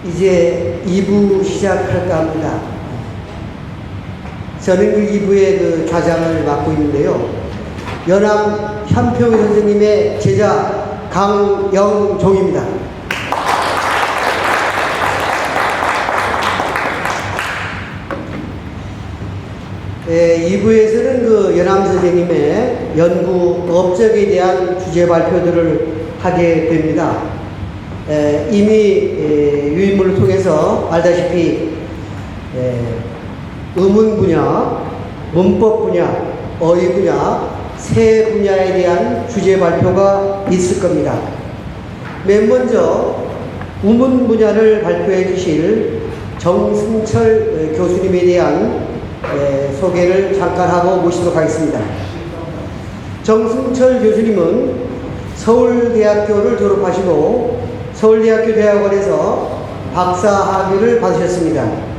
이제 2부 시작할까 합니다. 저는 그 2부의 그 좌장을 맡고 있는데요. 연암 현평 선생님의 제자 강영종입니다. 네, 2부에서는 그 연암 선생님의 연구 업적에 대한 주제 발표들을 하게 됩니다. 이미 유인물을 통해서 알다시피 의문 분야, 문법 분야, 어휘 분야 세 분야에 대한 주제 발표가 있을 겁니다. 맨 먼저 우문 분야를 발표해 주실 정승철 교수님에 대한 소개를 잠깐 하고 모시도록 하겠습니다. 정승철 교수님은 서울대학교를 졸업하시고 서울대학교 대학원에서 박사학위를 받으셨습니다.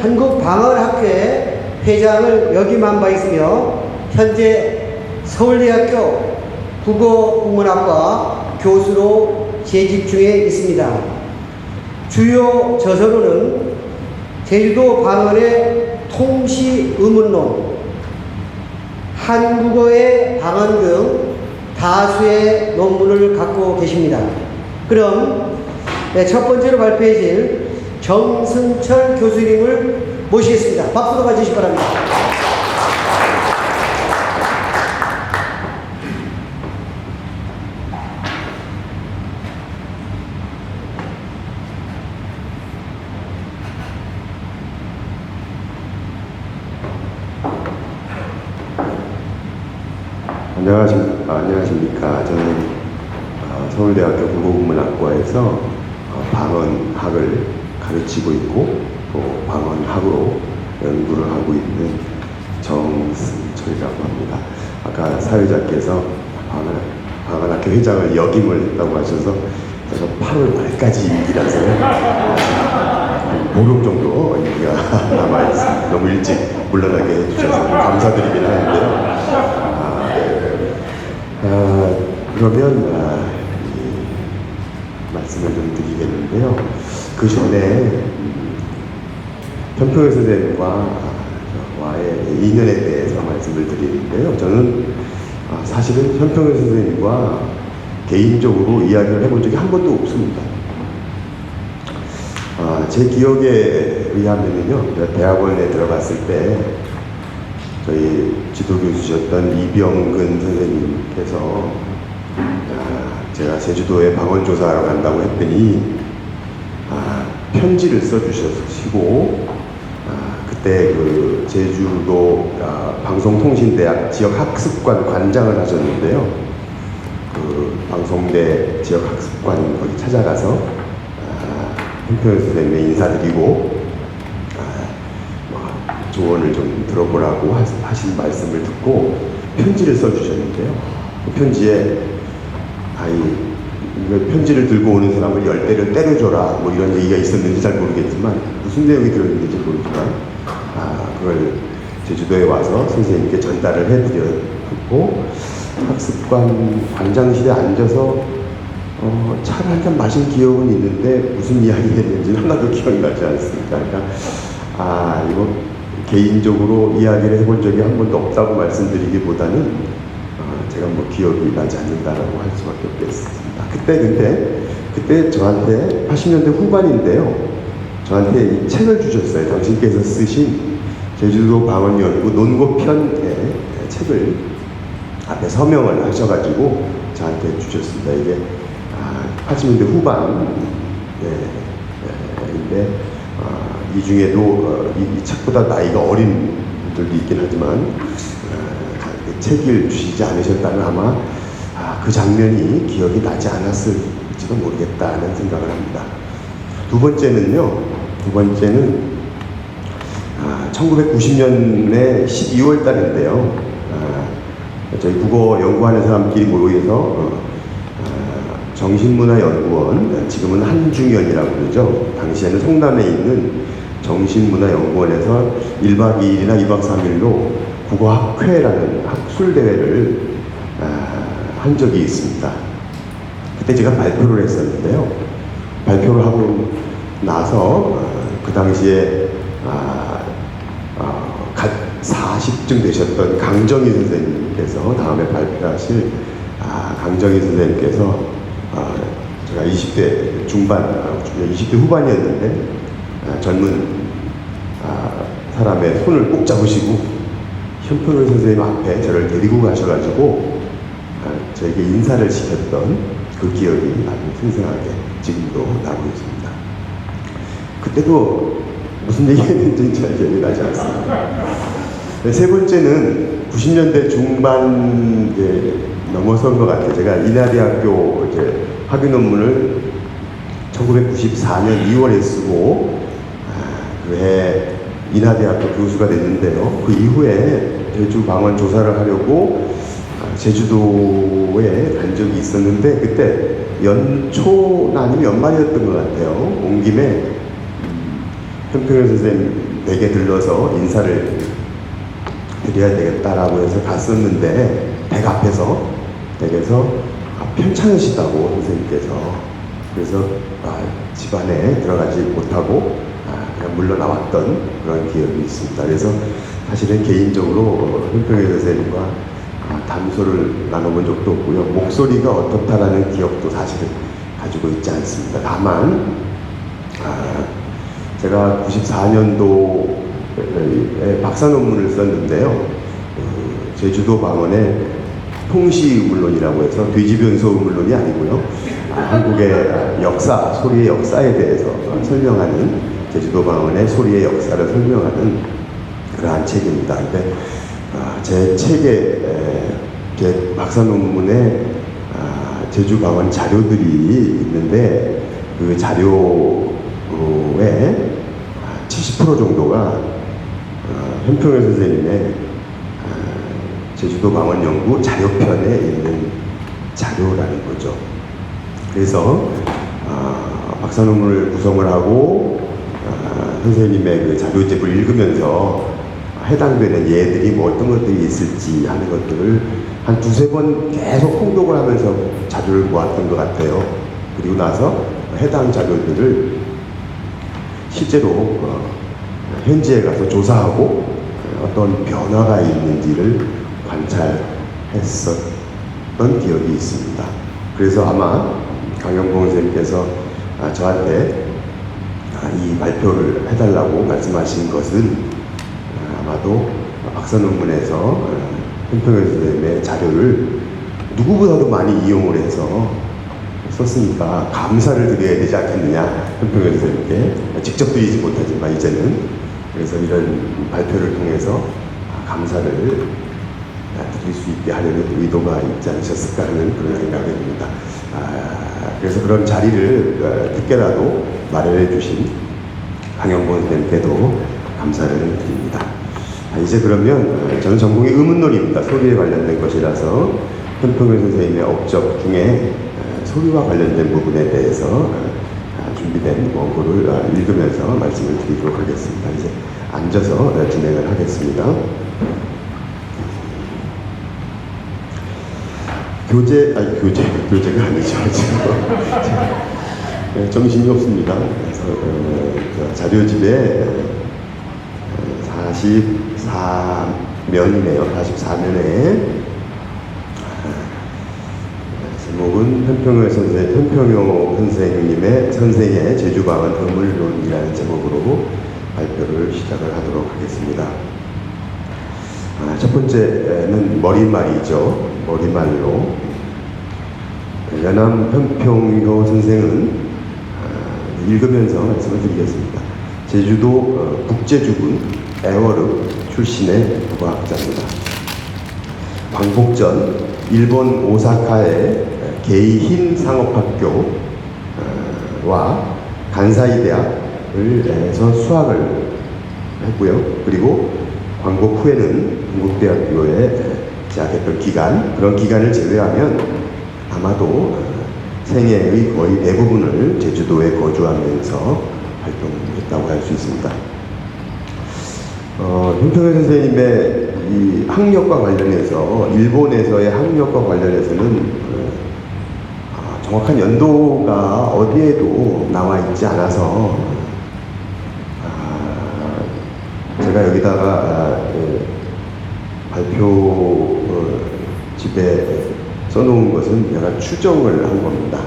한국방언학회 회장을 역임한 바 있으며 현재 서울대학교 국어국문학과 교수로 재직 중에 있습니다. 주요 저서로는 제주도 방언의 통시의문론, 한국어의 방언 등 다수의 논문을 갖고 계십니다. 그럼 첫 번째로 발표해 줄 정승철 교수님을 모시겠습니다. 박수로 봐주시기 바랍니다. 안녕하십니까. 저는 서울대학교 국어국문학과에서 방언학을 가르치고 있고 또 방언학으로 연구를 하고 있는 정승철이라고 합니다. 아까 사회자께서 방언학교 회장을 역임을 했다고 하셔서 제가 8월 말까지 임기라서요. 목욕 정도 임기가 남아있습니다. 너무 일찍 물러나게 해주셔서 감사드리긴 하는데요. 그러면 말씀을 좀 드리겠는데요. 그 전에 현평 선생님과의 인연에 대해서 말씀을 드리는데요. 저는 사실은 현평 선생님과 개인적으로 이야기를 해본 적이 한 번도 없습니다. 제 기억에 의하면요, 대학원에 들어갔을 때 저희 지도교수셨던 이병근 선생님께서 제가 제주도에 방언조사하러 간다고 했더니 편지를 써주시고 그때 그 제주도 방송통신대학 지역학습관 관장을 하셨는데요. 그 방송대 지역학습관 거기 찾아가서 현평 선생님의 인사드리고 조언을 좀 들어보라고 하신 말씀을 듣고 편지를 써주셨는데요. 그 편지에 편지를 들고 오는 사람을 열대를 때려줘라 뭐 이런 얘기가 있었는지 잘 모르겠지만 무슨 내용이 들어있는지 모르지만 그걸 제주도에 와서 선생님께 전달을 해드렸고 학습관 관장실에 앉아서 차를 한 잔 마신 기억은 있는데 무슨 이야기 했는지는 하나도 기억이 나지 않습니다. 그러니까 이거 개인적으로 이야기를 해본 적이 한 번도 없다고 말씀드리기보다는 제가 뭐 기억이 나지 않는다라고 할 수밖에 없겠습니다. 그때 저한테 80년대 후반인데요. 저한테 이 책을 주셨어요. 당신께서 쓰신 제주도 방언연구 논고편의 책을 앞에 서명을 하셔가지고 저한테 주셨습니다. 이게 80년대 후반인데 이 중에도 이 책보다 나이가 어린 분들도 있긴 하지만 책을 주시지 않으셨다면 아마 그 장면이 기억이 나지 않았을지도 모르겠다는 생각을 합니다. 두 번째는 1990년에 12월 달인데요. 저희 국어 연구하는 사람끼리 모여서 정신문화연구원, 지금은 한중연이라고 그러죠. 당시에는 성남에 있는 정신문화연구원에서 1박 2일이나 2박 3일로 국어학회라는 학술대회를 한 적이 있습니다. 그때 제가 발표를 했었는데요. 발표를 하고 나서 그 당시에 40쯤 되셨던 강정희 선생님께서 다음에 발표하실 강정희 선생님께서 제가 20대 중반, 20대 후반이었는데 젊은 사람의 손을 꼭 잡으시고 현평현 선생님 앞에 저를 데리고 가셔가지고 저에게 인사를 시켰던 그 기억이 아주 생생하게 지금도 나고 있습니다. 그때도 무슨 얘기했는지 잘 기억이 나지 않습니다. 세 번째는 90년대 중반 넘어선 것 같아요. 제가 인하대학교 학위 논문을 1994년 2월에 쓰고 그해 인하대학교 교수가 됐는데요. 그 이후에 제주 방언 조사를 하려고 제주도에 간 적이 있었는데 그때 연초나 아니면 연말이었던 것 같아요. 온 김에 현평현 선생님 댁에 들러서 인사를 드려야 되겠다라고 해서 갔었는데 댁 앞에서 댁에서 편찮으시다고 선생님께서 그래서 집안에 들어가지 못하고 그냥 물러나왔던 그런 기억이 있습니다. 그래서 사실은 개인적으로 현평현 선생님과 담소를 나눠본 적도 없고요. 목소리가 어떻다라는 기억도 사실은 가지고 있지 않습니다. 다만 제가 94년도에 박사 논문을 썼는데요. 제주도 방언의 통시음물론이라고 해서 돼지변소음물론이 아니고요. 한국의 역사, 소리의 역사에 대해서 설명하는 제주도 방언의 소리의 역사를 설명하는 그러한 책입니다. 근데 제 책에 제 박사 논문에 제주 방언 자료들이 있는데 그 자료의 70% 정도가 현평현 선생님의 제주도 방언 연구 자료편에 있는 자료라는 거죠. 그래서 박사 논문을 구성을 하고 선생님의 그 자료집을 읽으면서 해당되는 예들이 뭐 어떤 것들이 있을지 하는 것들을 한 두세 번 계속 홍독을 하면서 자료를 모았던 것 같아요. 그리고 나서 해당 자료들을 실제로 현지에 가서 조사하고 어떤 변화가 있는지를 관찰했었던 기억이 있습니다. 그래서 아마 강영봉 선생님께서 저한테 이 발표를 해달라고 말씀하신 것은 아마도 박사 논문에서 현평현 선생님의 자료를 누구보다도 많이 이용을 해서 썼으니까 감사를 드려야 되지 않겠느냐, 현평현 선생님께 직접 드리지 못하지만 이제는. 그래서 이런 발표를 통해서 감사를 드릴 수 있게 하려는 의도가 있지 않으셨을까 하는 그런 생각이 듭니다. 그래서 그런 자리를 특별하도 마련해 주신 강영봉 선생님께도 감사를 드립니다. 이제 그러면 저는 전공이 의문놀이입니다. 소리에 관련된 것이라서 현평현 선생님의 업적 중에 소리와 관련된 부분에 대해서 준비된 원고를 읽으면서 말씀을 드리도록 하겠습니다. 이제 앉아서 진행을 하겠습니다. 교재가 아니죠. 정신이 없습니다. 그래서 자료집에 44면이네요. 44면에 제목은 현평효 선생님의 선생의 제주방언 의물론이라는 제목으로 발표를 시작을 하도록 하겠습니다. 첫 번째는 머리말이죠. 머리말로 연암 현평효 선생은 읽으면서 말씀을 드리겠습니다. 제주도 북제주군 애월읍 출신의 국어학자입니다. 광복전 일본 오사카의 게이힌 상업학교와 간사이 대학을에서 수학을 했고요. 그리고 광복 후에는 동국대학교에 재학했던 기간, 그런 기간을 제외하면 아마도 생애의 거의 대부분을 제주도에 거주하면서 활동했다고 할 수 있습니다. 현평현 선생님의 이 학력과 관련해서 일본에서의 학력과 관련해서는 정확한 연도가 어디에도 나와 있지 않아서 제가 여기다가 발표 집에 써놓은 것은 약간 추정을 한 겁니다.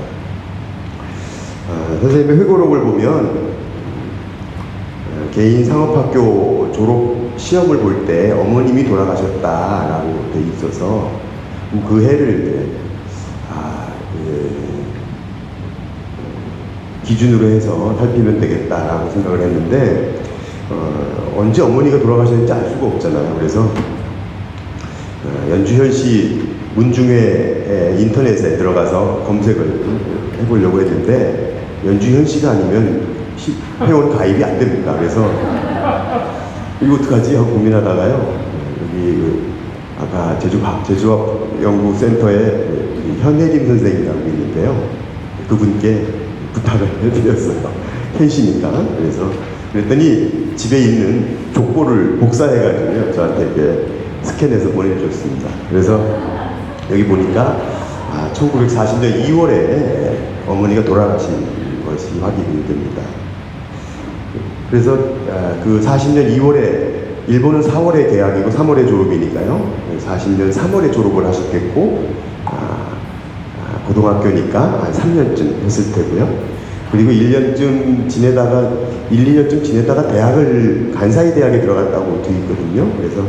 선생님의 회고록을 보면 개인 상업학교 졸업 시험을 볼 때 어머님이 돌아가셨다라고 돼 있어서 그 해를 기준으로 해서 살피면 되겠다라고 생각을 했는데 언제 어머니가 돌아가셨는지 알 수가 없잖아요. 그래서 연주현 씨 문중회 인터넷에 들어가서 검색을 해보려고 했는데 연주현 씨가 아니면 회원 가입이 안 됩니다. 그래서 이거 어떡하지 하고 고민하다가요. 여기 아까 제주학연구센터에 현혜림 선생님이라고 있는데요. 그분께 부탁을 해드렸어요. 현 씨니까. 그랬더니 집에 있는 족보를 복사해가지고요. 저한테 이렇게 스캔해서 보내주셨습니다. 그래서 여기 보니까 1940년 2월에 어머니가 돌아가신 것이 확인이 됩니다. 그래서 그 40년 2월에 일본은 4월에 개학이고 3월에 졸업이니까요. 40년 3월에 졸업을 하셨겠고 고등학교니까 한 3년쯤 했을 테고요. 그리고 1년쯤 지내다가 2년쯤 지내다가 대학을 간사이 대학에 들어갔다고 돼 있거든요. 그래서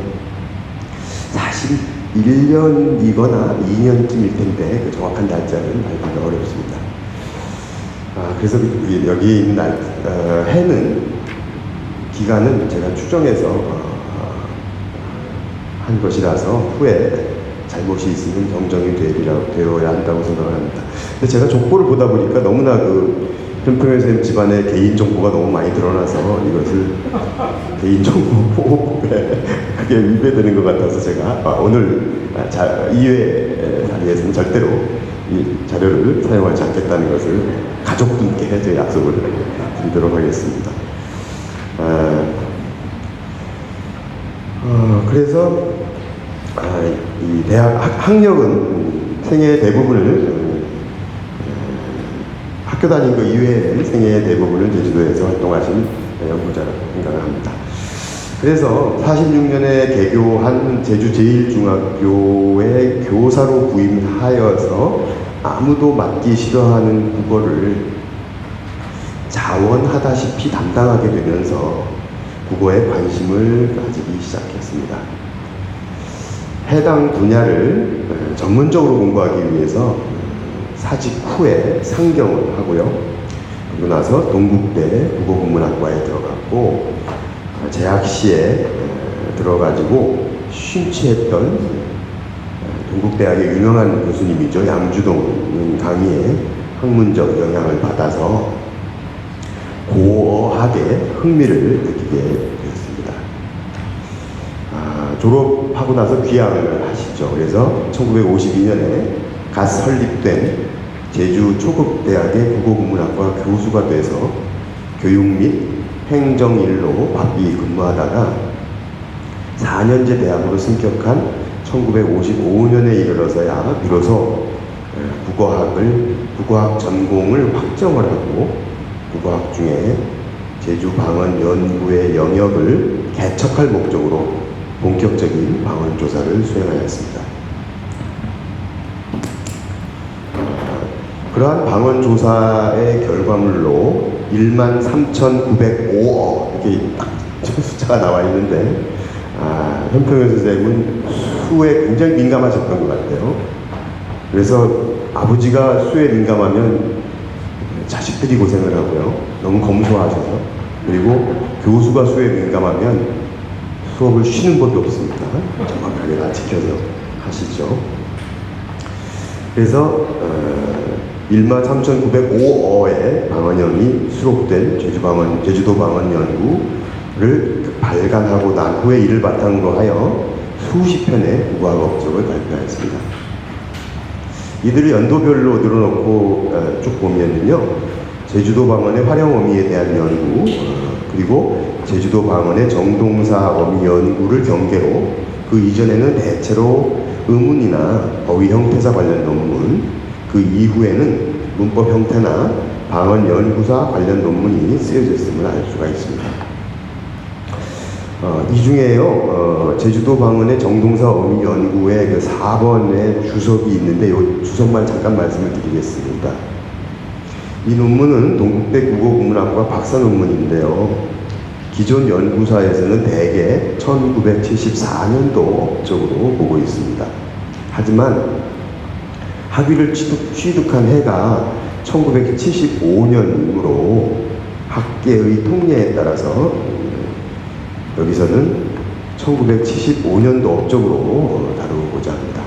사실 1년이거나 2년쯤일 텐데 그 정확한 날짜는 알기가 어렵습니다. 그래서 여기 있는 해는 기간은 제가 추정해서 한 것이라서 후에 잘못이 있으면 정정이 되어야 한다고 생각을 합니다. 근데 제가 족보를 보다 보니까 너무나 현평현 선생님 집안의 개인 정보가 너무 많이 드러나서 이것을 개인 정보 보호법에 그게 위배되는 것 같아서 제가 오늘 이회 자리에서는 절대로 이 자료를 사용하지 않겠다는 것을 가족분께 제 약속을 드리도록 하겠습니다. 그래서 이 대학 학력은 생애의 대부분을 학교 다닌 거 이외에 생애의 대부분을 제주도에서 활동하신 연구자라고 생각을 합니다. 그래서 46년에 개교한 제주 제1중학교의 교사로 부임하여서 아무도 맡기 싫어하는 국어를 자원하다시피 담당하게 되면서 국어에 관심을 가지기 시작했습니다. 해당 분야를 전문적으로 공부하기 위해서 사직 후에 상경을 하고요. 그리고 나서 동국대 국어국문학과에 들어갔고 재학 시에 들어가지고 심취했던 동국대학의 유명한 교수님이죠. 양주동 강의에 학문적 영향을 받아서 고어학에 흥미를 느끼게 되었습니다. 졸업하고 나서 귀향을 하시죠. 그래서 1952년에 갓 설립된 제주 초급대학의 국어국문학과 교수가 돼서 교육 및 행정일로 바삐 근무하다가 4년제 대학으로 승격한 1955년에 이르러서야 비로소 국어학 전공을 확정을 하고 국어학 중에 제주 방언 연구의 영역을 개척할 목적으로 본격적인 방언 조사를 수행하였습니다. 그러한 방언 조사의 결과물로 13,905어 이렇게 딱 숫자가 나와 있는데 현평현 선생님은 수에 굉장히 민감하셨던 것 같아요. 그래서 아버지가 수에 민감하면 자식들이 고생을 하고요. 너무 검소하셔서. 그리고 교수가 수에 민감하면 수업을 쉬는 법이 없습니다. 정확하게 다 지켜서 하시죠. 그래서 13,905어의 방언형이 수록된 제주도 방언 연구를 발간하고 난 후에 이를 바탕으로 하여 수십 편의 국어학 업적을 발표하였습니다. 이들을 연도별로 늘어놓고 쭉 보면요, 제주도 방언의 활용 어미에 대한 연구, 그리고 제주도 방언의 정동사 어미 연구를 경계로 그 이전에는 대체로 의문이나 어휘 형태사 관련 논문, 그 이후에는 문법 형태나 방언 연구사 관련 논문이 쓰여졌음을 알 수가 있습니다. 이 중에요, 제주도 방언의 정동사 어미 연구의 그 4번의 주석이 있는데, 이 주석만 잠깐 말씀을 드리겠습니다. 이 논문은 동국대 국어국문학과 박사 논문인데요. 기존 연구사에서는 대개 1974년도 업적으로 보고 있습니다. 하지만 학위를 취득한 해가 1975년이므로 학계의 통례에 따라서 여기서는 1975년도 업적으로 다루고자 합니다.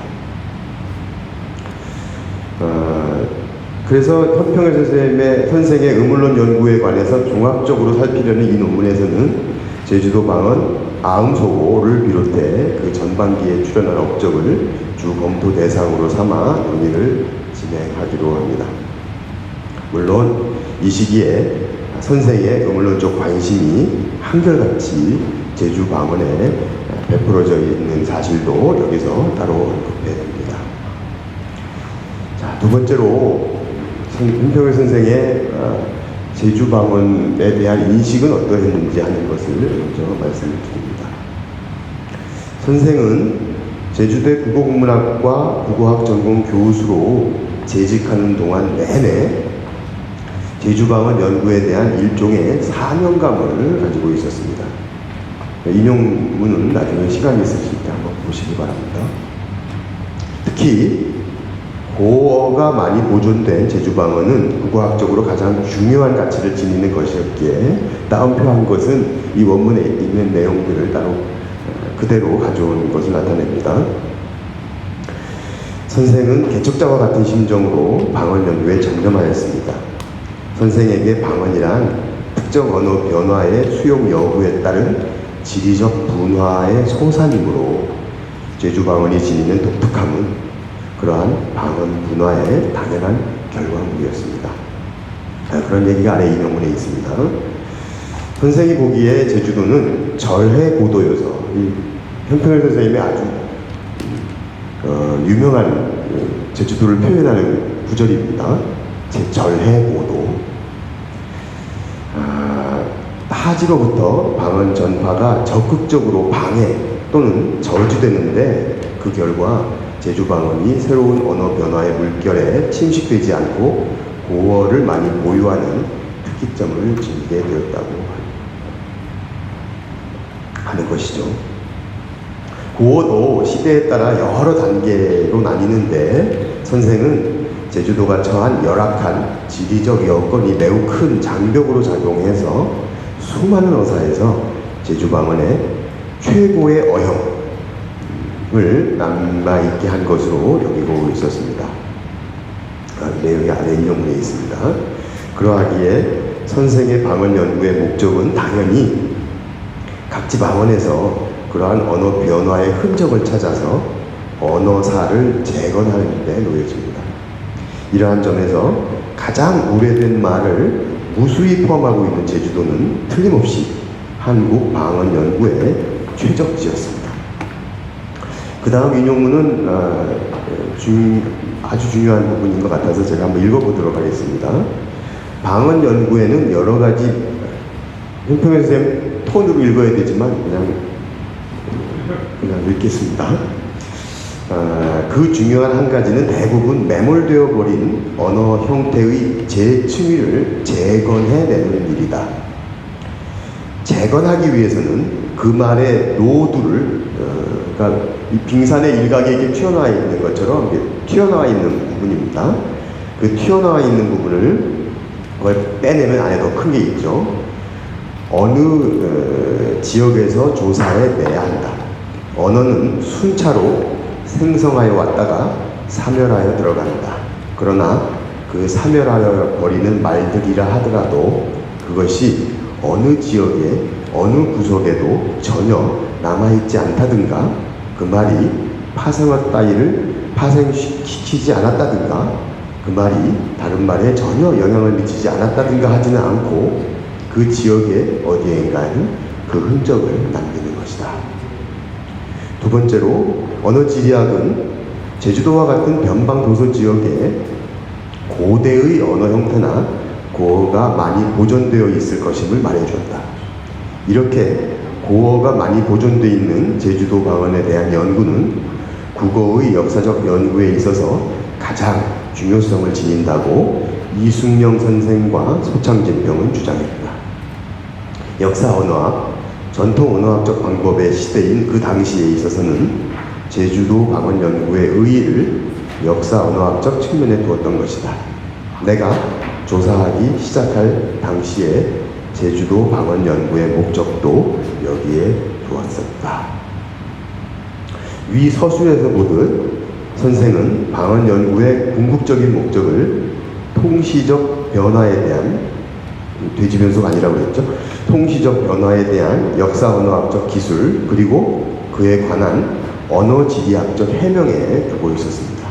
그래서 현평일 선생의 의문론 연구에 관해서 종합적으로 살피려는 이 논문에서는 제주도 방언 아음소고를 비롯해 그 전반기에 출연한 업적을 주 검토 대상으로 삼아 논의를 진행하기로 합니다. 물론 이 시기에 선생의 의문론적 관심이 한결같이 제주 방언에 베풀어져 있는 사실도 여기서 따로 언급해야 됩니다. 자, 두 번째로 현평일 선생의 제주 방언에 대한 인식은 어떠했는지 하는 것을 먼저 말씀을 드립니다. 선생은 제주대 국어국문학과 국어학 전공 교수로 재직하는 동안 내내 제주 방언 연구에 대한 일종의 사명감을 가지고 있었습니다. 인용문은 나중에 시간이 있으실 때 한번 보시기 바랍니다. 특히 고어가 많이 보존된 제주 방언은 국어학적으로 가장 중요한 가치를 지니는 것이었기에 따옴표한 것은 이 원문에 있는 내용들을 따로 그대로 가져온 것을 나타냅니다. 선생은 개척자와 같은 심정으로 방언 연구에 전념하였습니다. 선생에게 방언이란 특정 언어 변화의 수용 여부에 따른 지리적 분화의 소산이므로 제주 방언이 지니는 독특함은 그러한 방언 분화의 당연한 결과물이었습니다. 그런 얘기가 아래 인용문에 있습니다. 선생이 보기에 제주도는 절해고도여서, 현평일 선생님의 아주 유명한 제주도를 표현하는 구절입니다. 절해고도. 하지로부터 방언 전파가 적극적으로 방해 또는 저지되는데 그 결과 제주 방언이 새로운 언어 변화의 물결에 침식되지 않고 고어를 많이 보유하는 특이점을 지니게 되었다고 하는 것이죠. 고어도 시대에 따라 여러 단계로 나뉘는데 선생은 제주도가 처한 열악한 지리적 여건이 매우 큰 장벽으로 작용해서 수많은 어사에서 제주 방언의 최고의 어형을 남아있게 한 것으로 여기고 있었습니다. 내용이 아래 인용문에 있습니다. 그러하기에 선생의 방언 연구의 목적은 당연히 각지 방언에서 그러한 언어 변화의 흔적을 찾아서 언어사를 재건하는 데 놓여집니다. 이러한 점에서 가장 오래된 말을 무수히 포함하고 있는 제주도는 틀림없이 한국 방언 연구의 최적지였습니다. 그 다음 인용문은 아주 중요한 부분인 것 같아서 제가 한번 읽어보도록 하겠습니다. 방언 연구에는 여러 가지, 현평일 선생님 톤으로 읽어야 되지만 그냥 읽겠습니다. 그 중요한 한 가지는 대부분 매몰되어 버린 언어 형태의 재층위를 재건해내는 일이다. 재건하기 위해서는 그 말의 노두를, 그러니까 이 빙산의 일각에 이렇게 튀어나와 있는 것처럼 튀어나와 있는 부분입니다. 그 튀어나와 있는 부분을 그걸 빼내면 안에 더 큰 게 있죠. 어느 지역에서 조사해 내야 한다. 언어는 순차로 생성하여 왔다가 사멸하여 들어간다. 그러나 그 사멸하여 버리는 말들이라 하더라도 그것이 어느 지역에 어느 구석에도 전혀 남아있지 않다든가 그 말이 파생어 따위를 파생시키지 않았다든가 그 말이 다른 말에 전혀 영향을 미치지 않았다든가 하지는 않고 그 지역의 어디엔가에는 그 흔적을 남기는 것이다. 두 번째로 언어 지리학은 제주도와 같은 변방 도서 지역에 고대의 언어 형태나 고어가 많이 보존되어 있을 것임을 말해주었다. 이렇게 고어가 많이 보존되어 있는 제주도 방언에 대한 연구는 국어의 역사적 연구에 있어서 가장 중요성을 지닌다고 이숙영 선생과 소창진 병은 주장했다. 역사 언어학, 전통 언어학적 방법의 시대인 그 당시에 있어서는 제주도 방언 연구의 의의를 역사 언어학적 측면에 두었던 것이다. 내가 조사하기 시작할 당시에 제주도 방언 연구의 목적도 여기에 두었었다. 위 서술에서 보듯 선생은 방언 연구의 궁극적인 목적을 통시적 변화에 대한, 되지면서가 아니라고 그랬죠. 통시적 변화에 대한 역사 언어학적 기술 그리고 그에 관한 언어 지리학적 해명에 두고 있었습니다.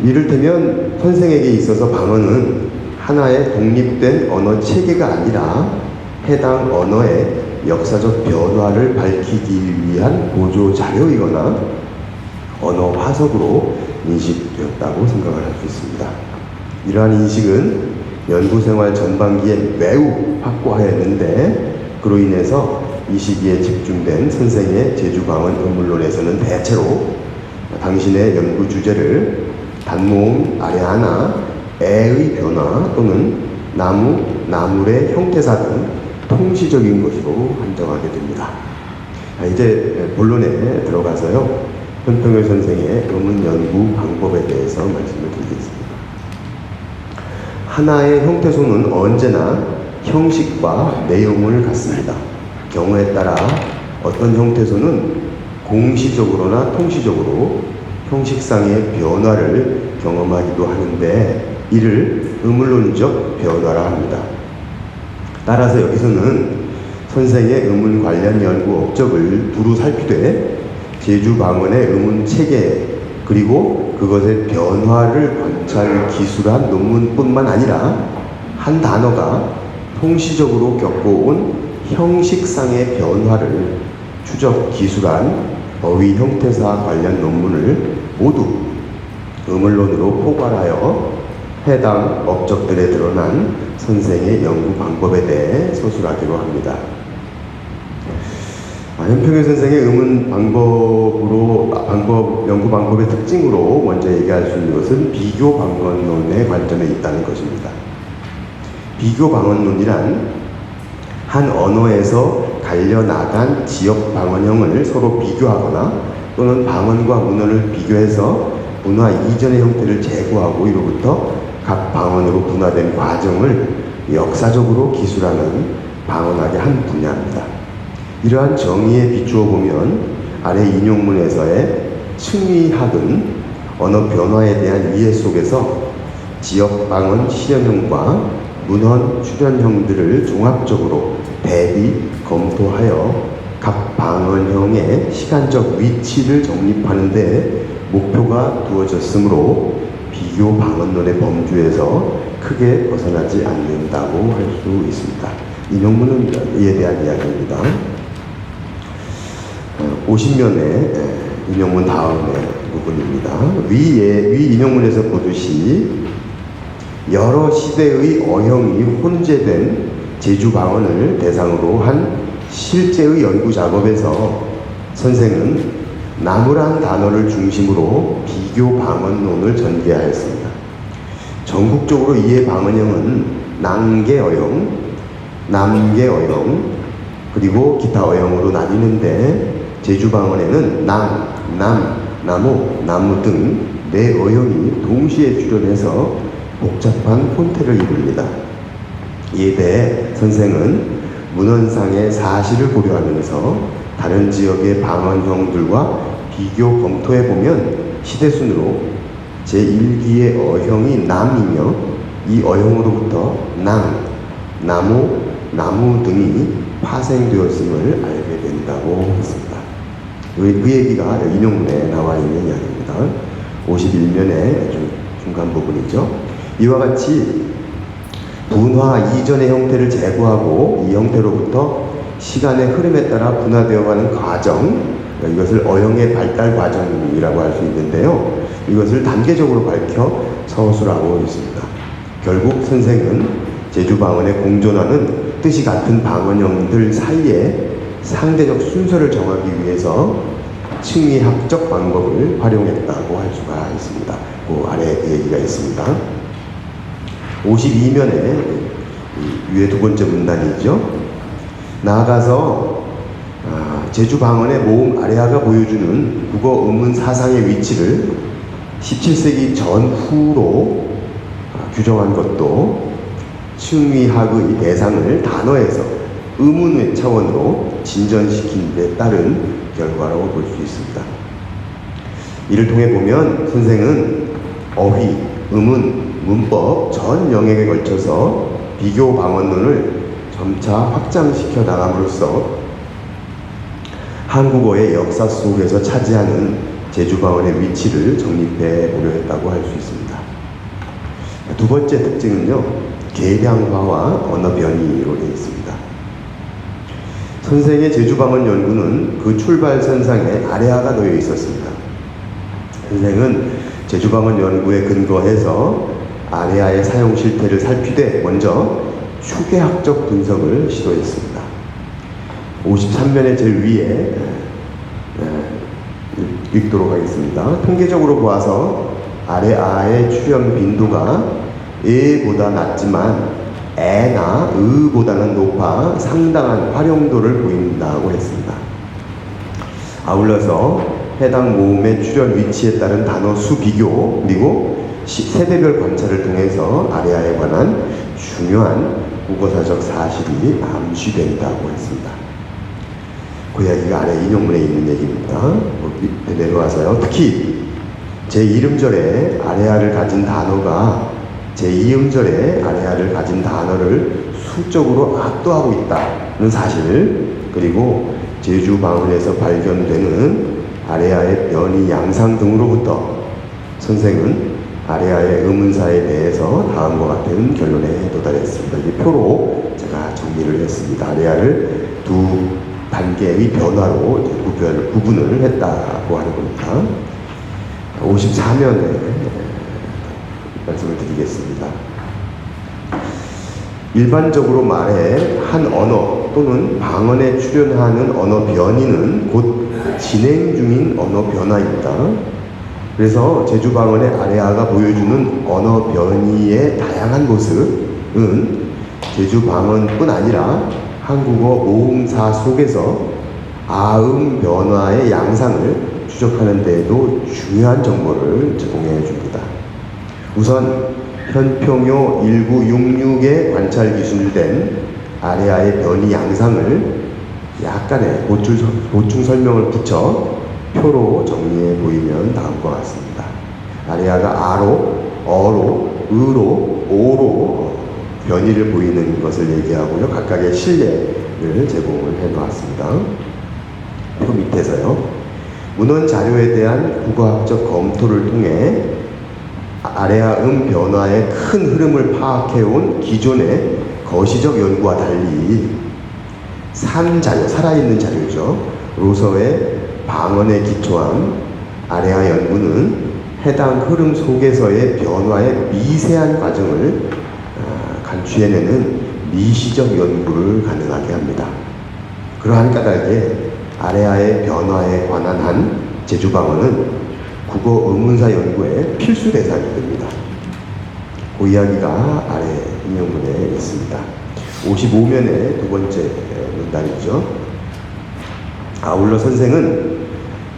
이를테면 선생에게 있어서 방언은 하나의 독립된 언어 체계가 아니라 해당 언어의 역사적 변화를 밝히기 위한 보조 자료이거나 언어 화석으로 인식되었다고 생각을 할 수 있습니다. 이러한 인식은 연구생활 전반기에 매우 확고하였는데 그로 인해서 이 시기에 집중된 선생의 제주방언 음물론에서는 대체로 당신의 연구 주제를 단모음 아래 하나, 애의 변화 또는 나무, 나물의 형태사 등 통시적인 것으로 한정하게 됩니다. 이제 본론에 들어가서요. 현평열 선생의 음은 연구 방법에 대해서 말씀을 드리겠습니다. 하나의 형태소는 언제나 형식과 내용을 갖습니다. 경우에 따라 어떤 형태소는 공시적으로나 통시적으로 형식상의 변화를 경험하기도 하는데 이를 음물론적 변화라 합니다. 따라서 여기서는 선생의 음운 관련 연구 업적을 두루 살피되 제주방언의 음운 체계 그리고 그것의 변화를 관찰 기술한 논문뿐만 아니라 한 단어가 통시적으로 겪어온 형식상의 변화를 추적 기술한 어휘 형태사 관련 논문을 모두 음울론으로 포괄하여 해당 업적들에 드러난 선생의 연구 방법에 대해 서술하기로 합니다. 현평열 선생의 음운 연구 방법의 특징으로 먼저 얘기할 수 있는 것은 비교 방언론의 관점에 있다는 것입니다. 비교 방언론이란 한 언어에서 갈려나간 지역 방언형을 서로 비교하거나 또는 방언과 문헌을 비교해서 문화 이전의 형태를 제고하고 이로부터 각 방언으로 분화된 과정을 역사적으로 기술하는 방언학의 한 분야입니다. 이러한 정의에 비추어 보면 아래 인용문에서의 층위학은 언어 변화에 대한 이해 속에서 지역 방언 실현형과 문헌 출현형들을 종합적으로 대비 검토하여 각 방언형의 시간적 위치를 정립하는 데 목표가 두어졌으므로 비교 방언론의 범주에서 크게 벗어나지 않는다고 할 수 있습니다. 인용문은 이에 대한 이야기입니다. 50면의 인용문 다음의 부분입니다. 위 인용문에서 보듯이 여러 시대의 어형이 혼재된 제주 방언을 대상으로 한 실제의 연구 작업에서 선생은 나무란 단어를 중심으로 비교 방언론을 전개하였습니다. 전국적으로 이해 방언형은 낭계 어형, 남계 어형, 그리고 기타 어형으로 나뉘는데 제주 방언에는 낭, 남, 나무, 나무 등 네 어형이 동시에 출현해서 복잡한 혼태를 이룹니다. 이에 대해 선생은 문헌상의 사실을 고려하면서 다른 지역의 방언형들과 비교 검토해보면 시대순으로 제1기의 어형이 남이며 이 어형으로부터 낭, 나무, 나무 등이 파생되었음을 알게 된다고 했습니다. 그 얘기가 인용문에 나와 있는 이야기입니다. 51면의 중간 부분이죠. 이와 같이 분화 이전의 형태를 제고하고 이 형태로부터 시간의 흐름에 따라 분화되어가는 과정, 이것을 어형의 발달 과정이라고 할 수 있는데요. 이것을 단계적으로 밝혀 서술하고 있습니다. 결국 선생은 제주 방언에 공존하는 뜻이 같은 방언형들 사이에 상대적 순서를 정하기 위해서 층위학적 방법을 활용했다고 할 수가 있습니다. 그 아래 얘기가 있습니다. 52면에 위에 두 번째 문단이죠. 나아가서 제주 방언의 모음 아레아가 보여주는 국어 음문 사상의 위치를 17세기 전후로 규정한 것도 층위학의 대상을 단어에서 의문의 차원으로 진전시킨 데 따른 결과라고 볼 수 있습니다. 이를 통해 보면 선생은 어휘, 음운, 문법 전 영역에 걸쳐서 비교 방언론을 점차 확장시켜 나감으로써 한국어의 역사 속에서 차지하는 제주 방언의 위치를 정립해 보려 했다고 할 수 있습니다. 두 번째 특징은요, 계량화와 언어 변이로 되어 있습니다. 선생의 제주 방언 연구는 그 출발선상에 아레아가 놓여 있었습니다. 선생은 제주 방언 연구에 근거해서 아레아의 사용 실태를 살피되 먼저 추계학적 분석을 시도했습니다. 53면의 제일 위에 읽도록 하겠습니다. 통계적으로 보아서 아레아의 출현 빈도가 에보다 낮지만 에나 의보다는 높아 상당한 활용도를 보인다고 했습니다. 아울러서 해당 모음의 출현 위치에 따른 단어 수 비교 그리고 세대별 관찰을 통해서 아레아에 관한 중요한 국어사적 사실이 암시된다고 했습니다. 그 이야기가 아래 인용문에 있는 얘기입니다. 밑에 내려와서요. 특히 제1음절에 아레아를 가진 단어가 제2음절에 아레아를 가진 단어를 수적으로 압도하고 있다는 사실, 그리고 제주 방언에서 발견되는 아레아의 변이 양상 등으로부터 선생은 아레아의 의문사에 대해서 다음과 같은 결론에 도달했습니다. 이 표로 제가 정리를 했습니다. 아레아를 두 단계의 변화로 구분을 했다고 하는 겁니다. 54면에 말씀을 드리겠습니다. 일반적으로 말해 한 언어 또는 방언에 출현하는 언어 변이는 곧 진행 중인 언어 변화입니다. 그래서 제주 방언의 아레아가 보여주는 언어 변이의 다양한 모습은 제주 방언뿐 아니라 한국어 모음사 속에서 아음 변화의 양상을 추적하는 데에도 중요한 정보를 제공해 줍니다. 우선 현평요 1966에 관찰 기술된 아레아의 변이 양상을 약간의 보충 설명을 붙여 표로 정리해 보이면 다음과 같습니다. 아레아가 아로, 어로, 의로, 오로 변이를 보이는 것을 얘기하고요. 각각의 실례를 제공을 해 놓았습니다. 표 밑에서요. 문헌 자료에 대한 국어학적 검토를 통해 아레아 변화의 큰 흐름을 파악해온 기존의 거시적 연구와 달리 산자료, 살아있는 자료죠. 로서의 방언에 기초한 아레아 연구는 해당 흐름 속에서의 변화의 미세한 과정을 간추해내는 미시적 연구를 가능하게 합니다. 그러한 까닭에 아레아의 변화에 관한 한 제주 방언은 국어 의문사 연구의 필수 대상이 됩니다. 그 이야기가 아래 인용문에 있습니다. 55면의 두 번째 문단이죠. 아울러 선생은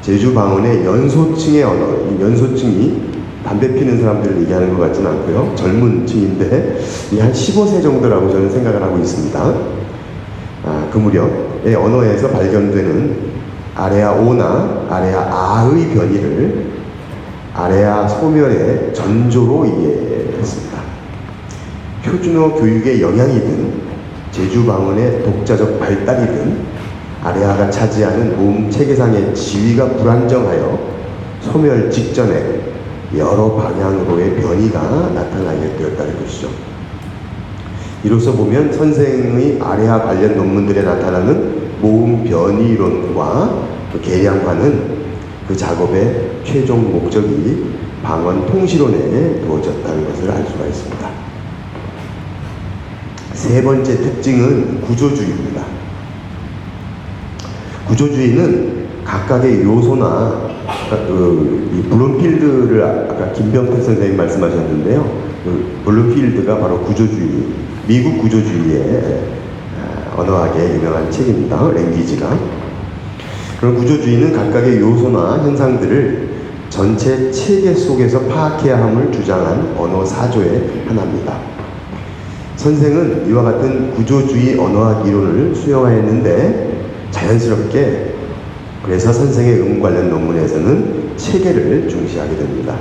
제주 방언의 연소층의 언어, 이 연소층이 담배 피는 사람들을 얘기하는 것 같지는 않고요. 젊은 층인데 한 15세 정도라고 저는 생각을 하고 있습니다. 그 무렵의 언어에서 발견되는 아레아 오나 아레아 아의 변이를 아레아 소멸의 전조로 이해했습니다. 표준어 교육의 영향이든 제주 방언의 독자적 발달이든 아레아가 차지하는 모음 체계상의 지위가 불안정하여 소멸 직전에 여러 방향으로의 변이가 나타나게 되었다는 것이죠. 이로써 보면 선생의 아레아 관련 논문들에 나타나는 모음 변이론과 계량화는 그 작업의 최종 목적이 방언 통시론에 두어졌다는 것을 알 수가 있습니다. 세 번째 특징은 구조주의입니다. 구조주의는 각각의 요소나 이 블룸필드를 아까 김병택 선생님 말씀하셨는데요. 블룸필드가 바로 구조주의, 미국 구조주의의 언어학에 유명한 책입니다. 랭귀지가. 그런 구조주의는 각각의 요소나 현상들을 전체 체계 속에서 파악해야 함을 주장한 언어 사조의 하나입니다. 선생은 이와 같은 구조주의 언어학 이론을 수용하였는데 자연스럽게 그래서 선생의 관련 논문에서는 체계를 중시하게 됩니다.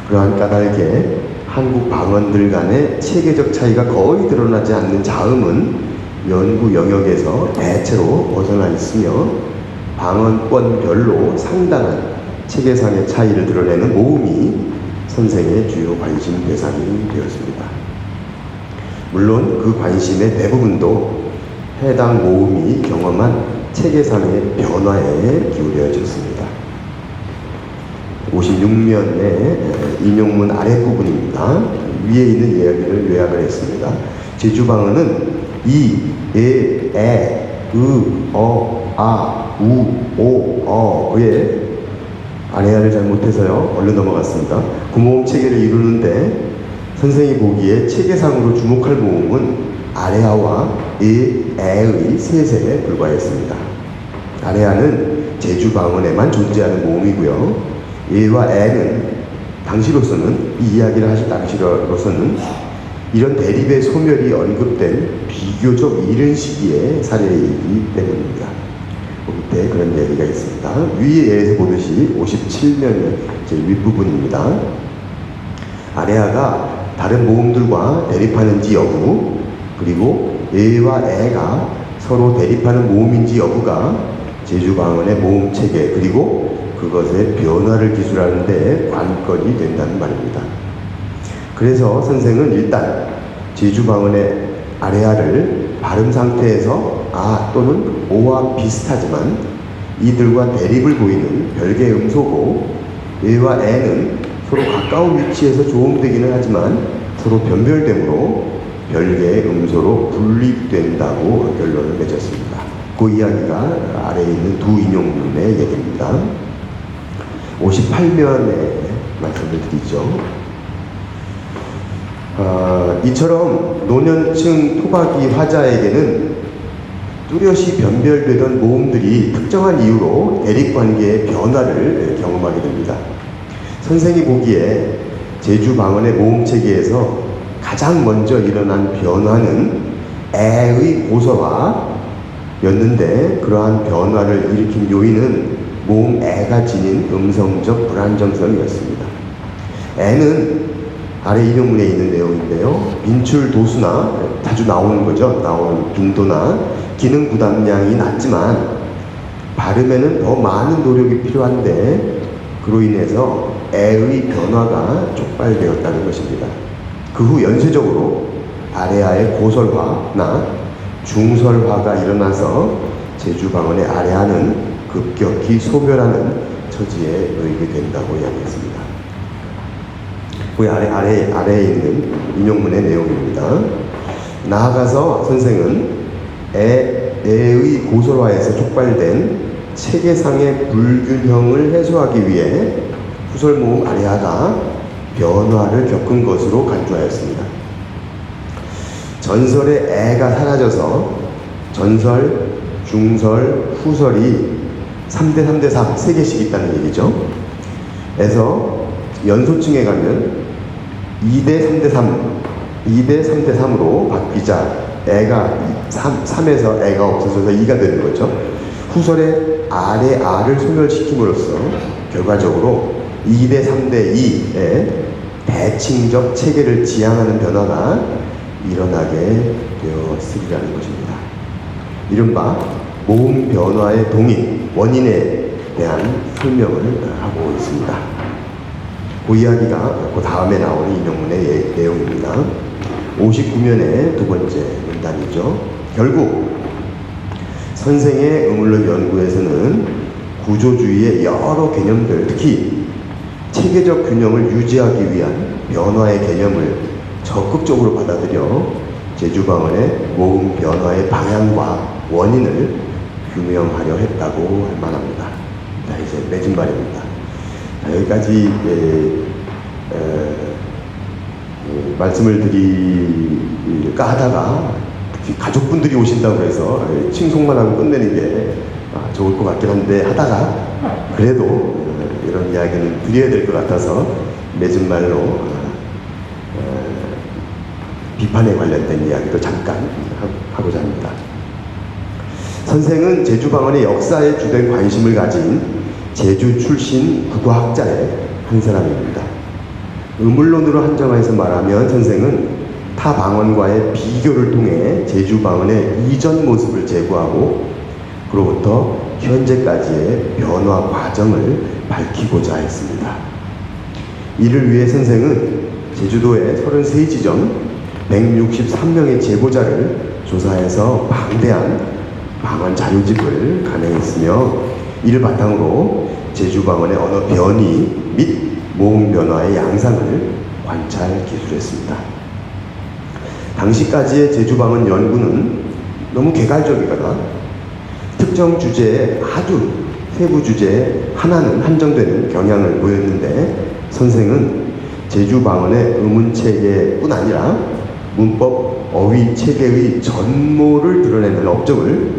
그러한 까닭에 한국 방언들 간의 체계적 차이가 거의 드러나지 않는 자음은 연구 영역에서 대체로 벗어나 있으며 방언권별로 상당한 체계상의 차이를 드러내는 모음이 선생의 주요 관심 대상이 되었습니다. 물론 그 관심의 대부분도 해당 모음이 경험한 체계상의 변화에 기울여졌습니다. 56면의 인용문 아랫부분입니다. 위에 있는 이야기를 요약을 했습니다. 제주방언은 이, 에, 으, 아, 우, 오, 의 아래아를 잘못해서요. 얼른 넘어갔습니다. 구모음 체계를 이루는데 선생이 보기에 체계상으로 주목할 모음은 아레아와 에의 셋에 불과했습니다. 아레아는 제주 방언에만 존재하는 모음이고요. 에와 에는 당시로서는 이 이야기를 하실 당시로서는 이런 대립의 소멸이 언급된 비교적 이른 시기의 사례이기 때문입니다. 그 밑에 그런 얘기가 있습니다. 위에서 보듯이 57면의 제일 윗부분입니다. 아레아가 다른 모음들과 대립하는지 여부, 그리고 에와 에가 서로 대립하는 모음인지 여부가 제주방언의 모음 체계 그리고 그것의 변화를 기술하는 데 관건이 된다는 말입니다. 그래서 선생은 일단 제주방언의 아레아를 발음 상태에서 아 또는 오와 비슷하지만 이들과 대립을 보이는 별개의 음소고 에와 에는 서로 가까운 위치에서 조음되기는 하지만 서로 변별되므로 별개의 음소로 분립된다고 결론을 맺었습니다. 그 이야기가 아래에 있는 두 인용문의 얘기입니다. 58면에 말씀을 드리죠. 이처럼 노년층 토박이 화자에게는 뚜렷이 변별되던 모음들이 특정한 이유로 대립관계의 변화를 경험하게 됩니다. 선생이 보기에 제주방언의 모음 체계에서 가장 먼저 일어난 변화는 에의 고서화였는데 그러한 변화를 일으킨 요인은 모음 에가 지닌 음성적 불안정성이었습니다. 에는 아래 인용문에 있는 내용인데요. 민출 도수나 자주 나오는 거죠. 나오는 빈도나 기능 부담량이 낮지만 발음에는 더 많은 노력이 필요한데 그로 인해서 에의 변화가 촉발되었다는 것입니다. 그 후 연쇄적으로 아레아의 고설화나 중설화가 일어나서 제주방언의 아레아는 급격히 소멸하는 처지에 놓이게 된다고 이야기했습니다. 그 아래에 있는 인용문의 내용입니다. 나아가서 선생은 에의 고설화에서 촉발된 체계상의 불균형을 해소하기 위해 후설모음 아레아가 변화를 겪은 것으로 간주하였습니다. 전설의 에가 사라져서 전설, 중설, 후설이 3대 3대 3, 3개씩 있다는 얘기죠. 에서 연소층에 가면 2대 3대 3, 2대 3대 3으로 바뀌자 에가 3에서 에가 없어져서 2가 되는 거죠. 후설의 아래 아를 소멸시킴으로써 결과적으로 2대 3대 2의 대칭적 체계를 지향하는 변화가 일어나게 되었으리라는 것입니다. 이른바 모음 변화의 동인, 원인에 대한 설명을 하고 있습니다. 그 이야기가 그 다음에 나오는 인용문의 내용입니다. 59면의 두 번째 문단이죠. 결국 선생의 의문론 연구에서는 구조주의의 여러 개념들, 특히 체계적 균형을 유지하기 위한 변화의 개념을 적극적으로 받아들여 제주방언의 모음 변화의 방향과 원인을 규명하려 했다고 할 만합니다. 자, 이제 매진말입니다. 자, 여기까지 말씀을 드릴까 하다가 가족분들이 오신다고 해서 칭송만 하고 끝내는 게 좋을 것 같긴 한데 하다가 그래도 이런 이야기는 드려야 될 것 같아서 매진말로 비판에 관련된 이야기도 잠깐 하고자 합니다. 선생은 제주방언의 역사에 주된 관심을 가진 제주 출신 국어학자의 한 사람입니다. 의문론으로 한정해서 말하면 선생은 타 방언과의 비교를 통해 제주방언의 이전 모습을 제고하고 그로부터 현재까지의 변화 과정을 밝히고자 했습니다. 이를 위해 선생은 제주도의 33지점 163명의 제보자를 조사해서 방대한 방언 자료집을 간행했으며 이를 바탕으로 제주방언의 언어 변이 및 모음 변화의 양상을 관찰 기술했습니다. 당시까지의 제주방언 연구는 너무 개괄적이거나 특정 주제에 아주 세부 주제에 하나는 한정되는 경향을 보였는데 선생은 제주방언의 의문체계뿐 아니라 문법, 어휘, 체계의 전모를 드러내는 업적을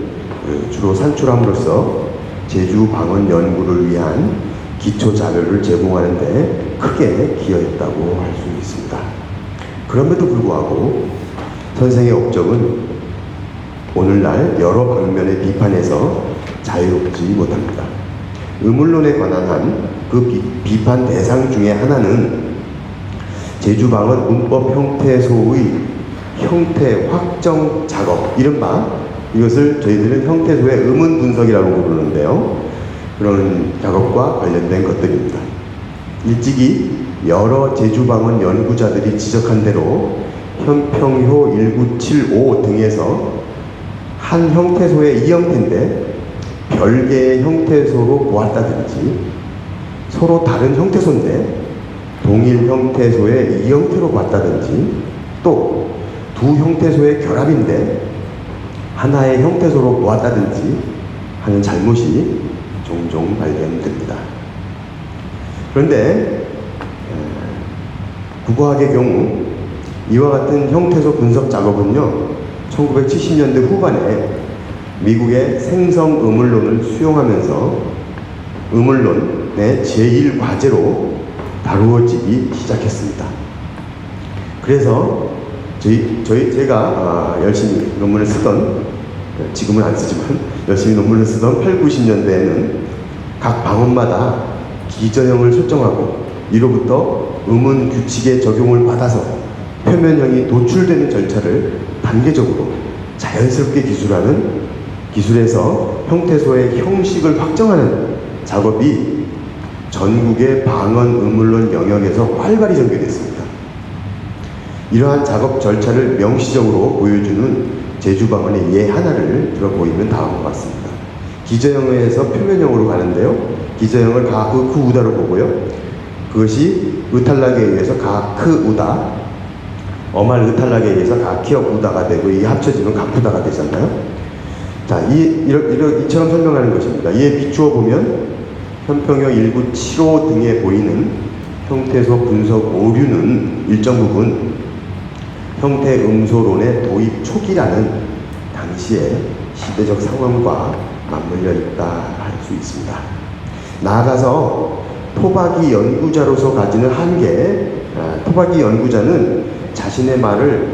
주로 산출함으로써 제주방언 연구를 위한 기초 자료를 제공하는 데 크게 기여했다고 할 수 있습니다. 그럼에도 불구하고 선생의 업적은 오늘날 여러 방면의 비판에서 자유롭지 못합니다. 의문론에 관한 한 그 비판 대상 중에 하나는 제주방언 문법 형태소의 형태 확정 작업, 이른바 이것을 저희들은 형태소의 의문 분석이라고 부르는데요. 그런 작업과 관련된 것들입니다. 일찍이 여러 제주방언 연구자들이 지적한 대로 현평효 1975 등에서 한 형태소의 이 형태인데 별개의 형태소로 보았다든지 서로 다른 형태소인데 동일 형태소의 이 형태로 봤다든지 또 두 형태소의 결합인데 하나의 형태소로 보았다든지 하는 잘못이 종종 발견됩니다. 그런데 국어학의 경우 이와 같은 형태소 분석 작업은요 1970년대 후반에 미국의 생성 의문론을 수용하면서 의문론의 제1과제로 다루어지기 시작했습니다. 그래서 제가 열심히 논문을 쓰던, 지금은 안 쓰지만 열심히 논문을 쓰던 8, 90년대에는 각 방언마다 기저형을 설정하고 이로부터 의문 규칙의 적용을 받아서 표면형이 도출되는 절차를 단계적으로 자연스럽게 기술해서 형태소의 형식을 확정하는 작업이 전국의 방언 의문론 영역에서 활발히 전개됐습니다. 이러한 작업 절차를 명시적으로 보여주는 제주방언의 예 하나를 들어보이면 다음과 같습니다. 기저형에서 표면형으로 가는데요. 기저형을 가크 우다로 보고요. 그것이 의탈락에 의해서 가크 우다, 어말 의탈락에 의해서 가키역 우다가 되고 이게 합쳐지면 가쿠다가 되잖아요. 자, 이처럼 설명하는 것입니다. 이에 비추어 보면 현평효 1975 등에 보이는 형태소 분석 오류는 일정 부분 형태 음소론의 도입 초기라는 당시의 시대적 상황과 맞물려 있다 할 수 있습니다. 나아가서 토박이 연구자로서 가지는 한계, 토박이 연구자는 자신의 말을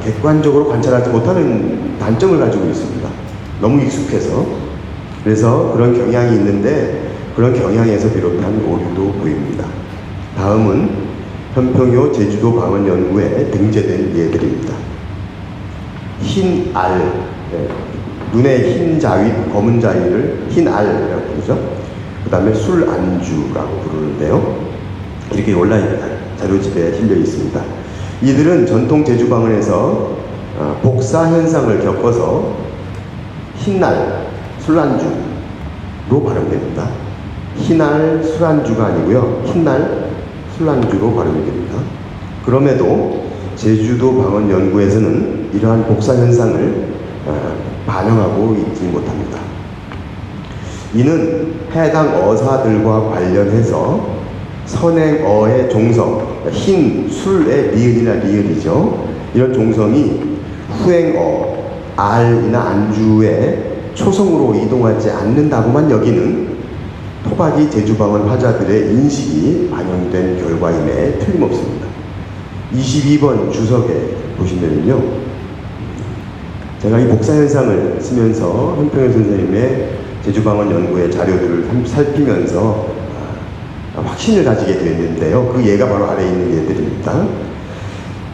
객관적으로 관찰하지 못하는 단점을 가지고 있습니다. 너무 익숙해서. 그래서 그런 경향이 있는데 그런 경향에서 비롯한 오류도 보입니다. 다음은 현평효 제주도 방언 연구에 등재된 예들입니다. 흰 알, 눈에 흰 자위, 검은 자위를 흰 알이라고 부르죠. 그 다음에 술 안주라고 부르는데요. 이렇게 온라인 자료집에 실려 있습니다. 이들은 전통 제주방언에서 복사 현상을 겪어서 흰날, 술안주로 발음됩니다. 흰알 술안주가 아니고요. 흰날 술안주로 발음이 됩니다. 그럼에도 제주도 방언 연구에서는 이러한 복사 현상을 반영하고 있지 못합니다. 이는 해당 어사들과 관련해서 선행어의 종성, 흰, 술의 리을이나 리을이죠. 이런 종성이 후행어, 알이나 안주의 초성으로 이동하지 않는다고만 여기는 토박이 제주방언 화자들의 인식이 반영된 결과임에 틀림없습니다. 22번 주석에 보시면요. 제가 이 복사 현상을 쓰면서 현평현 선생님의 제주방언 연구의 자료들을 살피면서 확신을 가지게 됐는데요. 그 예가 바로 아래에 있는 예들입니다.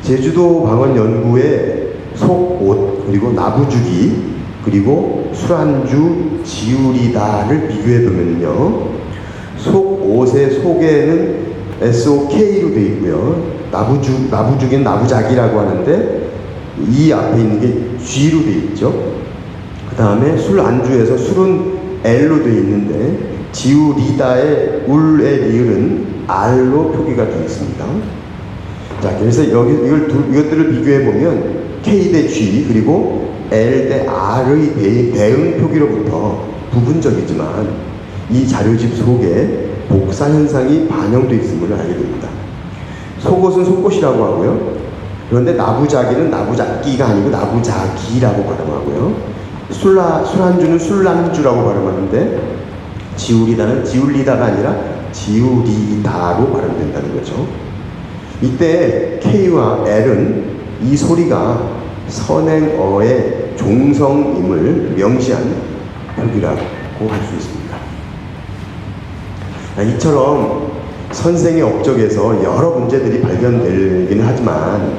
제주도 방언 연구의 속옷, 그리고 나부주기, 그리고 술안주, 지우리다를 비교해 보면요. 속옷의 속에는 SOK로 되어 있고요. 나부주기는 나부작이라고 하는데 이 앞에 있는 게 G로 되어 있죠. 그 다음에 술안주에서 술은 L로 되어 있는데 지우리다의 울의 리을은 R로 표기가 되어 있습니다. 자, 그래서 이것들을 비교해 보면 K 대 G 그리고 L 대 R의 대응 표기로부터 부분적이지만 이 자료집 속에 복사 현상이 반영되어 있음을 알게 됩니다. 속옷은 속옷이라고 하고요. 그런데 나부자기는 나부자기가 아니고 나부자기라고 발음하고요. 술안주는 술안주라고 발음하는데 지우리다는 지울리다가 아니라 지우리다로 발음된다는 거죠. 이때 K와 L은 이 소리가 선행어의 종성임을 명시한 표기라고 할 수 있습니다. 이처럼 선생의 업적에서 여러 문제들이 발견되기는 하지만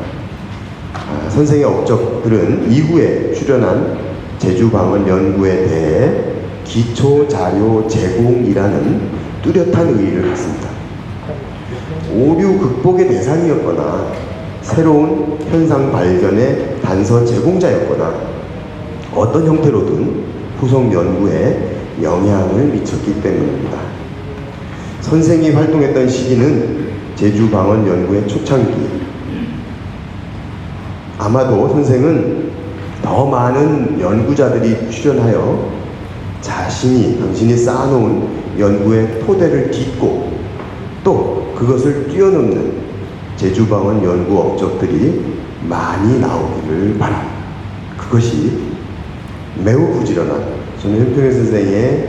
선생의 업적들은 이후에 출연한 제주방언 연구에 대해 기초 자료 제공이라는 뚜렷한 의의를 갖습니다. 오류 극복의 대상이었거나 새로운 현상 발견의 단서 제공자였거나 어떤 형태로든 후속 연구에 영향을 미쳤기 때문입니다. 선생이 활동했던 시기는 제주방언 연구의 초창기. 아마도 선생은 더 많은 연구자들이 출연하여 당신이 쌓아놓은 연구의 토대를 딛고 또 그것을 뛰어넘는 제주방언 연구 업적들이 많이 나오기를 바랍니다. 그것이 매우 부지런한, 저는 현평현 선생의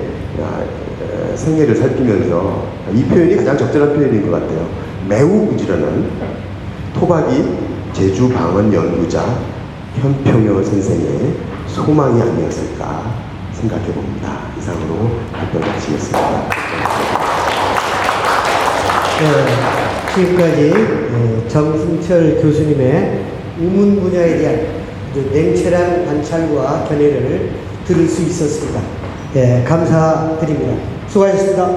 생애를 살피면서 이 표현이 가장 적절한 표현인 것 같아요. 매우 부지런한 토박이 제주방언 연구자 현평현 선생의 소망이 아니었을까 생각해 봅니다. 이상으로 발표 마치겠습니다. 지금까지 정승철 교수님의 우문 분야에 대한 냉철한 관찰과 견해를 들을 수 있었습니다. 감사드립니다. 수고하셨습니다.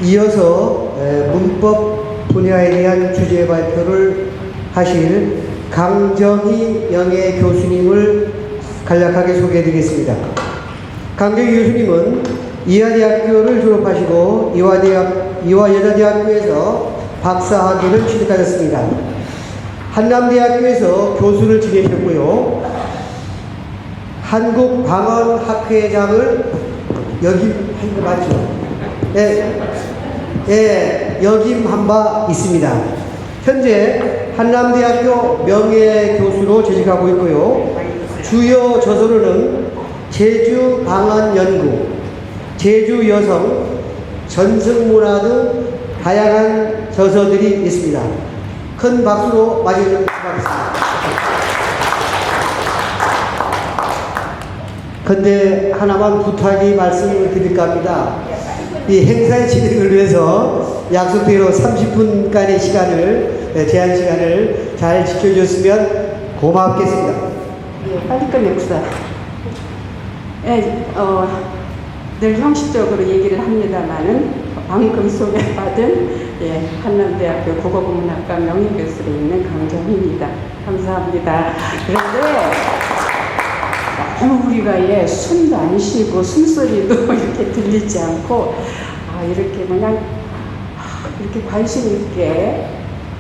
이어서 문법 분야에 대한 주제 발표를 하실 강정희 명예교수님을 간략하게 소개해드리겠습니다. 강정희 교수님은 이화대학교를 졸업하시고 이화여자대학교에서 박사학위를 취득하셨습니다. 한남대학교에서 교수를 지내셨고요. 한국방언학회장을 역임한 거 맞죠? 역임한 바 있습니다. 현재 한남대학교 명예교수로 재직하고 있고요. 주요 저서로는 제주방언연구, 제주여성, 전승문화 등 다양한 저서들이 있습니다. 큰 박수로 맞이해주시기 바라겠습니다. 근데 하나만 부탁이 말씀을 드릴까 합니다. 이 행사의 진행을 위해서 약속대로 30분간의 제한 시간을 잘 지켜주셨으면 고맙겠습니다. 빨리 끝냅시다. 늘 형식적으로 얘기를 합니다만은 방금 소개받은 한남대학교 국어국문학과 명예교수로 있는 강정희입니다. 감사합니다. 그런데 너무 우리가 숨도 안 쉬고 숨소리도 이렇게 들리지 않고 이렇게 그냥 이렇게 관심 있게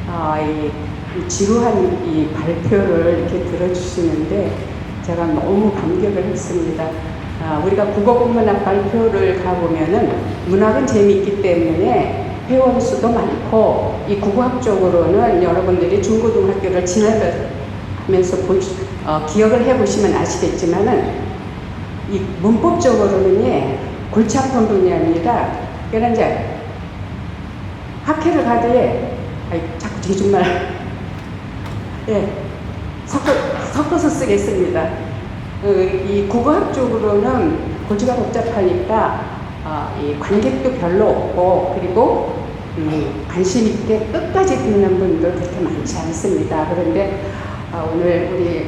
이 지루한 이 발표를 이렇게 들어주시는데 제가 너무 감격을 했습니다. 우리가 국어국문학 발표를 가보면은 문학은 재미있기 때문에 회원 수도 많고 이 국어학 쪽으로는 여러분들이 중고등학교를 지나가면서 기억을 해보시면 아시겠지만은 이 문법적으로는 골치 아픈 분야입니다. 그러니까 이제 학회를 가도 자꾸 제주말 섞어서 쓰겠습니다. 이 국어학 쪽으로는 고지가 복잡하니까 이 관객도 별로 없고 그리고 관심 있게 끝까지 듣는 분도 그렇게 많지 않습니다. 그런데 오늘 우리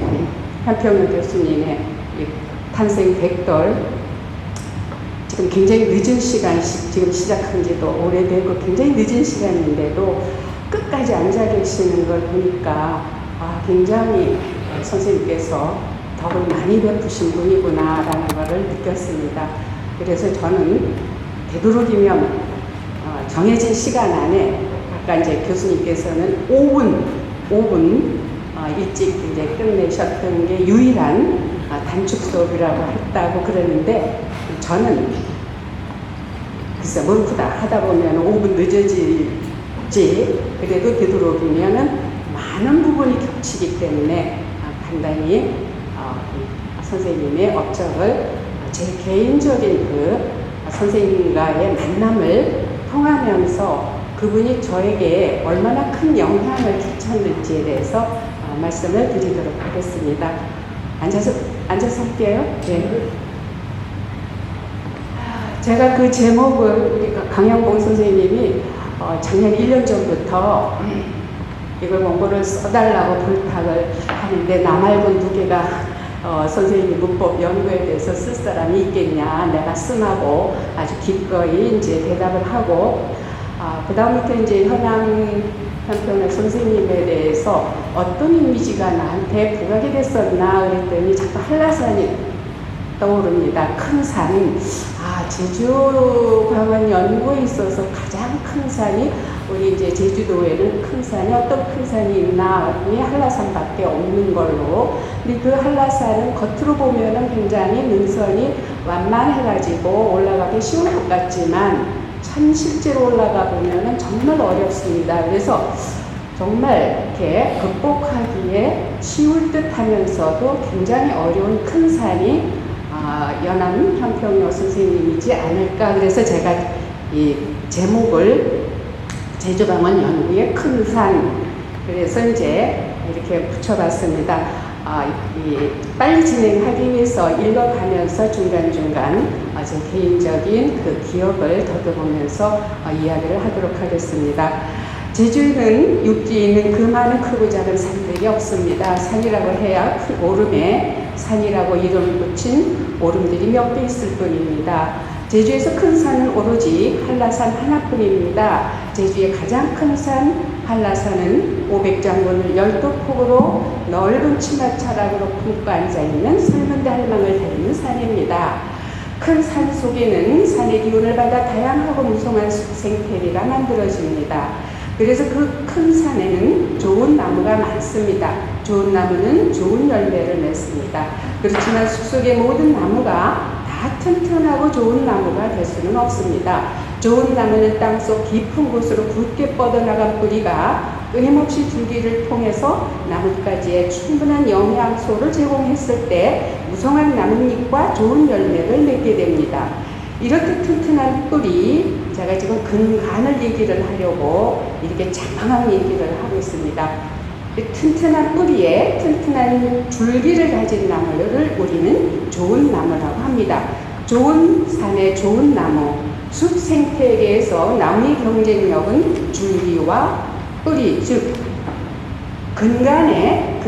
한평훈 교수님의 이 탄생 100돌 지금 굉장히 늦은 시간, 지금 시작한 지도 오래되고 굉장히 늦은 시간인데도 끝까지 앉아 계시는 걸 보니까 굉장히 선생님께서 덕을 많이 베푸신 분이구나라는 것을 느꼈습니다. 그래서 저는 되도록이면 정해진 시간 안에 아까 이제 교수님께서는 5분 일찍 이제 끝내셨던 게 유일한 단축 수업이라고 했다고 그러는데 저는 글쎄 모르다 하다 보면 5분 늦어질지 그래도 되도록이면은 많은 부분이 겹치기 때문에 간단히 선생님의 업적을 제 개인적인 선생님과의 만남을 통하면서 그분이 저에게 얼마나 큰 영향을 끼쳤는지에 대해서 말씀을 드리도록 하겠습니다. 앉아서 할게요. 네. 제가 그 제목을 강영봉 선생님이 작년 1년 전부터 이걸 원고를 써달라고 부탁을 하는데 나 말고 누구가 선생님이 문법 연구에 대해서 쓸 사람이 있겠냐 내가 쓰라고 아주 기꺼이 이제 대답을 하고 그 다음부터 이제 한평훈 선생님에 대해서 어떤 이미지가 나한테 부각이 됐었나 그랬더니 자꾸 한라산이 떠오릅니다. 큰 산. 제주 관원 연구에 있어서 가장 큰 산이 우리 이제 제주도에는 큰 산이 어떤 큰 산이 있나 이 한라산밖에 없는 걸로. 근데 그 한라산은 겉으로 보면은 굉장히 능선이 완만해가지고 올라가기 쉬운 것 같지만 실제로 올라가 보면은 정말 어렵습니다. 그래서 정말 이렇게 극복하기에 쉬울 듯 하면서도 굉장히 어려운 큰 산이 연암 한평훈 선생님이지 않을까. 그래서 제가 이 제목을 제주방언 연구의 큰 산 그래서 이제 이렇게 붙여봤습니다. 빨리 진행하기 위해서 읽어가면서 중간중간 제 개인적인 그 기억을 더듬으면서 이야기를 하도록 하겠습니다. 제주에는 육지에 있는 그 많은 크고 작은 산들이 없습니다. 산이라고 해야 오름에 산이라고 이름을 붙인 오름들이 몇 개 있을 뿐입니다. 제주에서 큰 산은 오로지 한라산 하나뿐입니다. 제주의 가장 큰 산 한라산은 500장군을 12폭으로 넓은 치마차락으로 품고 앉아있는 설문대 할망을 닮은 산입니다. 큰 산 속에는 산의 기운을 받아 다양하고 무성한 숲생태리가 만들어집니다. 그래서 그 큰 산에는 좋은 나무가 많습니다. 좋은 나무는 좋은 열매를 맺습니다. 그렇지만 숲속의 모든 나무가 다 튼튼하고 좋은 나무가 될 수는 없습니다. 좋은 나무는 땅속 깊은 곳으로 굳게 뻗어나간 뿌리가 끊임없이 줄기를 통해서 나뭇가지에 충분한 영양소를 제공했을 때 무성한 나뭇잎과 좋은 열매를 맺게 됩니다. 이렇게 튼튼한 뿌리, 제가 지금 근간을 얘기를 하려고 이렇게 장황한 얘기를 하고 있습니다. 튼튼한 뿌리에 튼튼한 줄기를 가진 나무를 우리는 좋은 나무라고 합니다. 좋은 산의 좋은 나무, 숲 생태계에서 나무의 경쟁력은 줄기와 뿌리, 즉 근간에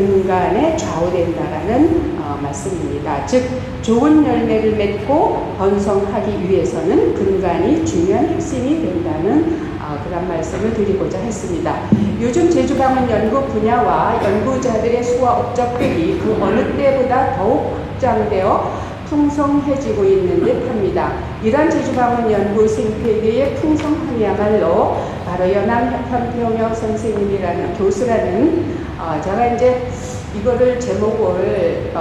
좌우된다라는 말씀입니다. 즉 좋은 열매를 맺고 번성하기 위해서는 근간이 중요한 핵심이 된다는 그런 말씀을 드리고자 했습니다. 요즘 제주방언 연구 분야와 연구자들의 수와 업적들이 그 어느 때보다 더욱 확장되어 풍성해지고 있는 듯합니다. 이러한 제주방언 연구 생태계의 풍성함이야말로 바로 연암현평역 선생님이라는 교수라는 제가 이제 이거를 제목을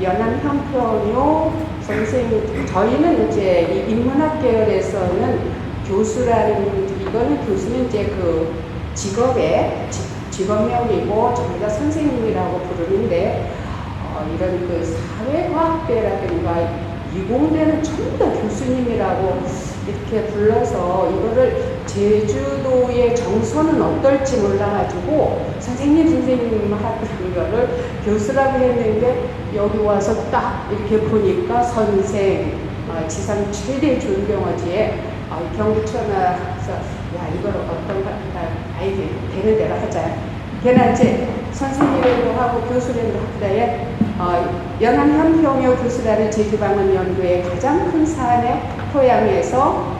연암현평역 선생님, 저희는 이제 이 인문학 계열에서는 교수라는, 이거는 교수는 이제 그 직업명이고 저희가 선생님이라고 부르는데, 이런 그 사회과학대라든가 이공대는 전부 다 교수님이라고 이렇게 불러서 이거를 제주도의 정서는 어떨지 몰라가지고 선생님 하는 거를 교수라고 했는데, 여기 와서 딱 이렇게 보니까 선생, 지상 최대 존경어지에 경부천하서 야 이걸 어떤가, 아이게 되는 대로 하자. 걔는 이제 선생님이라고 하고 교수라고 하다에 연암현평역 교수라는 제주방언 연구의 가장 큰 사안의 토양에서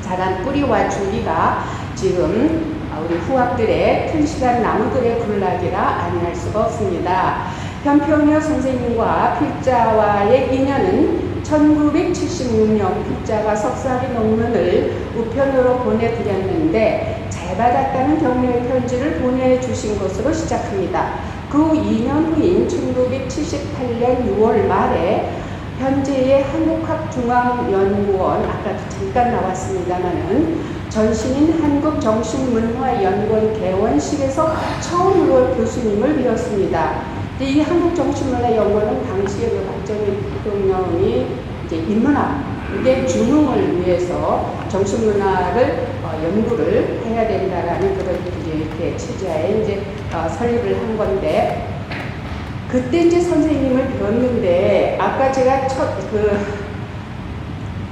자란 뿌리와 줄기가 지금 우리 후학들의 튼실한 나무들의 군락이라 아니할 수가 없습니다. 현평역 선생님과 필자와의 인연은 1976년 필자가 석사학위 논문을 우편으로 보내드렸는데 잘 받았다는 격려의 편지를 보내주신 것으로 시작합니다. 그 2년 후인 1978년 6월 말에 현재의 한국학중앙연구원, 아까도 잠깐 나왔습니다마는 전신인 한국정신문화연구원 개원식에서 처음으로 교수님을 뵈었습니다. 이 한국정신문화연구원은 당시에 박정희 대통령이 이제 인문학의 중흥을 위해서 정신문화를 연구를 해야 된다라는 그런 이렇게 체제하에 이제 설립을 한 건데, 그때 이제 선생님을 배웠는데, 아까 제가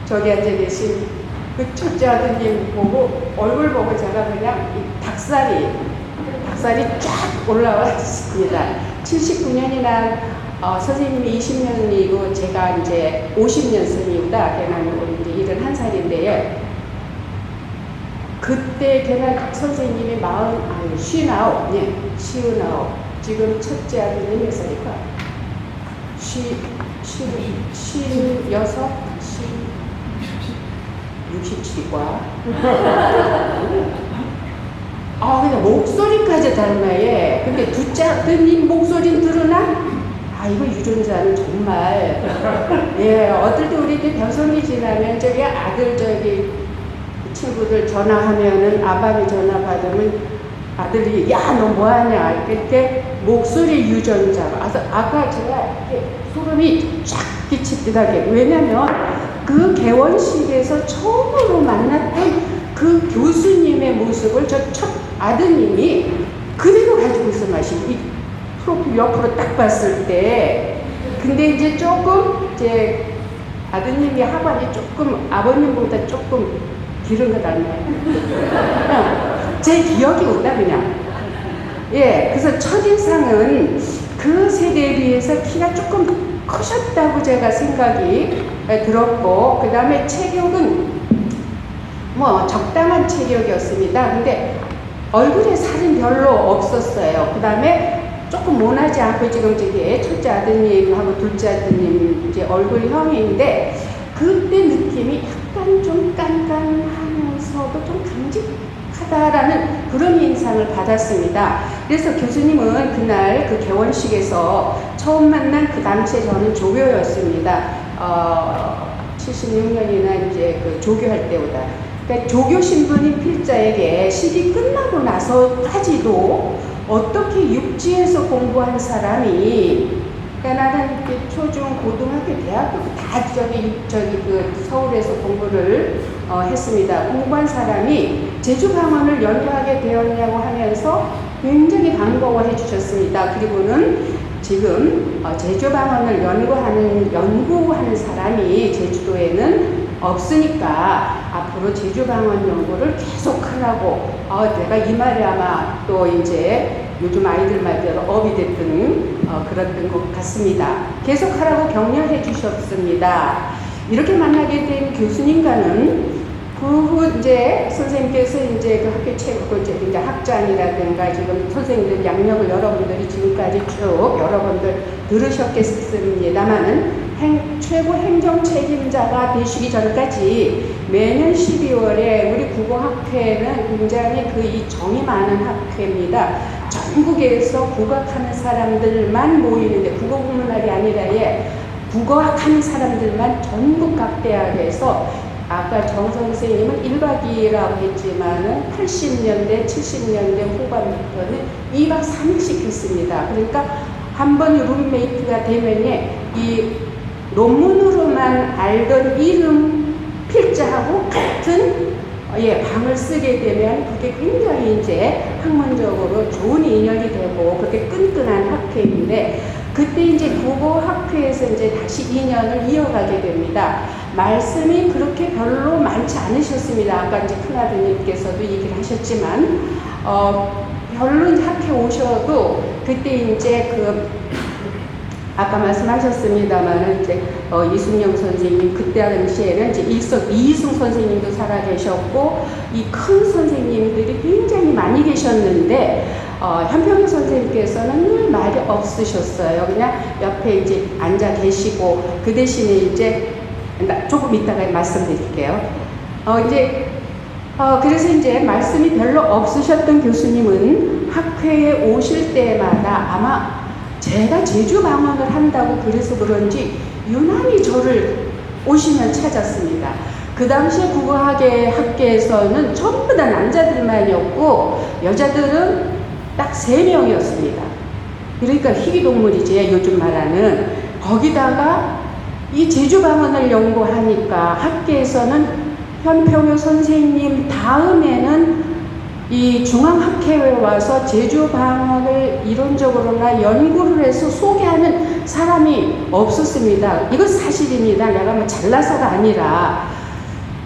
저기 앉아 계신 그 첫째 아드님 보고 얼굴 보고 제가 그냥 이 닭살이 쫙 올라왔습니다. 79년이나 선생님이 20년이고 제가 이제 50년생이다. 걔는 이제 71살인데요. 그때 걔는 선생님이 59, 네, 59. 지금 첫째 아드님 몇 살일까? 67이과. 근데 목소리까지 닮아요. 근데 둘째 아드님 목소리는 들으나? 이거 유전자는 정말. 예, 어떨 때 우리 이제 변성기 지나면 저기 아들 친구들 전화하면은 아방이 전화 받으면 아들이 야, 너 뭐하냐? 이렇게 목소리 유전자가. 아까 제가 이렇게 소름이 쫙 끼치더라고요. 왜냐면 그 개원식에서 처음으로 만났던 그 교수님의 모습을 저 첫 아드님이 그대로 가지고 있어 마시고, 이 프로필 옆으로 딱 봤을 때. 근데 이제 조금 이제 아드님이 하관이 조금 아버님보다 조금 길은 거 닮아요. 제 기억이 온다 그냥. 예, 그래서 첫인상은 그 세대에 비해서 키가 조금 크셨다고 제가 생각이 들었고, 그 다음에 체격은 뭐 적당한 체격이었습니다. 근데 얼굴에 살은 별로 없었어요. 그 다음에 조금 모나지 않고 지금 저기 첫째 아드님하고 둘째 아드님 이제 얼굴형인데, 그때 느낌이 약간 좀 깐깐하면서도 좀 강직하다라는 그런 인상을 받았습니다. 그래서 교수님은 그날 그 개원식에서 처음 만난 그 당시에 저는 조교였습니다. 76년이나 이제 그 조교할 때보다. 그러니까 조교 신분인 필자에게 시기 끝나고 나서까지도 어떻게 육지에서 공부한 사람이, 그러니까 나는 초중 고등학교 대학교 다 저기 그 서울에서 공부를 했습니다. 공부한 사람이 제주 방언을 연구하게 되었냐고 하면서 굉장히 반가워해 주셨습니다. 그리고는 지금 제주 방언을 연구하는 사람이 제주도에는 없으니까 앞으로 제주 방언 연구를 계속하라고, 내가 이 말이 아마 또 이제 요즘 아이들 말대로 업이 됐던 그랬던 것 같습니다. 계속하라고 격려해 주셨습니다. 이렇게 만나게 된 교수님과는 그 후 이제 선생님께서 이제 그 학교 최고 이제 학점 학장이라든가 지금 선생님들 양력을 여러분들이 지금까지 쭉 여러분들 들으셨겠습니다만은 최고 행정 책임자가 되시기 전까지 매년 12월에 우리 국어학회는 굉장히 이 정이 많은 학회입니다. 전국에서 국어하는 사람들만 모이는데 국어국문학이 아니라 국어학하는 사람들만 전국 각 대학에서 아까 정 선생님은 1박 2일이라고 했지만은 80년대, 70년대 후반부터는 2박 3일씩 했습니다. 그러니까 한번 룸메이트가 되면 이 논문으로만 알던 이름 필자하고 같은 방을 쓰게 되면 그게 굉장히 이제 학문적으로 좋은 인연이 되고 그렇게 끈끈한 학회인데 그때 이제 국어학회에서 이제 다시 인연을 이어가게 됩니다. 말씀이 그렇게 별로 많지 않으셨습니다. 아까 이제 큰아드님께서도 얘기를 하셨지만, 별로 이제 학회 오셔도 그때 이제 아까 말씀하셨습니다만은 이제 이순영 선생님 그때 당시에는 이제 이희승 선생님도 살아 계셨고 이 큰 선생님들이 굉장히 많이 계셨는데 현평 선생님께서는 늘 말이 없으셨어요. 그냥 옆에 이제 앉아 계시고 그 대신에 이제 조금 이따가 말씀드릴게요. 그래서 이제 말씀이 별로 없으셨던 교수님은 학회에 오실 때마다 아마 제가 제주 방언을 한다고 그래서 그런지 유난히 저를 오시면 찾았습니다. 그 당시에 국어학회에서는 전부 다 남자들만이었고 여자들은 딱 3명이었습니다. 그러니까 희귀동물이지 요즘 말하는. 거기다가 이 제주 방언을 연구하니까 학계에서는 현평효 선생님 다음에는 이 중앙학회에 와서 제주 방언을 이론적으로나 연구를 해서 소개하는 사람이 없었습니다. 이건 사실입니다. 내가 뭐 잘나서가 아니라.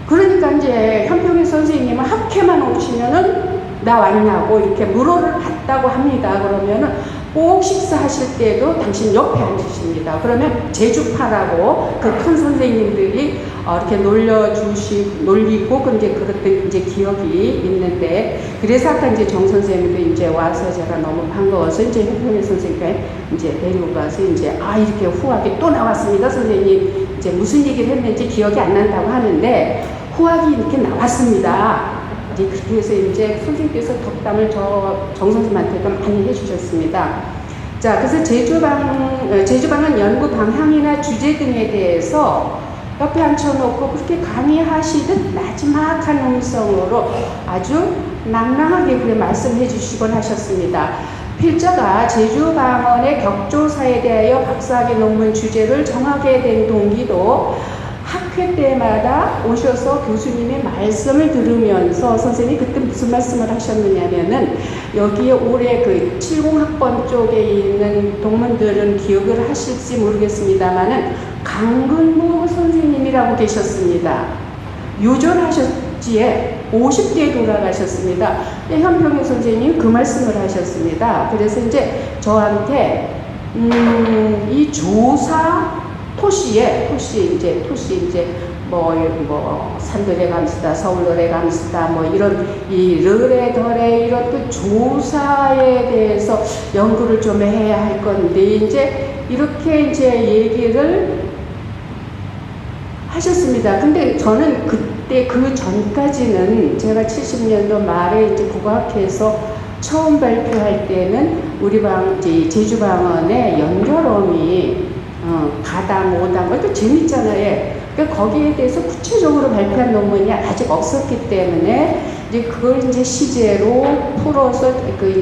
그러니까 이제 현평효 선생님은 학회만 오시면은 나 왔냐고 이렇게 물어를 봤다고 합니다. 그러면은 꼭 식사하실 때도 당신 옆에 앉으십니다. 그러면 제주파라고 그 큰 선생님들이 이렇게 놀리고 그랬던 이제 기억이 있는데, 그래서 아까 이제 정 선생님도 이제 와서 제가 너무 반가워서 이제 현평효 선생님께 이제 데리고 가서 이제 이렇게 후학이 또 나왔습니다. 선생님 이제 무슨 얘기를 했는지 기억이 안 난다고 하는데 후학이 이렇게 나왔습니다. 이제 그렇게 해서 이제 선생님께서 덕담을 정 선생님한테도 많이 해주셨습니다. 자, 그래서 제주방언 연구 방향이나 주제 등에 대해서 옆에 앉혀놓고 그렇게 강의하시듯 나지막한 음성으로 아주 낭낭하게 그렇게 말씀해 주시곤 하셨습니다. 필자가 제주방언의 격조사에 대하여 박사학위 논문 주제를 정하게 된 동기도 학회 때마다 오셔서 교수님의 말씀을 들으면서 선생님이 그때 무슨 말씀을 하셨느냐면은 여기에 올해 70학번 쪽에 있는 동문들은 기억을 하실지 모르겠습니다만은 강근무 선생님이라고 계셨습니다. 유전하셨지에 50대에 돌아가셨습니다. 현평효 선생님이 그 말씀을 하셨습니다. 그래서 이제 저한테 이 조사 토시에 산들의 감수다, 서울노래 감수다, 이런 이 르레 덜에 이런 그 조사에 대해서 연구를 좀 해야 할 건데 이제 이렇게 이제 얘기를 하셨습니다. 근데 저는 그때 그 전까지는 제가 70년도 말에 이제 국어학회에서 처음 발표할 때는 우리 제주방언의 연결어미 가당, 오당, 또 재밌잖아요. 그러니까 거기에 대해서 구체적으로 발표한 논문이 아직 없었기 때문에 이제 그걸 이제 시제로 풀어서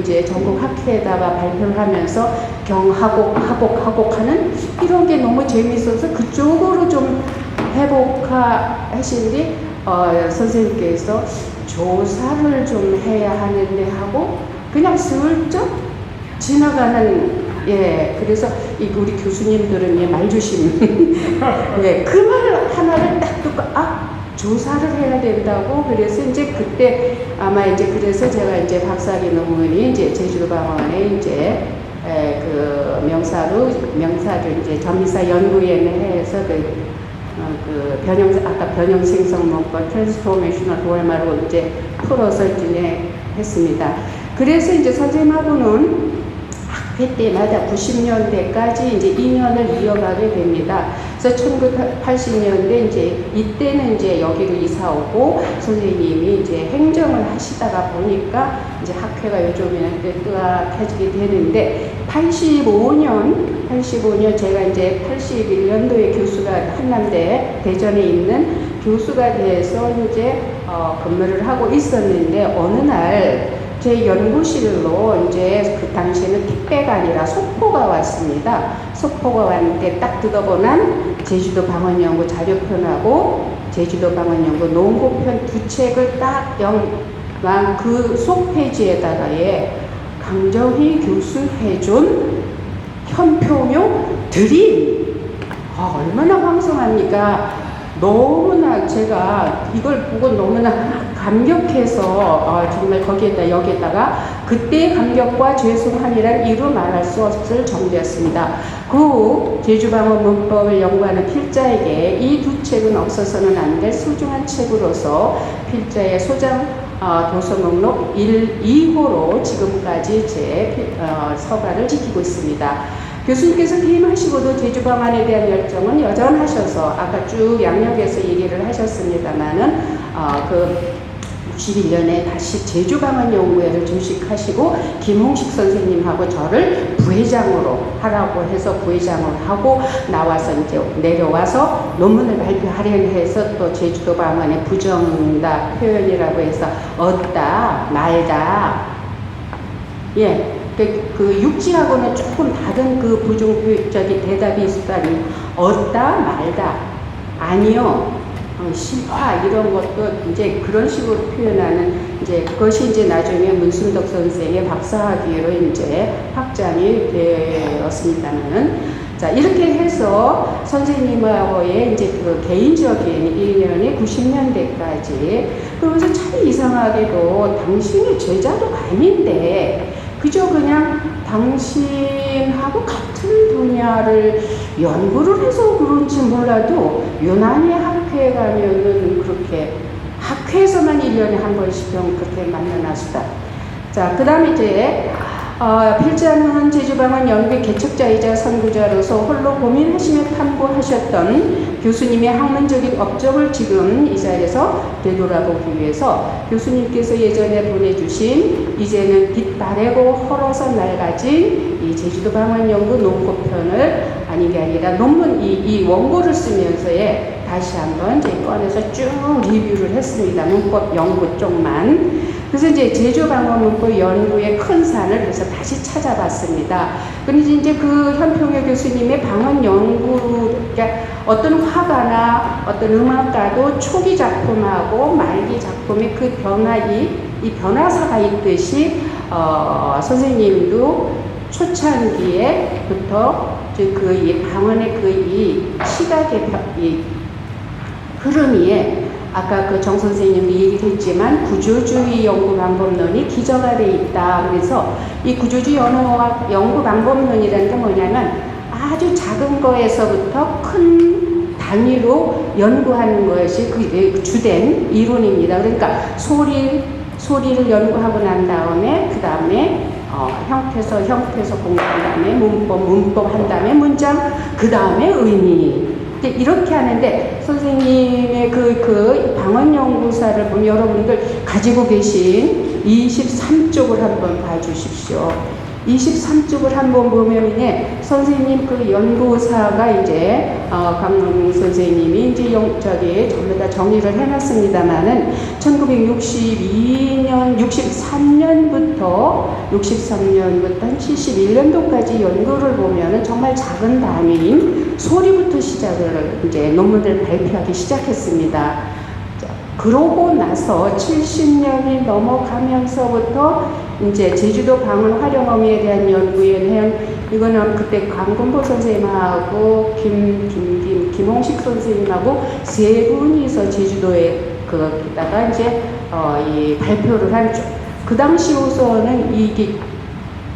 이제 전국 학회에다가 발표를 하면서 하곡하는 이런 게 너무 재밌어서 그쪽으로 좀 회복하시는데 선생님께서 조사를 좀 해야 하는데 하고 그냥 슬쩍 지나가는 그래서 우리 교수님들은 말조심. 그 말 하나를 딱 듣고, 조사를 해야 된다고. 그래서 이제 그때 아마 이제 그래서 제가 이제 박사학위 논문이 이제 제주방언에 이제 명사를 이제 전미사 연구위원회 해서 아까 변형 생성 문법 트랜스포메이셔널 도알마로 이제 풀어서 진행했습니다. 그래서 이제 선생님하고는 학회 때마다 90년대까지 이제 인연을 이어가게 됩니다. 그래서 1980년대 이제 이때는 이제 여기로 이사 오고 선생님이 이제 행정을 하시다가 보니까 이제 학회가 요즘에는 뜨악해지게 되는데 85년 제가 이제 81년도에 교수가 한남대 대전에 있는 교수가 돼서 이제 근무를 하고 있었는데 어느 날 제 연구실로 이제 그 당시에는 택배가 아니라 속보가 왔습니다. 속보가 왔는데 딱 뜯어보면 제주도 방언연구 자료편하고 제주도 방언연구 논고편 두 책을 딱 그 속페이지에다가 강정희 교수 해준 현표묘 드림. 얼마나 황송합니까? 너무나 제가 이걸 보고 너무나 감격해서 정말 여기에다가 그때의 감격과 죄송함이란 이루 말할 수 없을 정도였습니다. 그 제주방언 문법을 연구하는 필자에게 이 두 책은 없어서는 안 될 소중한 책으로서 필자의 소장 도서 목록 1, 2호로 지금까지 제 서가를 지키고 있습니다. 교수님께서 퇴임하시고도 제주방언에 대한 열정은 여전하셔서 아까 쭉 양력에서 얘기를 하셨습니다만은 그 91년에 다시 제주방언연구회를 주식하시고 김홍식 선생님하고 저를 부회장으로 하라고 해서 부회장을 하고 나와서 이제 내려와서 논문을 발표하려고 해서 또 제주도 방언의 부정답 표현이라고 해서 얻다 말다 그 육지하고는 조금 다른 그 부정적인 대답이 있었다니 얻다 말다 아니요 실화 이런 것도 이제 그런 식으로 표현하는 이제 그것이 이제 나중에 문순덕 선생의 박사학위로 이제 확장이 되었습니다만은 자 이렇게 해서 선생님하고의 이제 그 개인적인 인연이 90년대까지 그러면서 참 이상하게도 당신의 제자도 아닌데 그저 그냥 당신하고 같은 분야를 연구를 해서 그런지 몰라도 유난히 학회에 가면은 그렇게 학회에서만 1년에 한 번씩 그렇게 만나놨다. 자, 그 다음에 이제 필자는 제주방언 연구의 개척자이자 선구자로서 홀로 고민하시며 탐구하셨던 교수님의 학문적인 업적을 지금 이 자리에서 되돌아보기 위해서 교수님께서 예전에 보내주신 이제는 빛 바래고 헐어서 낡아진 이 제주도 방언 연구 논고편을 아닌 게 아니라 논문 이 원고를 쓰면서의 다시 한번 이제 꺼내서 쭉 리뷰를 했습니다. 문법 연구 쪽만. 그래서 이제 제주방언 문법 연구의 큰 산을 그래서 다시 찾아봤습니다. 그런데 이제 그 현평효 교수님의 방언 연구, 그러니까 어떤 화가나 어떤 음악가도 초기 작품하고 말기 작품의 그 이 변화사가 있듯이 선생님도 초창기에부터 그 방언의 이 시각의 이 흐름이 아까 그 정 선생님도 얘기했지만 구조주의 연구 방법론이 기저가 돼 있다. 그래서 이 구조주의 연구 방법론이라는 게 뭐냐면 아주 작은 거에서부터 큰 단위로 연구하는 것이 그 주된 이론입니다. 그러니까 소리를 연구하고 난 다음에 그 다음에 형태서 공부한 다음에 문법 한 다음에 문장 그 다음에 의미 이렇게 하는데 선생님의 그 방언연구사를 보면 여러분들 가지고 계신 23쪽을 한번 봐주십시오. 23쪽을 한번 보면 선생님 그 연구사가 이제 강릉 선생님이 이제 전부 다 정리를 해놨습니다만은 1962년 63년부터 한 71년도까지 연구를 보면은 정말 작은 단위인 소리부터 시작을 이제 논문을 발표하기 시작했습니다. 그러고 나서 70년이 넘어가면서부터 이제 제주도 방언 활용어미에 대한 연구에 이거는 그때 강금보 선생님하고 김홍식 선생님하고 세 분이서 제주도에 거기다가 이제 이 발표를 한 그 당시로서는 이게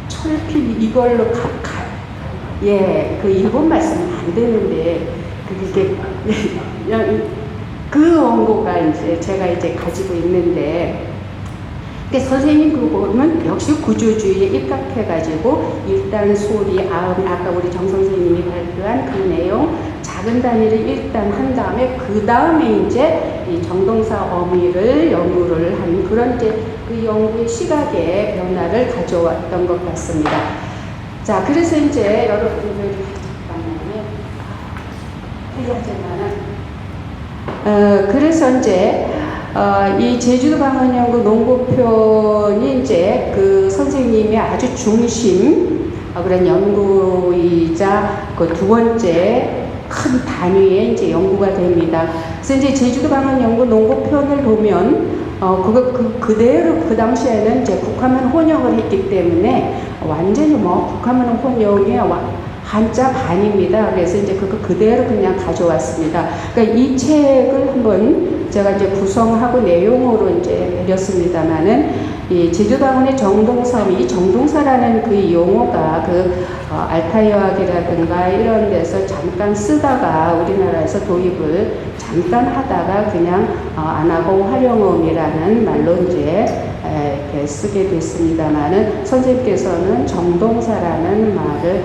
철필 이걸로 그 일본 말씀은 안 되는데 그게 그 원고가 이제 제가 이제 가지고 있는데 근데 선생님 그거 보면 역시 구조주의에 입각해가지고 일단 소리, 아까 우리 정 선생님이 발표한 그 내용 작은 단위를 일단 한 다음에 그 다음에 이제 이 정동사 어미를 연구를 한 그런 이제 그 연구의 시각의 변화를 가져왔던 것 같습니다. 자, 그래서 이제 여러분들 그래서 이제 이 제주도 방언연구 농구편이 이제 그 선생님의 아주 중심 그런 연구이자 그 두 번째 큰 단위의 이제 연구가 됩니다. 그래서 이제 제주도 방언연구 농구편을 보면 그대로 그 당시에는 이제 국화문 혼용을 했기 때문에 완전히 뭐 국화문 혼용의 한자 반입니다. 그래서 이제 그거 그대로 그냥 가져왔습니다. 그러니까 이 책을 한번 제가 이제 구성하고 내용으로 이제 드렸습니다만은 이 제주방언의 정동섬이 정동사라는 그 용어가 그 알타여학이라든가 이런 데서 잠깐 쓰다가 우리나라에서 도입을 잠깐 하다가 그냥 안 하고 활용음이라는 말로 이제 이렇게 쓰게 됐습니다만은 선생님께서는 정동사라는 말을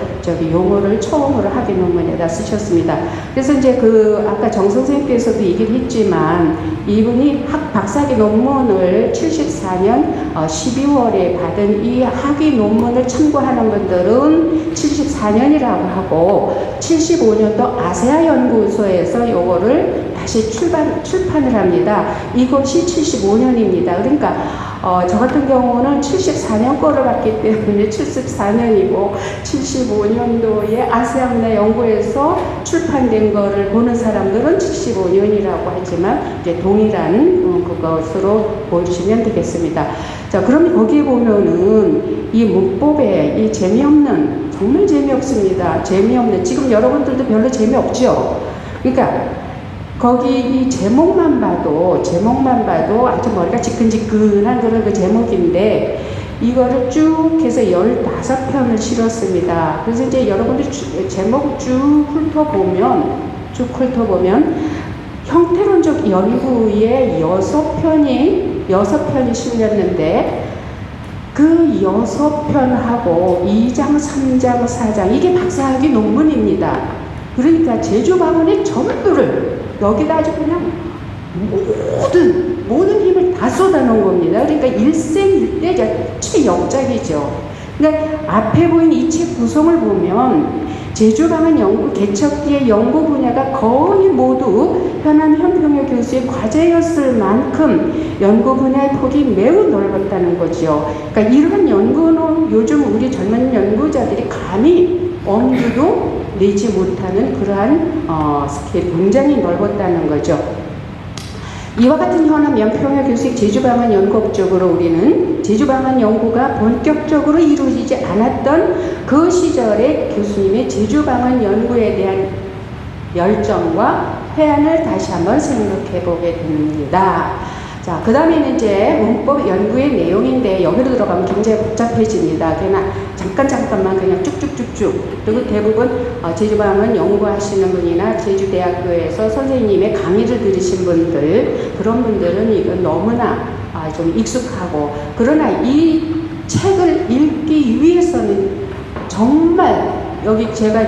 용어를 처음으로 학위 논문에다 쓰셨습니다. 그래서 이제 그 아까 정 선생님께서도 얘기를 했지만 이분이 박사학위 논문을 74년 12월에 받은 이 학위 논문을 참고하는 분들은 74년이라고 하고 75년도 아세아 연구소에서 요거를 다시 출판을 합니다. 이것이 75년입니다. 그러니까 저 같은 경우는 74년 거를 봤기 때문에 74년이고 75년도에 아세아 문화 연구에서 출판된 거를 보는 사람들은 75년이라고 하지만 이제 동일한 그것으로 보시면 되겠습니다. 자, 그럼 거기에 보면은 이 문법에 이 재미없는 정말 재미없습니다. 재미없는 지금 여러분들도 별로 재미없죠. 그러니까 거기 이 제목만 봐도 아주 머리가 지끈지끈한 그런 그 제목인데 이거를 쭉 해서 15편을 실었습니다. 그래서 이제 여러분들이 제목을 쭉 훑어보면 형태론적 연구에 6편이 실렸는데 그 6편하고 2장, 3장, 4장 이게 박사학위 논문입니다. 그러니까 제주방언의 전부를 여기다 아주 그냥 모든 힘을 다 쏟아놓은 겁니다. 그러니까 일생일대 최역작이죠. 그러니까 앞에 보인 이 책 구성을 보면 제주방언 연구 개척 뒤의 연구 분야가 거의 모두 현안 현평여 교수의 과제였을 만큼 연구 분야의 폭이 매우 넓었다는 거죠. 그러니까 이러한 연구는 요즘 우리 젊은 연구자들이 감히 엄두도 내지 못하는 그러한 스케일 굉장히 넓었다는 거죠. 이와 같은 현안 연평여 교수의 제주방언 연구 업적으로 우리는 제주방언 연구가 본격적으로 이루어지지 않았던 그 시절의 교수님의 제주방언 연구에 대한 열정과 회한을 다시 한번 생각해 보게 됩니다. 자, 그 다음에는 이제 문법 연구의 내용인데 여기로 들어가면 굉장히 복잡해집니다. 그러나 잠깐만 그냥 쭉쭉쭉쭉. 그리고 대부분 제주방언 연구하시는 분이나 제주대학교에서 선생님의 강의를 들으신 분들, 그런 분들은 이건 너무나 좀 익숙하고, 그러나 이 책을 읽기 위해서는 정말 여기 제가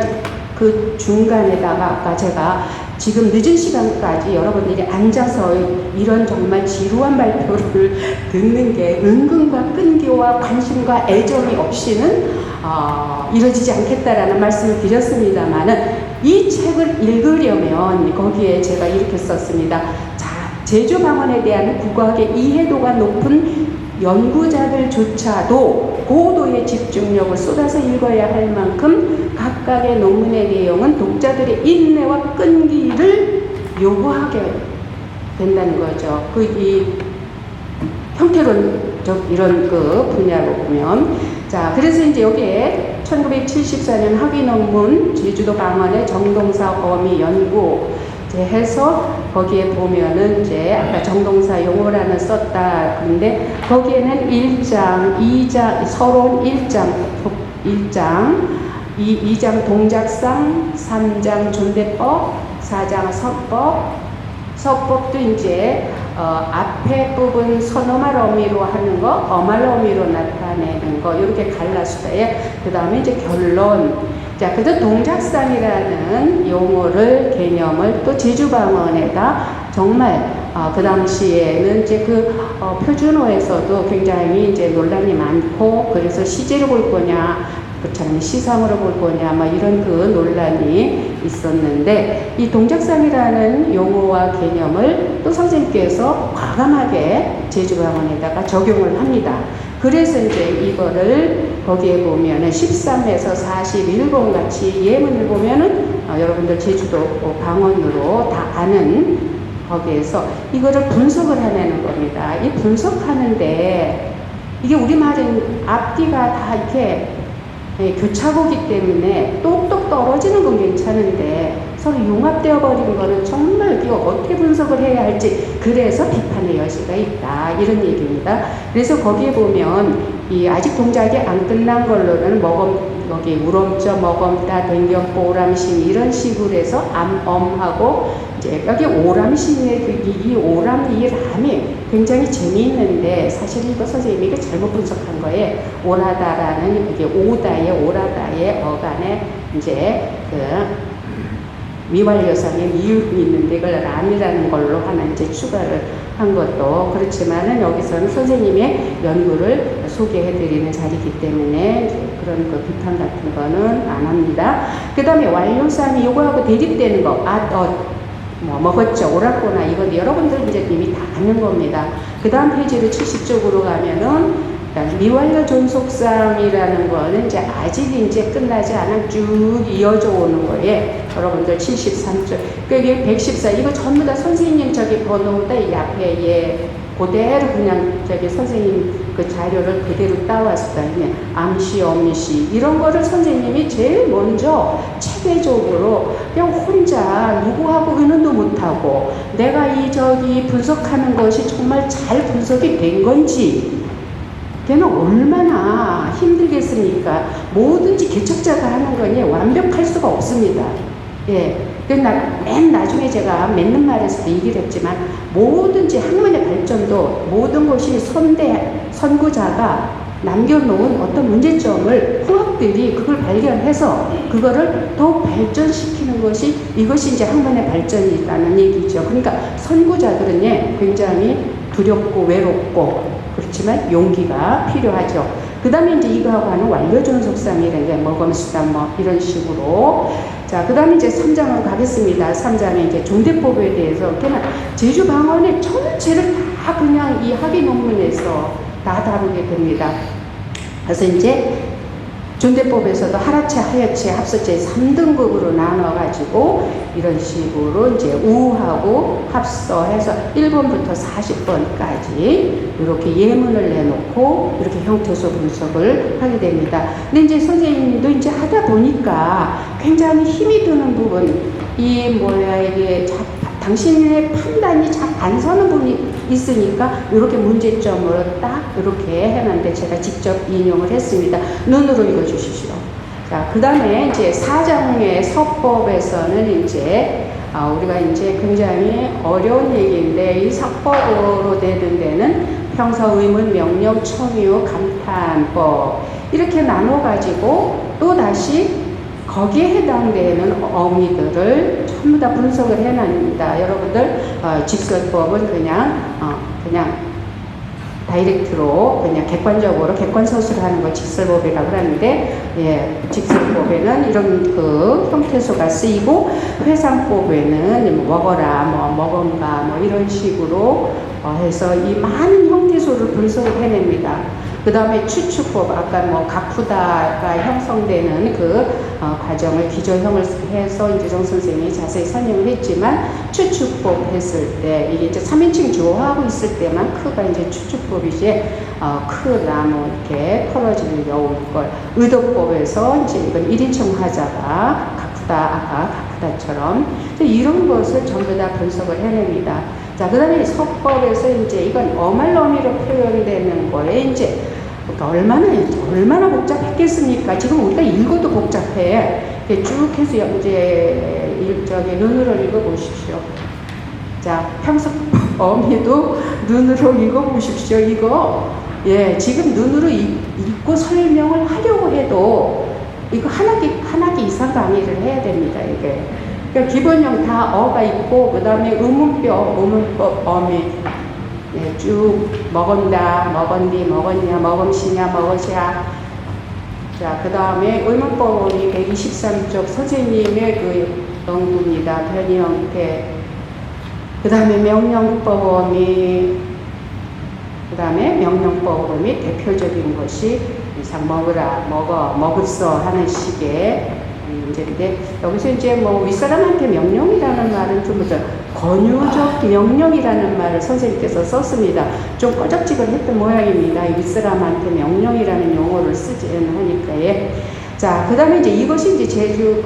그 중간에다가 아까 제가 지금 늦은 시간까지 여러분들이 앉아서 이런 정말 지루한 발표를 듣는 게 은근과 끈기와 관심과 애정이 없이는 이루어지지 않겠다라는 말씀을 드렸습니다만은 이 책을 읽으려면 거기에 제가 이렇게 썼습니다. 자, 제주방언에 대한 국어학의 이해도가 높은 연구자들조차도 고도의 집중력을 쏟아서 읽어야 할 만큼 각각의 논문의 내용은 독자들의 인내와 끈기를 요구하게 된다는 거죠. 이 형태론적 이런 그 분야로 보면. 자, 그래서 이제 여기에 1974년 학위 논문 제주도 방언의 정동사 어미 연구 해서 거기에 보면은 이제 아까 정동사 용어라는 썼다. 근데 거기에는 1장, 2장, 서론 1장, 2장 동작상, 3장 존대법, 4장 서법, 서법도 이제 앞에 부분 선어말 어미로 하는 거, 어말 어미로 나타내는 거 이렇게 갈라서에 그 다음에 이제 결론. 자, 그래서 동작상이라는 용어를 개념을 또 제주방언에다 정말 그 당시에는 이제 표준어에서도 굉장히 이제 논란이 많고 그래서 시제로 볼 거냐 그처럼 시상으로 볼 거냐 막 이런 논란이 있었는데 이 동작상이라는 용어와 개념을 또 선생님께서 과감하게 제주방언에다가 적용을 합니다. 그래서 이제 이거를 거기에 보면은 13에서 41번 같이 예문을 보면은 여러분들 제주도 방언으로 다 아는 거기에서 이거를 분석을 해내는 겁니다. 이 분석하는데 이게 우리말은 앞뒤가 다 이렇게 교차보기 때문에 똑똑 떨어지는 건 괜찮은데 서로 융합되어 버리는 거는 정말 이거 어떻게 분석을 해야 할지 그래서 비판의 여지가 있다 이런 얘기입니다. 그래서 거기에 보면 이 아직 동작이 안 끝난 걸로는 여기 우럼자 먹음다 댕경고 오람심 이런 식으로 해서 암엄하고 이제 여기 오람심의 이 오람 이 람이 굉장히 재미있는데 사실 이거 선생님이 이거 잘못 분석한 거에 오라다라는 이게 오라다의 어간에 이제 미활여상의 미음이 있는데 이걸 람이라는 걸로 하나 이제 추가를 한 것도 그렇지만은 여기서는 선생님의 연구를 소개해드리는 자리이기 때문에 그런 비판 같은 거는 안 합니다. 그 다음에 완료삼이 요거하고 대립되는 거, 먹었죠, 옳았구나. 이건 여러분들 이제 이미 다 아는 겁니다. 그 다음 페이지로 70쪽으로 가면은 미완료 존속상이라는 거는 이제 아직 이제 끝나지 않아 쭉 이어져 오는 거에 여러분들 73쪽, 그게 114, 이거 전부 다 선생님 번호다 이 앞에 그대로 그냥 선생님 그 자료를 그대로 따왔을 때 암시, 엄시 이런 거를 선생님이 제일 먼저 체계적으로 그냥 혼자 누구하고 의논도 못하고 내가 분석하는 것이 정말 잘 분석이 된 건지 걔는 얼마나 힘들겠습니까? 뭐든지 개척자가 하는 거니 완벽할 수가 없습니다. 예. 맨 나중에 제가 맺는 말에서도 얘기를 했지만 뭐든지 학문의 발전도 모든 것이 선구자가 남겨놓은 어떤 문제점을 후학들이 그걸 발견해서 그거를 더 발전시키는 것이 이것이 이제 학문의 발전이라는 얘기죠. 그러니까 선구자들은 굉장히 두렵고 외롭고 그렇지만 용기가 필요하죠. 그 다음에 이제 이거하고 하는 완료존속상이라는 게 먹음수다 이런 식으로. 자, 그 다음에 이제 3장으로 가겠습니다. 3장에 이제 존대법에 대해서 그냥 제주방언의 전체를 다 그냥 이 학위 논문에서 다 다루게 됩니다. 그래서 이제 존대법에서도 하라체, 하여체, 합서체 3등급으로 나눠가지고 이런 식으로 이제 우하고 합서해서 1번부터 40번까지 이렇게 예문을 내놓고 이렇게 형태소 분석을 하게 됩니다. 근데 이제 선생님도 이제 하다 보니까 굉장히 힘이 드는 부분, 이게 당신의 판단이 잘 안 서는 부분이 있으니까 이렇게 문제점을 딱 이렇게 해놨는데 제가 직접 인용을 했습니다. 눈으로 읽어주십시오. 자, 그 다음에 이제 4장의 서법에서는 이제 우리가 이제 굉장히 어려운 얘기인데 이 사법으로 되는 데는 평서, 의문, 명령, 청유, 감탄법 이렇게 나눠가지고 또 다시 거기에 해당되는 어미들을 전부 다 분석을 해놨습니다. 여러분들 직설법은 그냥 다이렉트로 그냥 객관적으로 객관서술을 하는 걸 직설법이라고 하는데 직설법에는 이런 형태소가 쓰이고 회상법에는 먹어라 먹음가 이런 식으로 해서 이 많은 형태소를 분석을 해냅니다. 그 다음에 추측법, 아까 가쿠다가 형성되는 과정을 기저형을 해서 이재정 선생님이 자세히 설명을 했지만 추측법 했을 때 이게 이제 3인칭 주어하고 있을 때만 크가 이제 추측법이지 크나 이렇게 컬러지는 여울 걸 의도법에서 이제 이건 1인称 화자가 아까 가쿠다처럼 이런 것을 전부 다 분석을 해냅니다. 자, 그 다음에 서법에서 이제 이건 어말어미로 표현되는 거에 이제 얼마나 복잡했겠습니까? 지금 우리가 읽어도 복잡해. 쭉 해서 이제 눈으로 읽어보십시오. 자, 평서법. 어미도 눈으로 읽어보십시오. 이거 예, 지금 눈으로 읽고 설명을 하려고 해도 이거 하나기 이상 강의를 해야 됩니다. 이게 그러니까 기본형 다 어가 있고 그 다음에 의문법 어미 예, 쭉 먹은다, 먹었니, 먹었냐, 먹음시냐, 먹으랴. 자, 그 다음에 의문법이 123쪽 선생님의 그 연구입니다. 변이 형태. 그 다음에 명령법이 그 다음에 명령법이 대표적인 것이 이상 먹으라, 먹었어 하는 식의 문제인데 여기서 이제 뭐 윗사람한테 명령이라는 말은 좀 더 권유적 명령이라는 말을 선생님께서 썼습니다. 좀 꺼적지근했던 모양입니다. 윗사람한테 명령이라는 용어를 쓰지 하니까 예. 자, 그 다음에 이제 이것이 이제 제주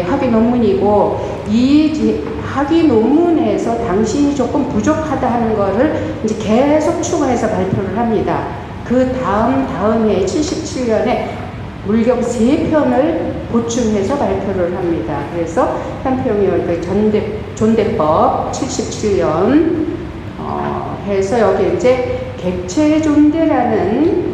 학위 논문이고 이 학위 논문에서 당신이 조금 부족하다 하는 거를 이제 계속 추가해서 발표를 합니다. 그 다음 해 77년에 물경 3편을 보충해서 발표를 합니다. 그래서 한편이 존대법 77년 해서 여기 이제 객체존대라는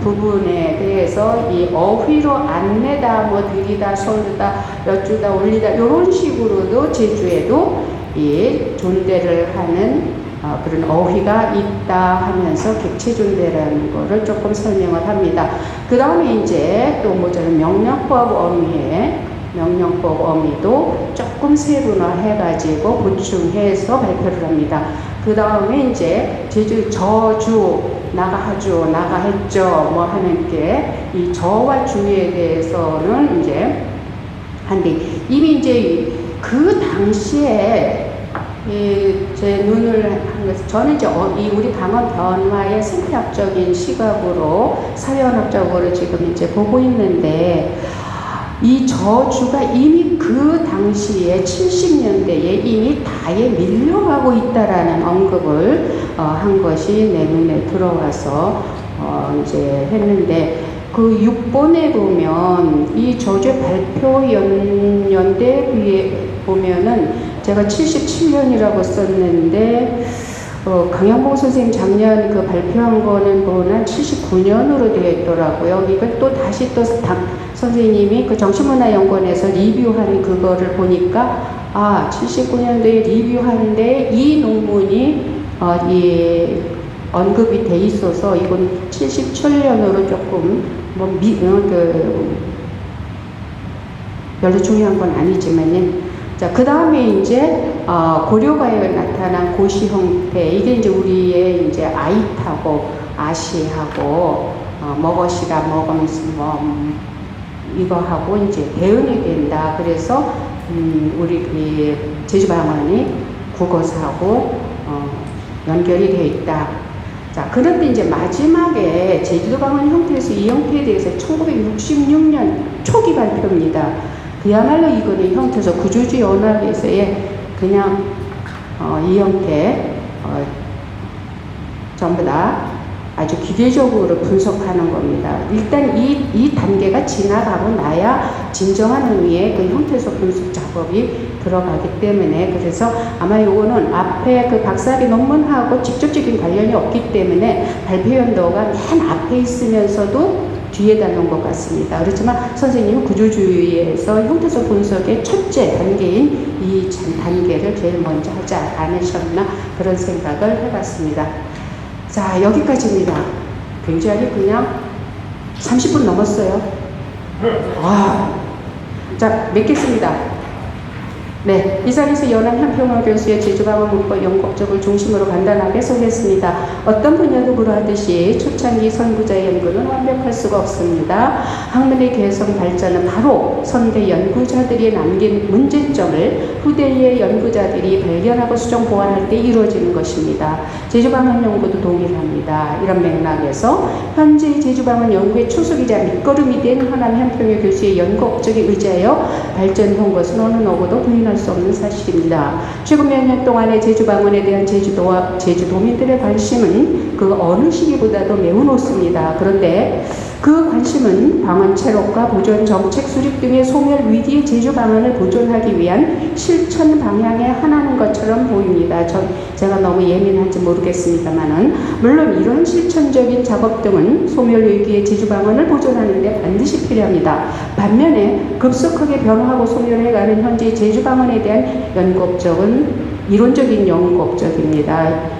부분에 대해서 이 어휘로 안내다, 뭐 들이다, 쏘다, 여쭈다, 올리다 이런 식으로도 제주에도 이 존대를 하는 그런 어휘가 있다 하면서 객체존대라는 거를 조금 설명을 합니다. 그 다음에 이제 또 뭐냐면 명령법 어미도 조금 세분화해가지고 보충해서 발표를 합니다. 그 다음에 이제 제주 저주, 나가하주, 나가했죠, 뭐 하는 게 이 저와 주에 대해서는 이제 한데 이미 이제 그 당시에 제 눈을 한 것은 저는 이제 이 우리 강원 변화의 생태학적인 시각으로 사회언어적으로 지금 이제 보고 있는데 이 저주가 이미 그 당시에 70년대에 이미 다에 밀려가고 있다라는 언급을 한 것이 내 눈에 들어와서 이제 했는데 그 6번에 보면 이 저주의 발표 연대 위에 보면은 제가 77년이라고 썼는데 강양봉 선생님 작년 그 발표한 거는 보면 79년으로 되어 있더라고요. 이걸 또 다시 또 선생님이 그 정신문화연구원에서 리뷰한 그거를 보니까 79년도에 리뷰하는데 이 논문이 이 언급이 돼 있어서 이건 77년으로 조금 별로 중요한 건 아니지만요. 자, 그 다음에 이제 고려가에 나타난 고시 형태, 이게 이제 우리의 이제 아이타고 아시하고 먹어시라 먹으면서 이거하고 이제 대응이 된다. 그래서 우리 제주방언이 국어사하고 연결이 되어 있다. 자, 그런데 이제 마지막에 제주도방언 형태에서 이 형태에 대해서 1966년 초기 발표입니다. 그야말로 이거는 형태에서 구조주의 언어에서의 그냥 이 형태 전부 다 아주 기계적으로 분석하는 겁니다. 일단 이 단계가 지나가고 나야 진정한 의미의 그 형태에서 분석 작업이 들어가기 때문에 그래서 아마 요거는 앞에 그 박사학위 논문하고 직접적인 관련이 없기 때문에 발표 연도가 맨 앞에 있으면서도 뒤에다 놓은 것 같습니다. 그렇지만 선생님은 구조주의에서 형태적 분석의 첫째 단계인 이 단계를 제일 먼저 하지 않으셨나 그런 생각을 해봤습니다. 자, 여기까지입니다. 굉장히 그냥 30분 넘었어요. 자, 맺겠습니다. 네, 이상에서 연한 한평원 교수의 제주방언 문법 연구업적을 중심으로 간단하게 소개했습니다. 어떤 분야도 그러하듯이 초창기 선구자의 연구는 완벽할 수가 없습니다. 학문의 개성 발전은 바로 선대 연구자들이 남긴 문제점을 후대의 연구자들이 발견하고 수정 보완할 때 이루어지는 것입니다. 제주방언 연구도 동일합니다. 이런 맥락에서 현재 제주방언 연구의 초석이자 밑거름이 된 허남 한평원 교수의 연구업적에 의지하여 발전한 것은 어느 누구도 부인할 부인할 수 없는 사실입니다. 최근 몇 년 동안의 제주 방언에 대한 제주도와 제주도민들의 관심은 그 어느 시기보다도 매우 높습니다. 그런데 그 관심은 방언 체록과 보존 정책 수립 등의 소멸 위기의 제주 방언을 보존하기 위한 실천 방향에 하나인 것처럼 보입니다. 제가 너무 예민한지 모르겠습니다만은 물론 이런 실천적인 작업 등은 소멸 위기의 제주 방언을 보존하는 데 반드시 필요합니다. 반면에 급속하게 변화하고 소멸해가는 현재 제주 방언에 대한 연구 업적은 이론적인 연구 업적입니다.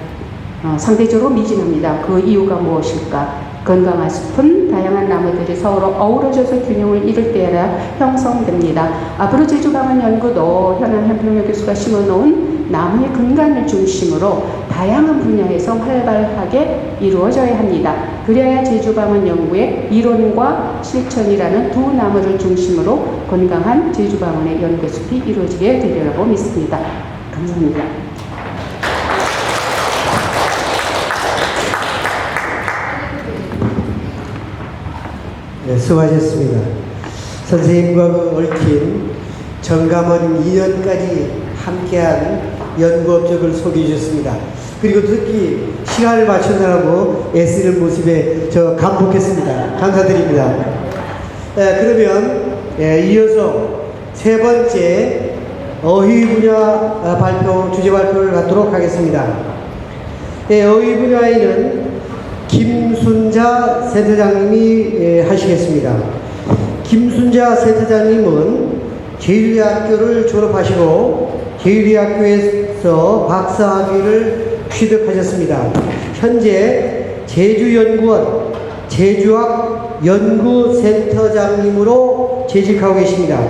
상대적으로 미진합니다. 그 이유가 무엇일까? 건강한 숲은 다양한 나무들이 서로 어우러져서 균형을 이룰 때라 형성됩니다. 앞으로 제주 방언 연구도 현안 한평여 교수가 심어놓은 나무의 근간을 중심으로 다양한 분야에서 활발하게 이루어져야 합니다. 그래야 제주 방언 연구의 이론과 실천이라는 두 나무를 중심으로 건강한 제주 방언의 연구숲이 이루어지게 되리라고 믿습니다. 감사합니다. 네, 수고하셨습니다. 선생님과 그 얽힌 정감원 2년까지 함께한 연구 업적을 소개해 주셨습니다. 그리고 특히 시간을 맞추느라고 애쓰는 모습에 저 감복했습니다. 감사드립니다. 그러면 이어서 세 번째 어휘 분야 발표, 주제 발표를 갖도록 하겠습니다. 어휘 분야에는 김순자 센터장님이 하시겠습니다. 김순자 센터장님은 제주대학교를 졸업하시고 제주대학교에서 박사학위를 취득하셨습니다. 현재 제주연구원 제주학 연구센터장님으로 재직하고 계십니다.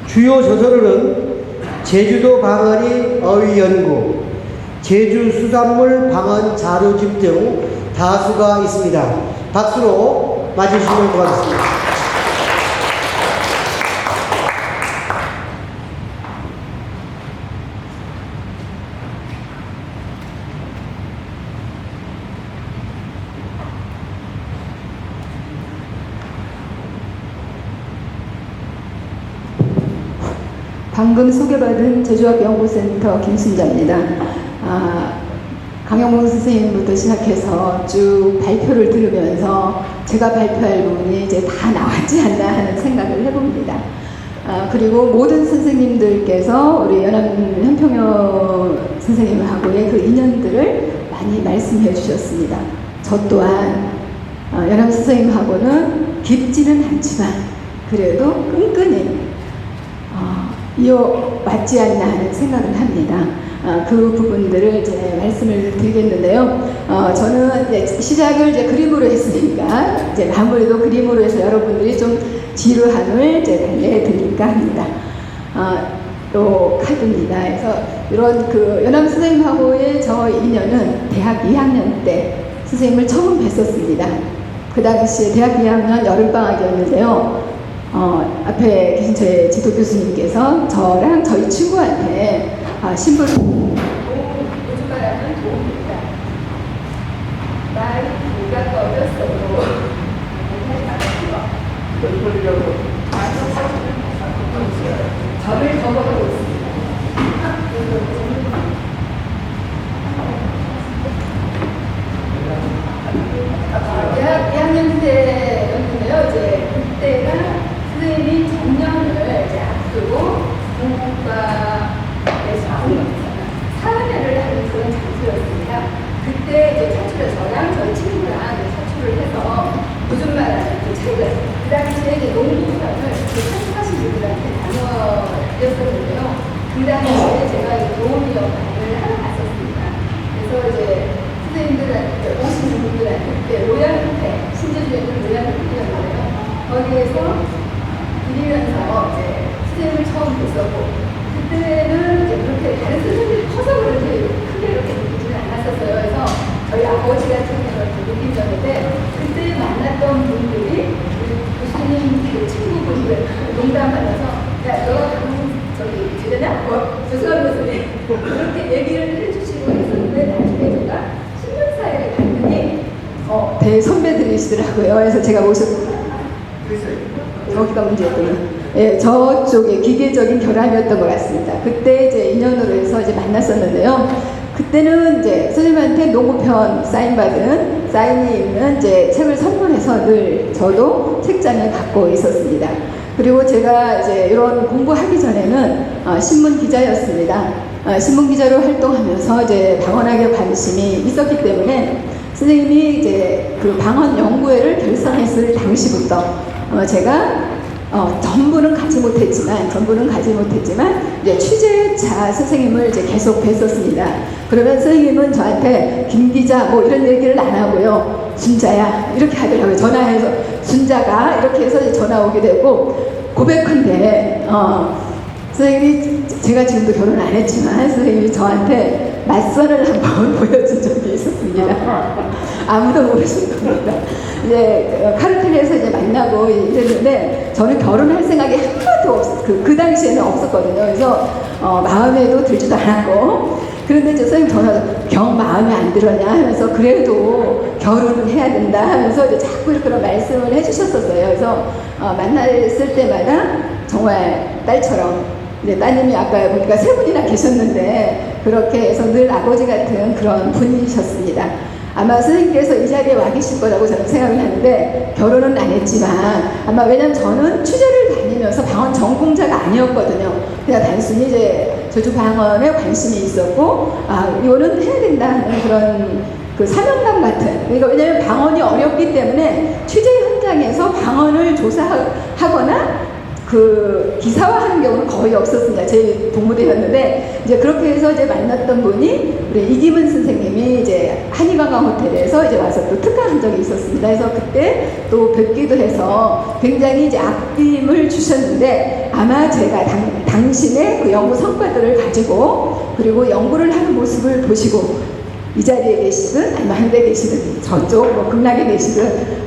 주요 저서로는 제주도 방언이 어휘연구, 제주수산물 방언 자료집 등 다수가 있습니다. 박수로 맞으시면 고맙습니다. 방금 소개받은 제주학 연구센터 김순자입니다. 강영봉 선생님부터 시작해서 쭉 발표를 들으면서 제가 발표할 부분이 이제 다 나왔지 않나 하는 생각을 해봅니다. 그리고 모든 선생님들께서 우리 현평여 선생님하고의 그 인연들을 많이 말씀해 주셨습니다. 저 또한 연암 선생님하고는 깊지는 않지만 그래도 끈끈이 이어왔지 않나 하는 생각을 합니다. 그 부분들을 이제 말씀을 드리겠는데요. 저는 이제 시작을 이제 그림으로 했으니까 이제 아무래도 그림으로 해서 여러분들이 좀 지루함을 이제 달래드릴까 합니다. 또 카드입니다. 그래서 이런 그 연암 선생님하고의 저 인연은 대학 2학년 때 선생님을 처음 뵀었습니다. 그 당시에 대학 2학년 여름방학이었는데요. 앞에 계신 저희 지도 교수님께서 저랑 저희 친구한테 신분 요즘말하는 도움입니다. 날 누가 떠졌어도 저를 적어놓고 있습니다. 대학 2학년 때였는데요. 이제 그때가 선생님이 정년을 이제 앞두고 국가에서 사회를 하는 그런 장소였습니다. 그때 이제 차출을 저랑 저희 친구랑 차출을 해서 요즘 말하는 그 책을 그 당시에 이제 농구편을 차출하신 분들한테 나눠드렸었는데요. 그 당시에 제가 도우미 역할을 하러 갔었습니다. 그래서 이제 선생님들한테 오시는 분들한테 그때 로얄호텔 신제주에는 로얄호텔이었는데요. 거기에서 드리면서 이제 선생님을 처음 뵀었고 그때는 이제 그렇게 다른 선생님들이 커서 그런지 크게 이렇게 느끼지는 않았었어요. 그래서 저희 아버지 같은 경우는 느끼셨는데 그때 만났던 분들이 교수님 그 친구분들 농담하면서 야 너가 저기 되냐? 조수환 교수님 그렇게 얘기를 해주시고 했었는데 나중에 제가 신문사에 갔더니 대선배들이시더라고요. 그래서 제가 모셨습니다. 저기가 문제였구나. 예, 저쪽에 기계적인 결함이었던 것 같습니다. 그때 이제 인연으로 해서 이제 만났었는데요. 그때는 이제 선생님한테 농구편 사인이 있는 이제 책을 선물해서 늘 저도 책장을 갖고 있었습니다. 그리고 제가 이제 이런 공부하기 전에는 신문 기자였습니다. 신문 기자로 활동하면서 이제 방언학에 관심이 있었기 때문에 선생님이 이제 그 방언 연구회를 결성했을 당시부터 제가 전부는 가지 못했지만 이제 취재자 선생님을 이제 계속 뵀었습니다. 그러면 선생님은 저한테 김 기자 뭐 이런 얘기를 안 하고요. 순자야 이렇게 하더라고요. 전화해서 순자가 이렇게 해서 이제 전화 오게 되고 고백한데 선생님이 제가 지금도 결혼 안 했지만 선생님이 저한테 맞선을 한번 보여준 적이 있었습니다. 아무도 모르실 겁니다. 이제 카르텔에서 이제 만나고 이랬는데 저는 결혼할 생각이 하나도 그 당시에는 없었거든요. 그래서 마음에도 들지도 않았고 그런데 이제 선생님 전화로 경 마음에 안 들었냐 하면서 그래도 결혼을 해야 된다 하면서 이제 자꾸 이렇게 그런 말씀을 해주셨었어요. 그래서 만났을 때마다 정말 딸처럼 이제 따님이 아까 보니까 세 분이나 계셨는데 그렇게 해서 늘 아버지 같은 그런 분이셨습니다. 아마 선생님께서 이 자리에 와 계실 거라고 저는 생각을 하는데 결혼은 안 했지만 아마 왜냐면 저는 취재를 다니면서 방언 전공자가 아니었거든요. 그냥 단순히 이제 제주 방언에 관심이 있었고 이거는 해야 된다 하는 그런 그 사명감 같은 그러니까 왜냐면 방언이 어렵기 때문에 취재 현장에서 방언을 조사하거나 그 기사화하는 경우는 거의 없었습니다. 제 동무대였는데 이제 그렇게 해서 이제 만났던 분이 우리 이기문 선생님이 이제 한의관광 호텔에서 이제 와서 또 특강한 적이 있었습니다. 그래서 그때 또 뵙기도 해서 굉장히 이제 앞림을 주셨는데 아마 제가 당신의 그 연구 성과들을 가지고 그리고 연구를 하는 모습을 보시고 이 자리에 계시든 아니면 하늘에 계시든 저쪽 뭐 극락에 계시든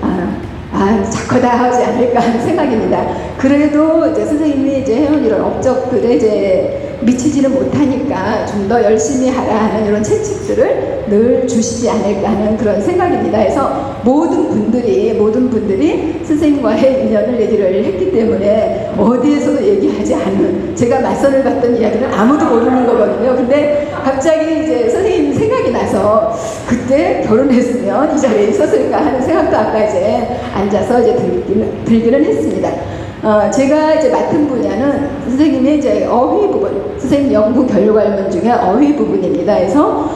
착하다 하지 않을까 하는 생각입니다. 그래도 이제 선생님이 이제 해온 이런 업적들에 이제 미치지는 못하니까 좀 더 열심히 하라 하는 이런 채찍들을 늘 주시지 않을까 하는 그런 생각입니다. 그래서 모든 분들이 선생님과의 인연을 얘기를 했기 때문에 어디에서도 얘기하지 않은 제가 맞선을 봤던 이야기는 아무도 모르는 거거든요. 근데 갑자기 이제 선생님 생각이 나서 그때 결혼했으면 이 자리에 있었을까 하는 생각도 아까 이제 앉아서 이제 들기는 했습니다. 제가 이제 맡은 분야는 선생님의 이제 어휘 부분, 선생님 연구 결과물 중에 어휘 부분입니다. 그래서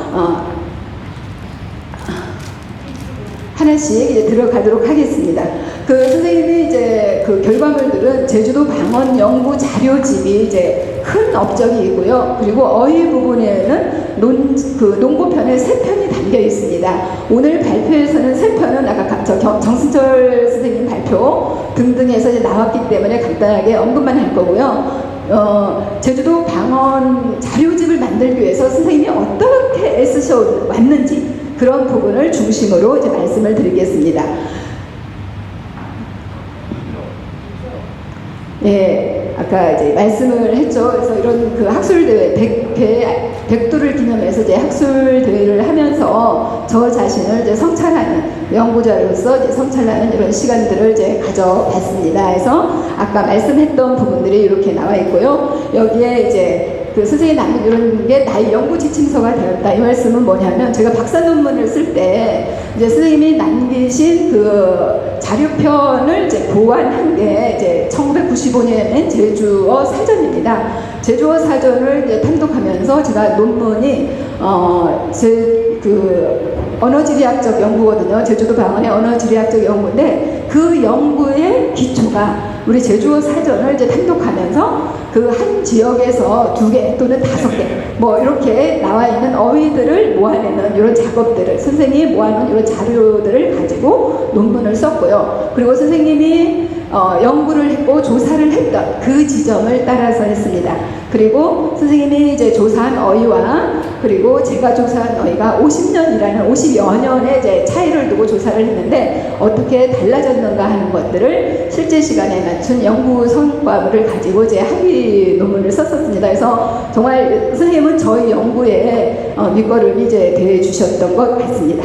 하나씩 이제 들어가도록 하겠습니다. 그 선생님이 이제 그 결과물들은 제주도 방언 연구 자료집이 이제 큰 업적이고요. 그리고 어휘 부분에는 농구편에 3편이 담겨 있습니다. 오늘 발표에서는 3편은 아까 정승철 선생님 발표 등등에서 이제 나왔기 때문에 간단하게 언급만 할 거고요. 제주도 방언 자료집을 만들기 위해서 선생님이 어떻게 애쓰셔 왔는지 그런 부분을 중심으로 이제 말씀을 드리겠습니다. 네, 아까 이제 말씀을 했죠. 그래서 이런 그 학술대회, 백두를 기념해서 이제 학술대회를 하면서 저 자신을 이제 성찰하는, 연구자로서 이제 성찰하는 이런 시간들을 이제 가져봤습니다. 그래서 아까 말씀했던 부분들이 이렇게 나와 있고요. 여기에 이제 그 선생님이 남긴 이런 게 나의 연구 지침서가 되었다. 이 말씀은 뭐냐면 제가 박사 논문을 쓸 때 이제 선생님이 남기신 그 자료편을 이제 보완한 게 이제 1995년에 제주어 사전입니다. 제주어 사전을 이제 탐독하면서 제가 논문이 제 그 언어지리학적 연구거든요. 제주도 방언의 언어지리학적 연구인데 그 연구의 기초가 우리 제주어 사전을 이제 탐독하면서 그 한 지역에서 2개 또는 5개 뭐 이렇게 나와 있는 어휘들을 모아내는 이런 작업들을 선생님이 모아놓은 이런 자료들을 가지고 논문을 썼고요. 그리고 선생님이 연구를 했고 조사를 했던 그 지점을 따라서 했습니다. 그리고 선생님이 이제 조사한 어휘와 그리고 제가 조사한 어휘가 50여 년의 이제 차이를 두고 조사를 했는데 어떻게 달라졌는가 하는 것들을 실제 시간에 맞춘 연구 성과물을 가지고 이제 학위 논문을 썼었습니다. 그래서 정말 선생님은 저희 연구에 밑거름이 이제 돼 주셨던 것 같습니다.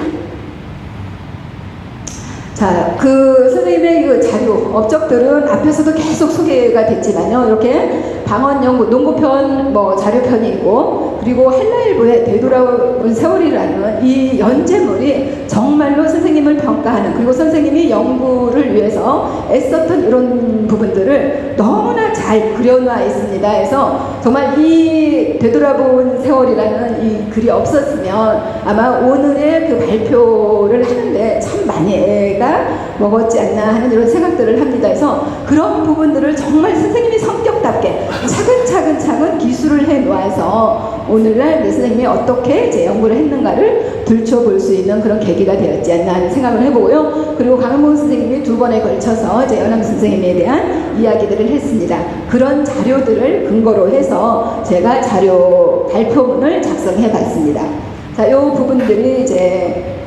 자, 그 선생님의 그 자료, 업적 것들은 앞에서도 계속 소개가 됐지만요. 이렇게 방언연구, 농구편, 자료편이 있고, 그리고 헬라일보의 되돌아온 세월이라는 이 연재물이 정말로 선생님을 평가하는, 그리고 선생님이 연구를 위해서 애썼던 이런 부분들을 너무나 잘 그려놔 있습니다. 그래서 정말 이 되돌아본 세월이라는 이 글이 없었으면 아마 오늘의 그 발표를 하는데 참 많이 애가 먹었지 않나 하는 이런 생각들을 합니다. 그래서 그런 부분들을 정말 선생님이 성격답게 차근차근 기술을 해 놓아서 오늘날 내 선생님이 어떻게 이제 연구를 했는가를 들춰볼 수 있는 그런 계기가 되었지 않나 하는 생각을 해보고요. 그리고 강은봉 선생님이 2번에 걸쳐서 이제 연암 선생님에 대한 이야기들을 했습니다. 그런 자료들을 근거로 해서 제가 자료 발표문을 작성해 봤습니다. 자, 요 부분들이 이제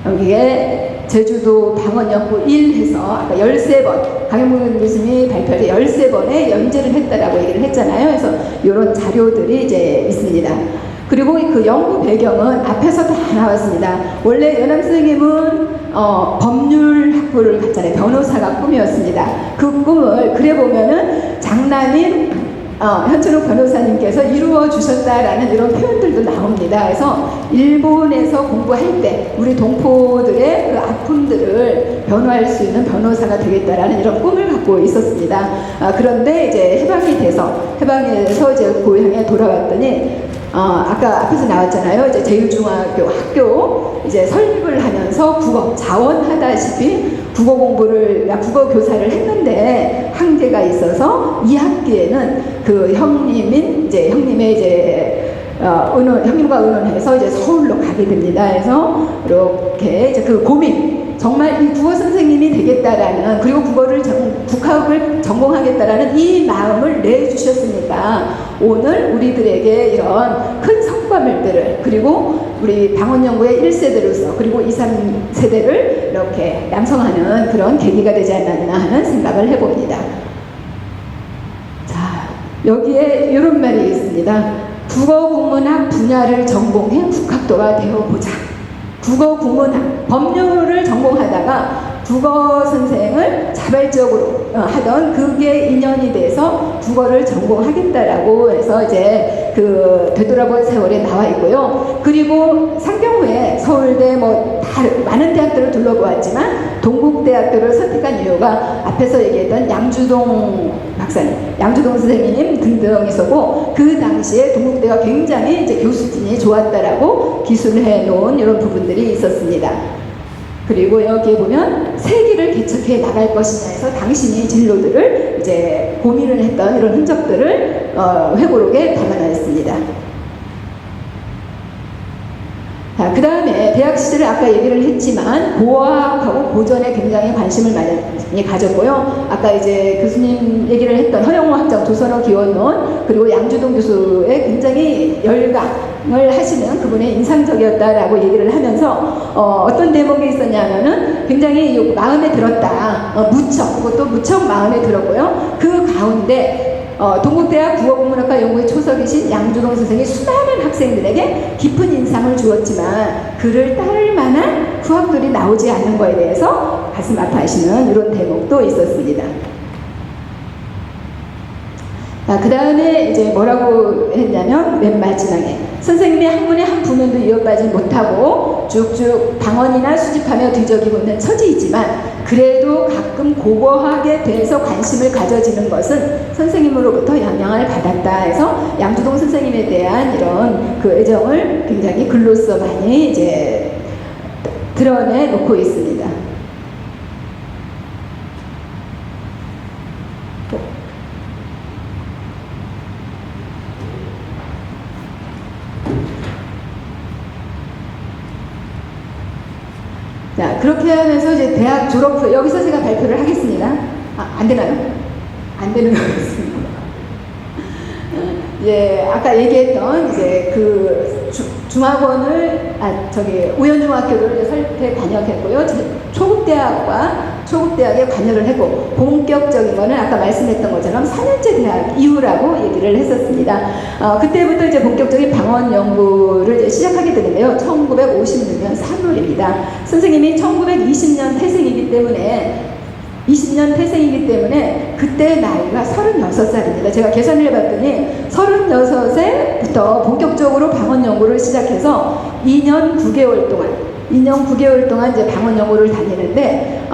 여기에 제주도 방언연구 1 해서 아까 13번 강현문 교수님이 발표할 때 13번에 연재를 했다라고 얘기를 했잖아요. 그래서 이런 자료들이 이제 있습니다. 그리고 그 연구 배경은 앞에서 다 나왔습니다. 원래 연암 선생님은 법률 학부를 갔잖아요. 변호사가 꿈이었습니다. 그 꿈을 그래 보면은 장남인 현철욱 변호사님께서 이루어 주셨다라는 이런 표현들도 나옵니다. 그래서 일본에서 공부할 때 우리 동포들의 그 아픔들을 변호할 수 있는 변호사가 되겠다라는 이런 꿈을 갖고 있었습니다. 그런데 이제 해방에서 이제 고향에 돌아왔더니 아까 앞에서 나왔잖아요. 이제 제일중학교 학교 이제 설립을 하면서 국어 자원하다시피 국어 교사를 했는데 한계가 있어서 2학기에는 그 형님의 이제 형님과 의논해서 이제 서울로 가게 됩니다. 그래서 이렇게 이제 그 고민, 정말 이 국어 선생님이 되겠다라는, 그리고 국학을 전공하겠다라는 이 마음을 내주셨으니까 오늘 우리들에게 이런 큰 성과물들을, 그리고 우리 방언연구의 1세대로서 그리고 2, 3세대를 이렇게 양성하는 그런 계기가 되지 않았나 하는 생각을 해봅니다. 자, 여기에 이런 말이 있습니다. 국어국문학 분야를 전공해 국학도가 되어보자. 국어국문학, 법률을 전공하다가 국어 선생을 자발적으로 하던 그게 인연이 돼서 국어를 전공하겠다라고 해서 이제 그 되돌아본 세월에 나와 있고요. 그리고 상경 후에 서울대 다 많은 대학들을 둘러보았지만 동국대학교를 선택한 이유가 앞에서 얘기했던 양주동 박사님, 양주동 선생님 등등 있었고, 그 당시에 동국대가 굉장히 이제 교수진이 좋았다라고 기술해 놓은 이런 부분들이 있었습니다. 그리고 여기에 보면 세기를 개척해 나갈 것이냐 해서 당신이 진로들을 이제 고민을 했던 이런 흔적들을 회고록에 담아놨습니다. 그 다음에 대학 시절에 아까 얘기를 했지만 고어학하고 고전에 굉장히 관심을 많이 가졌고요. 아까 이제 교수님 얘기를 했던 허영호 학장 조선어 기원론, 그리고 양주동 교수의 굉장히 열강을 하시는 그분의 인상적이었다라고 얘기를 하면서 어떤 대목이 있었냐면은 굉장히 마음에 들었다. 그것도 무척 마음에 들었고요. 그 가운데 동국대학 국어국문학과 연구의 초석이신 양주동 선생이 수많은 학생들에게 깊은 인상을 주었지만 그를 따를 만한 후학들이 나오지 않는 것에 대해서 가슴 아파하시는 이런 대목도 있었습니다. 그 다음에 이제 뭐라고 했냐면 맨 마지막에 선생님이 학문의 한 부면도 이어가지 못하고 쭉쭉 방언이나 수집하며 뒤적이고 있는 처지이지만 그래도 가끔 고고학에 대해서 관심을 가져지는 것은 선생님으로부터 영향을 받았다 해서 양주동 선생님에 대한 이런 그 애정을 굉장히 글로써 많이 이제 드러내 놓고 있습니다. 자, 그렇게 하면서 이제 대학 졸업 후 여기서 제가 발표를 하겠습니다. 안 되나요? 안 되는 것 같습니다. 이제 아까 얘기했던 이제 그 중학원을 우연중학교를 설립해 관여했고요. 초급대학에 관여를 했고 본격적인 거는 아까 말씀했던 것처럼 4년제 대학 이후라고 얘기를 했었습니다. 그때부터 이제 본격적인 방언 연구를 이제 시작하게 되는데요. 1956년 3월입니다. 선생님이 1920년 태생이기 때문에 20년 태생이기 때문에 그때 나이가 36살입니다. 제가 계산을 해봤더니 36세부터 본격적으로 방언 연구를 시작해서 2년 9개월 동안 이제 방언 연구를 다니는데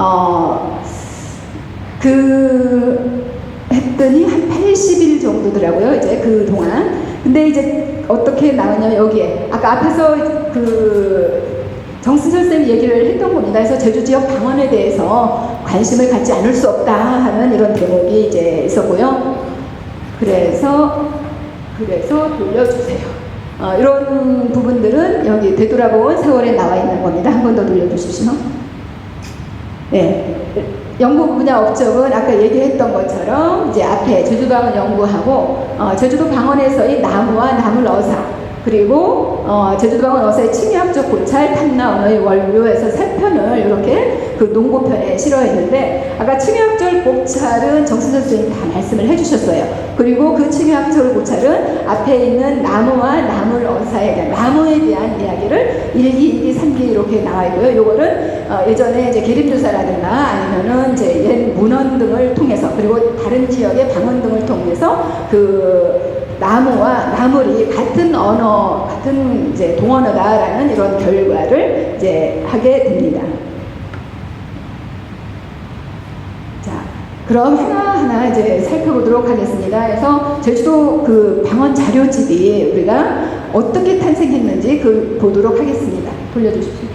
했더니 한 80일 정도더라고요. 이제 그 동안. 근데 이제 어떻게 나왔냐면 여기에 아까 앞에서 정승철 쌤이 얘기를 했던 겁니다. 그래서 제주 지역 방언에 대해서 관심을 갖지 않을 수 없다 하는 이런 대목이 이제 있었고요. 그래서 돌려주세요. 이런 부분들은 여기 되돌아본 세월에 나와 있는 겁니다. 한 번 더 돌려주십시오. 네. 연구 분야 업적은 아까 얘기했던 것처럼 이제 앞에 제주도 방언 연구하고 제주도 방언에서의 나무와 나물 어사 그리고 제주도 방언 어사의 칭의학적 고찰 탐나 언어의 원료에서 3편을 이렇게 그 농고편에 실어있는데 아까 칭의학적 고찰은 정승선 선생님이 다 말씀을 해주셨어요. 그리고 그 칭의학적 고찰은 앞에 있는 나무와 나물 어사에 대한 나무에 대한 이야기를 1기, 2기, 3기 이렇게 나와 있고요. 요거는 예전에 이제 계림조사라든가 아니면은 이제 옛 문헌 등을 통해서 그리고 다른 지역의 방언 등을 통해서 그 나무와 나물이 같은 언어, 같은 이제 동언어다라는 이런 결과를 이제 하게 됩니다. 자, 그럼 하나하나 이제 살펴보도록 하겠습니다. 그래서 제주도 그 방언 자료집이 우리가 어떻게 탄생했는지 보도록 하겠습니다. 돌려주십시오.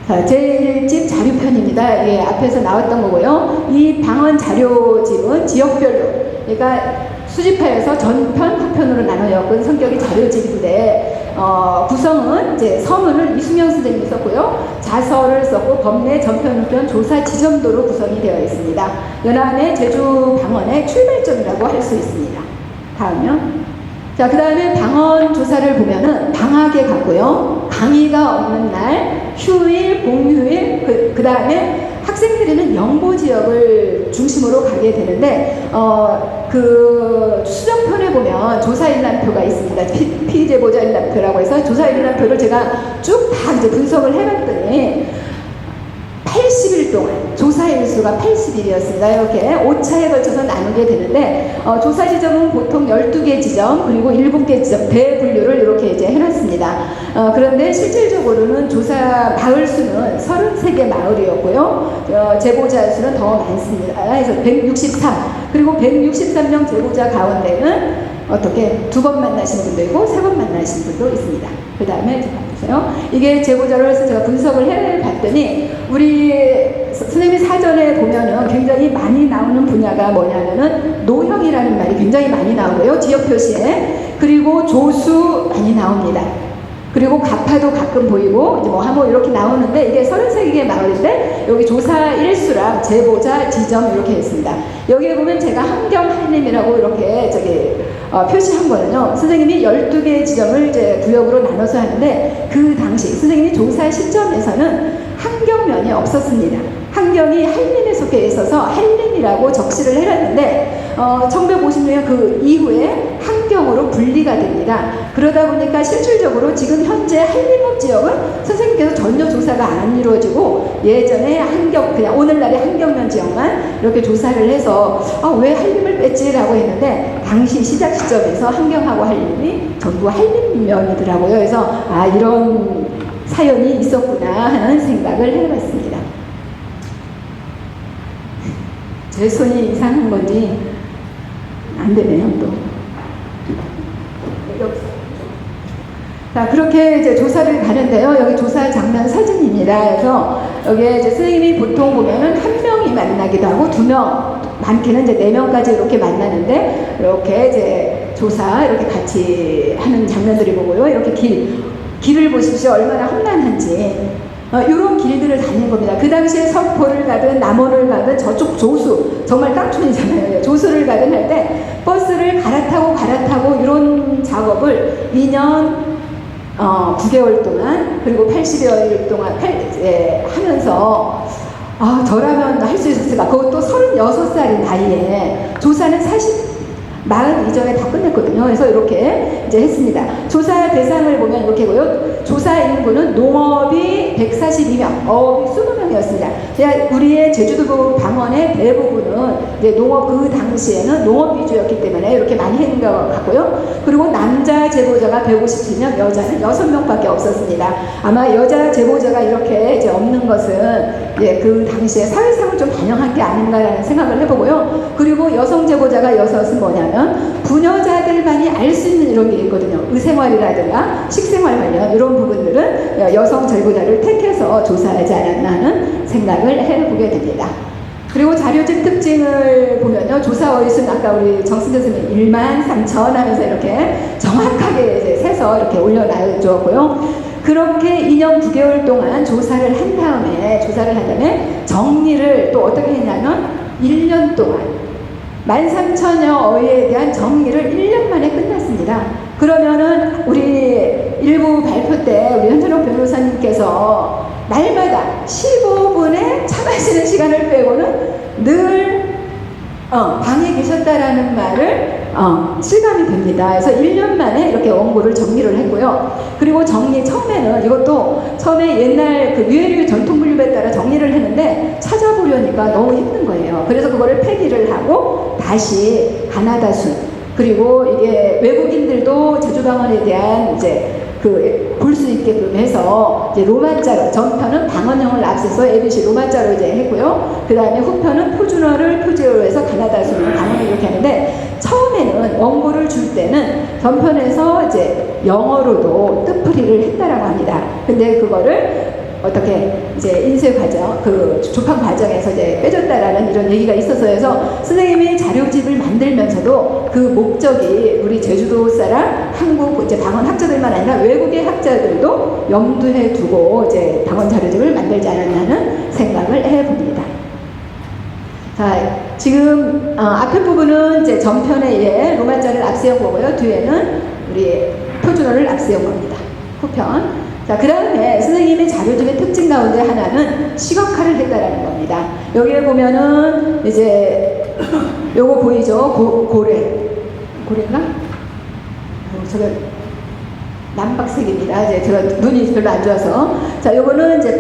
자, 제1집 자료편입니다. 예, 앞에서 나왔던 거고요. 이 방언 자료집은 지역별로, 그러니까 수집하여서 전편, 후편으로 나눠 엮은 성격의 자료집인데 구성은 이제 서문을 이수명 선생님이 썼고요. 자서를 썼고 법내 전편, 후편, 조사 지점도로 구성이 되어 있습니다. 연안의 제주 방언의 출발점이라고 할 수 있습니다. 다음요. 자, 그 다음에 방언 조사를 보면은 방학에 갔고요. 강의가 없는 날, 휴일, 공휴일, 그 다음에 학생들에는 영보 지역을 중심으로 가게 되는데 그 수정편에 보면 조사일람표가 있습니다. 피제보자 일람표라고 해서 조사일람표를 제가 쭉 다 이제 분석을 해봤더니 80일 동안 조사일수가 80일이었습니다. 이렇게 5차에 걸쳐서 나누게 되는데 조사 지점은 보통 12개 지점 그리고 7개 지점 대분류를 이렇게 이제 해놨습니다. 그런데 실질적으로는 조사 마을 수는 33개 마을이었고요. 제보자 수는 더 많습니다. 그래서 163 그리고 163명 제보자 가운데는 어떻게 2번 만나신 분도 있고 3번 만나신 분도 있습니다. 그 다음에 보세요. 이게 제보자로 해서 제가 분석을 해봤더니 우리 선생님이 사전에 보면은 굉장히 많이 나오는 분야가 뭐냐면은 노형이라는 말이 굉장히 많이 나오고요. 지역 표시에. 그리고 조수 많이 나옵니다. 그리고 가파도 가끔 보이고 이제 뭐 하모 이렇게 나오는데 이게 33개 마을인데 여기 조사 일수랑 제보자 지점 이렇게 있습니다. 여기에 보면 제가 함경한림이라고 이렇게 표시한 거는요. 선생님이 12개 지점을 이제 구역으로 나눠서 하는데 그 당시 선생님이 조사 시점에서는 함경면이 없었습니다. 함경이 한림에 속해 있어서 한림이라고 적시를 해놨는데 1950년 그 이후에 함경으로 분리가 됩니다. 그러다 보니까 실질적으로 지금 현재 한림읍 지역은 선생님께서 전혀 조사가 안 이루어지고 예전에 함경 그냥 오늘날의 함경면 지역만 이렇게 조사를 해서 왜 한림을 뺐지라고 했는데 당시 시작 시점에서 함경하고 한림이 전부 한림면이더라고요. 그래서 이런 사연이 있었구나 하는 생각을 해봤습니다. 제 손이 이상한 건지 안 되네요, 또. 자, 그렇게 이제 조사를 가는데요. 여기 조사 장면 사진입니다. 그래서 여기에 이제 선생님이 보통 보면은 1명이 만나기도 하고 2명, 많게는 이제 4명까지 이렇게 만나는데 이렇게 이제 조사 이렇게 같이 하는 장면들이 보고요. 이렇게 길을 보십시오. 얼마나 험난한지. 이런 길들을 다니는 겁니다. 그 당시에 석포를 가든 남원을 가든 저쪽 조수, 정말 깡촌이잖아요. 조수를 가든 할 때 버스를 갈아타고 이런 작업을 2년 9개월 동안 그리고 80여일 동안 하면서 저라면 할 수 있었을까. 그것도 36살인 나이에 조사는 40 이전에 다 끝냈거든요. 그래서 이렇게 이제 했습니다. 조사 대상을 보면 이렇게고요. 조사 인구는 농업이 142명, 어업이 20명이었습니다. 우리의 제주도 방언 방언의 대부분은 이제 농업, 그 당시에는 농업 위주였기 때문에 이렇게 많이 했는 것 같고요. 그리고 남자 제보자가 157명, 여자는 6명밖에 없었습니다. 아마 여자 제보자가 이렇게 이제 없는 것은 예, 그 당시에 사회상을 좀 반영한 게 아닌가라는 생각을 해보고요. 그리고 여성 제보자가 6은 뭐냐면 부녀자들만이 알 수 있는 이런 게 있거든요. 의생활이라든가 식생활 관련 이런 부분들은 여성 제보자를 택해서 조사하지 않았나 하는 생각을 해보게 됩니다. 그리고 자료집 특징을 보면요. 조사 어휘순 아까 우리 정승재 선생님 13,000 하면서 이렇게 정확하게 이제 세서 이렇게 올려놔줬고요. 그렇게 2년 9개월 동안 조사를 한 다음에 정리를 또 어떻게 했냐면 1년 동안 13,000여 어휘에 대한 정리를 1년 만에 끝났습니다. 그러면은 우리 일부 발표 때 우리 현찬옥 변호사님께서 날마다 15분의 차 마시는 시간을 빼고는 늘 방에 계셨다라는 말을 실감이 됩니다. 그래서 1년 만에 이렇게 원고를 정리를 했고요. 그리고 처음에는 이것도 처음에 옛날 그 유해류 전통분류에 따라 정리를 했는데 찾아보려니까 너무 힘든 거예요. 그래서 그거를 폐기를 하고 다시 가나다순, 그리고 이게 외국인들도 제주방언에 대한 이제 볼 수 있게끔 해서 이제 로마자로, 전편은 방언형을 앞서서 ABC 로마자로 이제 했고요. 그 다음에 후편은 표준어를 표제로 해서 가나다순을 방언을 이렇게 하는데, 처음에는 원고를 줄 때는 전편에서 이제 영어로도 뜻풀이를 했다라고 합니다. 근데 그거를 어떻게 이제 인쇄 과정, 그 조판 과정에서 이제 빼줬다라는 이런 얘기가 있어서 선생님이 자료집을 만들면서도 그 목적이 우리 제주도 사람, 한국 이제 방언 학자들만 아니라 외국의 학자들도 염두에 두고 이제 방언 자료집을 만들지 않았나는 생각을 해봅니다. 자, 지금 앞에 부분은 이제 전편에 의해 로마자를 앞세운 거고요. 뒤에는 우리 표준어를 앞세운 겁니다. 후편. 자, 그 다음에 선생님의 자료집의 특징 가운데 하나는 시각화를 했다라는 겁니다. 여기에 보면은 이제 요거 보이죠? 고래인가? 저거 남박색입니다. 이제 제가 눈이 별로 안 좋아서. 자, 요거는 이제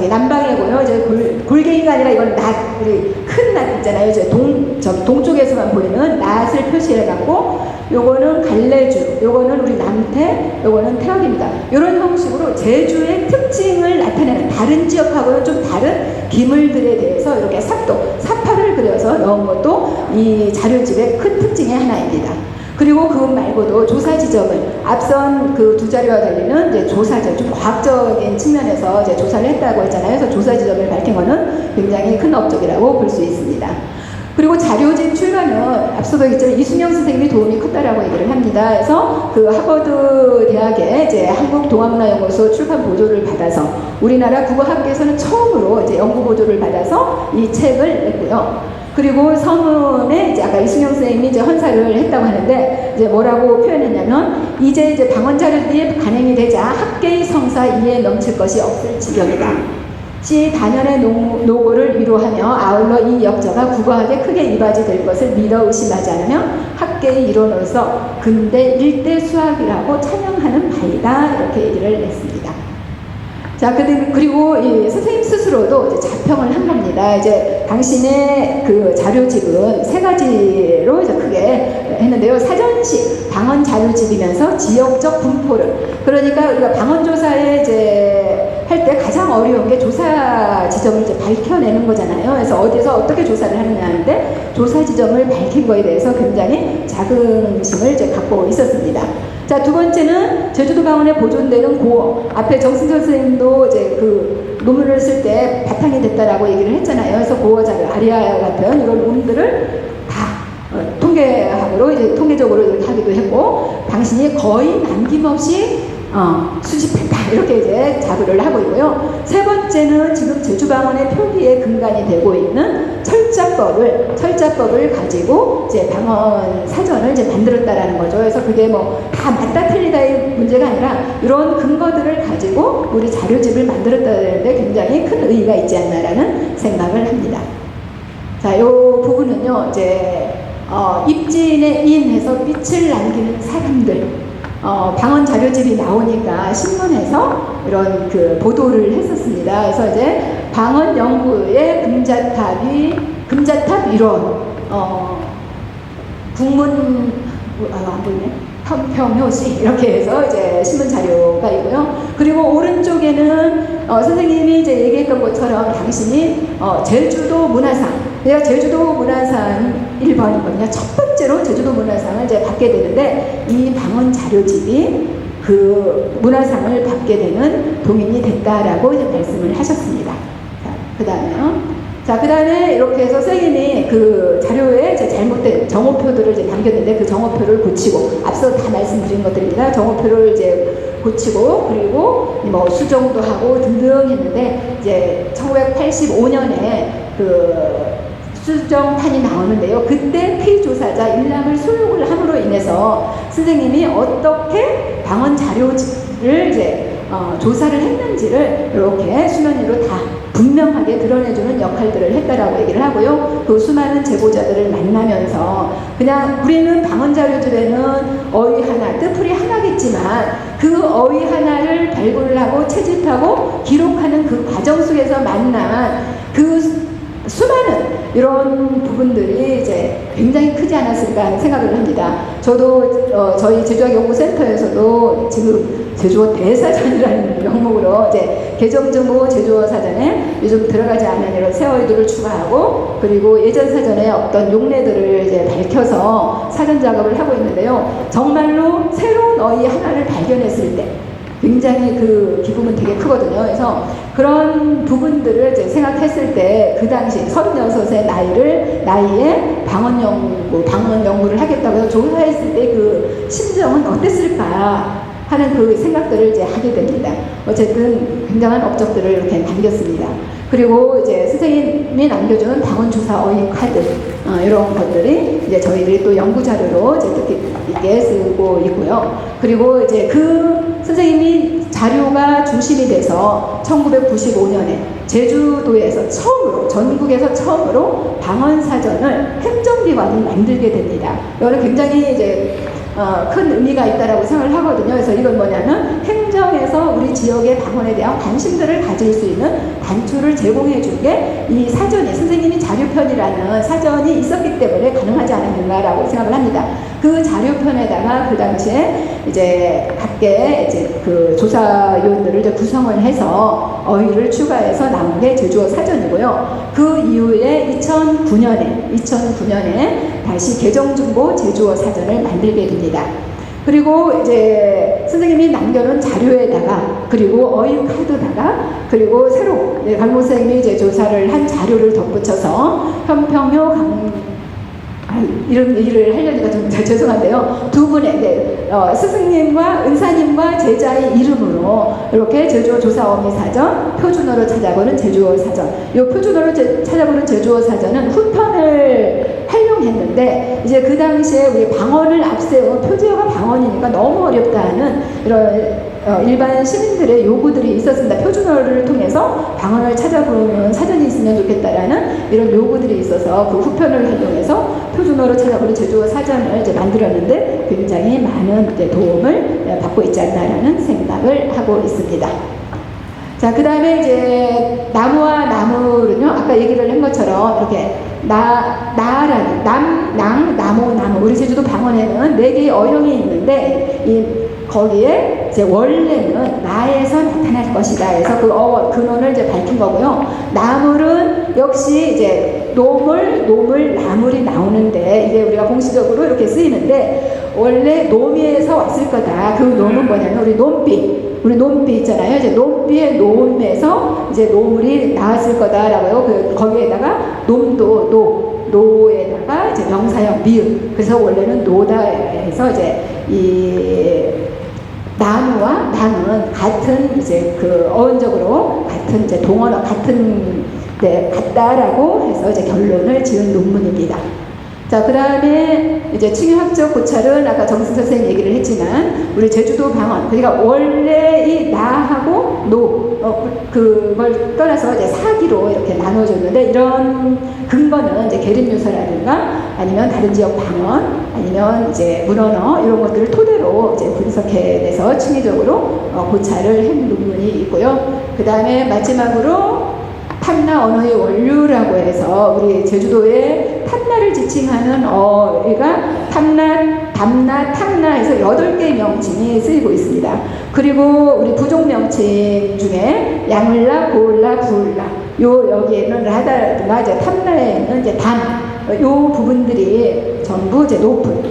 남방이고요. 이제 골갱이가 아니라 이건 우리 큰 낫 있잖아요. 이제 동쪽에서만 보이는 낫을 표시해갖고, 요거는 갈래주, 요거는 우리 남태, 요거는 태학입니다. 이런 형식으로 제주의 특징을 나타내는 다른 지역하고는 좀 다른 기물들에 대해서 이렇게 사파를 그려서 넣은 것도 이 자료집의 큰 특징의 하나입니다. 그리고 그것 말고도 조사 지점을 앞선 그 두 자료와 달리는 이제 조사점, 좀 과학적인 측면에서 이제 조사를 했다고 했잖아요. 그래서 조사 지점을 밝힌 거는 굉장히 큰 업적이라고 볼 수 있습니다. 그리고 자료집 출간은 앞서도 있지만 이순영 선생님이 도움이 컸다라고 얘기를 합니다. 그래서 그 하버드 대학의 이제 한국동아문화연구소 출판 보조를 받아서 우리나라 국어학계에서는 처음으로 이제 연구 보조를 받아서 이 책을 냈고요. 그리고 서문에 이제 아까 이순영 선생님이 이제 헌사를 했다고 하는데, 이제 뭐라고 표현했냐면, 이제 방언 자료들이 간행이 되자 학계의 성사 이에 넘칠 것이 없을 지경이다. 시 단연의 노고를 위로하며 아울러 이 역사가 국어학에 크게 이바지될 것을 믿어 의심하지 않으며 학계의 일원으로서 근대 일대 수학이라고 찬양하는 바이다. 이렇게 얘기를 했습니다. 자, 그리고 이 선생님 스스로도 이제 자평을 한 겁니다. 이제 당신의 그 자료집은 세 가지로 이제 크게 했는데요. 사전식 방언 자료집이면서 지역적 분포를, 그러니까 우리가 방언 조사에 이제 할 때 가장 어려운 게 조사 지점을 이제 밝혀내는 거잖아요. 그래서 어디서 어떻게 조사를 하느냐 하는데, 조사 지점을 밝힌 거에 대해서 굉장히 자긍심을 이제 갖고 있었습니다. 자, 두 번째는 제주도 방언에 보존되는 고어. 앞에 정승철 선생님도 이제 그 논문을 쓸 때 바탕이 됐다라고 얘기를 했잖아요. 그래서 고어 자료, 아리아 같은 이런 문들을 다 통계학으로 이제 통계적으로 이렇게 하기도 했고, 당신이 거의 남김없이 수집했다. 이렇게 이제 자부를 하고 있고요. 세 번째는 지금 제주방언의 표기의 근간이 되고 있는 철자법을 가지고 이제 방언 사전을 이제 만들었다라는 거죠. 그래서 그게 뭐 다 맞다 틀리다의 문제가 아니라 이런 근거들을 가지고 우리 자료집을 만들었다는데 굉장히 큰 의의가 있지 않나라는 생각을 합니다. 자, 이 부분은요, 이제 입진에 인해서 빛을 남기는 사람들, 방언 자료집이 나오니까 신문에서 이런 그 보도를 했었습니다. 그래서 이제 방언 연구의 금자탑이 금자탑 이론, 국문, 안 보이네. 현평효시 이렇게 해서 이제 신문 자료가 있고요. 그리고 오른쪽에는 선생님이 이제 얘기했던 것처럼 당신이 제주도 문화상, 내가 제주도 문화상 1번이거든요. 첫 번째로 제주도 문화상을 이제 받게 되는데 이 방언 자료집이 그 문화상을 받게 되는 동인이 됐다라고 이제 말씀을 하셨습니다. 자, 그 다음에요. 자, 그 다음에 이렇게 해서 선생님이 그 자료에 이제 잘못된 정오표들을 이제 남겼는데 그 정오표를 고치고, 앞서 다 말씀드린 것들입니다. 정오표를 이제 고치고, 그리고 뭐 수정도 하고 등등 했는데, 이제 1985년에 그 수정판이 나오는데요. 그때 피조사자 일남을 소욕을 함으로 인해서 선생님이 어떻게 방언 자료를 이제 조사를 했는지를 이렇게 수면 위로 다 분명하게 드러내주는 역할들을 했다라고 얘기를 하고요. 그 수많은 제보자들을 만나면서 그냥 우리는 방언 자료집에는 어휘 하나, 뜻풀이 하나겠지만 그 어휘 하나를 발굴하고 채집하고 기록하는 그 과정 속에서 만난 그 수많은 이런 부분들이 이제 굉장히 크지 않았을까 하는 생각을 합니다. 저도 저희 제주학연구센터에서도 지금 제주어 대사전이라는 명목으로 이제 개정정보 제주어 사전에 요즘 들어가지 않은 이런 새 어휘들을 추가하고, 그리고 예전 사전에 어떤 용례들을 이제 밝혀서 사전 작업을 하고 있는데요. 정말로 새로운 어휘 하나를 발견했을 때 굉장히 그 기쁨은 되게 크거든요. 그래서 그런 부분들을 이제 생각했을 때 그 당시 36의 나이에 방언 연구를 하겠다고 해서 조사했을 때 그 심정은 어땠을까 하는 그 생각들을 이제 하게 됩니다. 어쨌든 굉장한 업적들을 이렇게 남겼습니다. 그리고 이제 선생님이 남겨준 방언조사 어휘 카드, 이런 것들이 이제 저희들이 또 연구 자료로 이제 뜻깊게 있게 쓰고 있고요. 그리고 이제 그 선생님이 자료가 중심이 돼서 1995년에 제주도에서 처음으로, 전국에서 처음으로 방언사전을 행정기관이 만들게 됩니다. 이거는 굉장히 이제 큰 의미가 있다라고 생각을 하거든요. 그래서 이건 뭐냐면 행정에서 우리 지역의 방언에 대한 관심들을 가질 수 있는 단초를 제공해 준 게 이 사전이, 선생님이 자료편이라는 사전이 있었기 때문에 가능하지 않았는가라고 생각을 합니다. 그 자료편에다가 그 당시에 이제 밖에 이제 그 조사위원들을 이제 구성을 해서 어휘를 추가해서 나온 게 제주어 사전이고요. 그 이후에 2009년에 다시 개정중보 제주어 사전을 만들게 됩니다. 그리고 이제 선생님이 남겨놓은 자료에다가, 그리고 어휘 카드다가, 그리고 새로 강모 선생님이 이제 조사를 한 자료를 덧붙여서 현평효 이런 얘기를 하려니까 좀 죄송한데요. 두 분의 스승님과 은사님과 제자의 이름으로 이렇게 제주어 조사 어미 사전, 표준어로 찾아보는 제주어 사전. 이 표준어로 찾아보는 제주어 사전은 후편을 활용했는데, 이제 그 당시에 우리 방언을 앞세운, 표제어가 방언이니까 너무 어렵다는 이런 일반 시민들의 요구들이 있었습니다. 표준어를 통해서 방언을 찾아보는 사전이 있으면 좋겠다라는 이런 요구들이 있어서 그 후편을 활용해서 표준어로 찾아보는 제주어 사전을 이제 만들었는데 굉장히 많은 이제 도움을 받고 있지 않나라는 생각을 하고 있습니다. 자, 그 다음에 이제 나무와 나무는요, 아까 얘기를 한 것처럼 이렇게 나라는 나무, 우리 제주도 방언에는 4개의 어형이 있는데 거기에 이제 원래는 나에서 나타날 것이다. 그래서 그 근원을 이제 밝힌 거고요. 나물은 역시 이제 노물, 나물이 나오는데 이게 우리가 공식적으로 이렇게 쓰이는데 원래 노미에서 왔을 거다. 그 노는 뭐냐면 우리 논비 있잖아요. 이제 논비의 노음에서 이제 노물이 나왔을 거다라고요. 거기에다가 노에다가 이제 명사형 미음. 그래서 원래는 노다 해서 이제 이 나무와 나는 같은 이제 그 어원적으로 같은 이제 동언어 같다라고 해서 이제 결론을 지은 논문입니다. 자, 그 다음에 이제 칭의학적 고찰은 아까 정승 선생님 얘기를 했지만 우리 제주도 방언, 그러니까 원래 이 나하고 그걸 떠나서 이제 사기로 이렇게 나눠줬는데, 이런 근거는 이제 계림유서라든가 아니면 다른 지역 방언 아니면 이제 문언어 이런 것들을 토대로 이제 분석해내서 칭의적으로 고찰을 한 논문이 있고요. 그 다음에 마지막으로 탐나 언어의 원류라고 해서 우리 제주도의 탐나를 지칭하는 어휘가 탐나, 담나, 탐나 해서 8개의 명칭이 쓰이고 있습니다. 그리고 우리 부족 명칭 중에 야물라, 고울라, 부울라 여기에는 라다라든가 이제 탐나에는 이제 요 부분들이 전부 이제 높은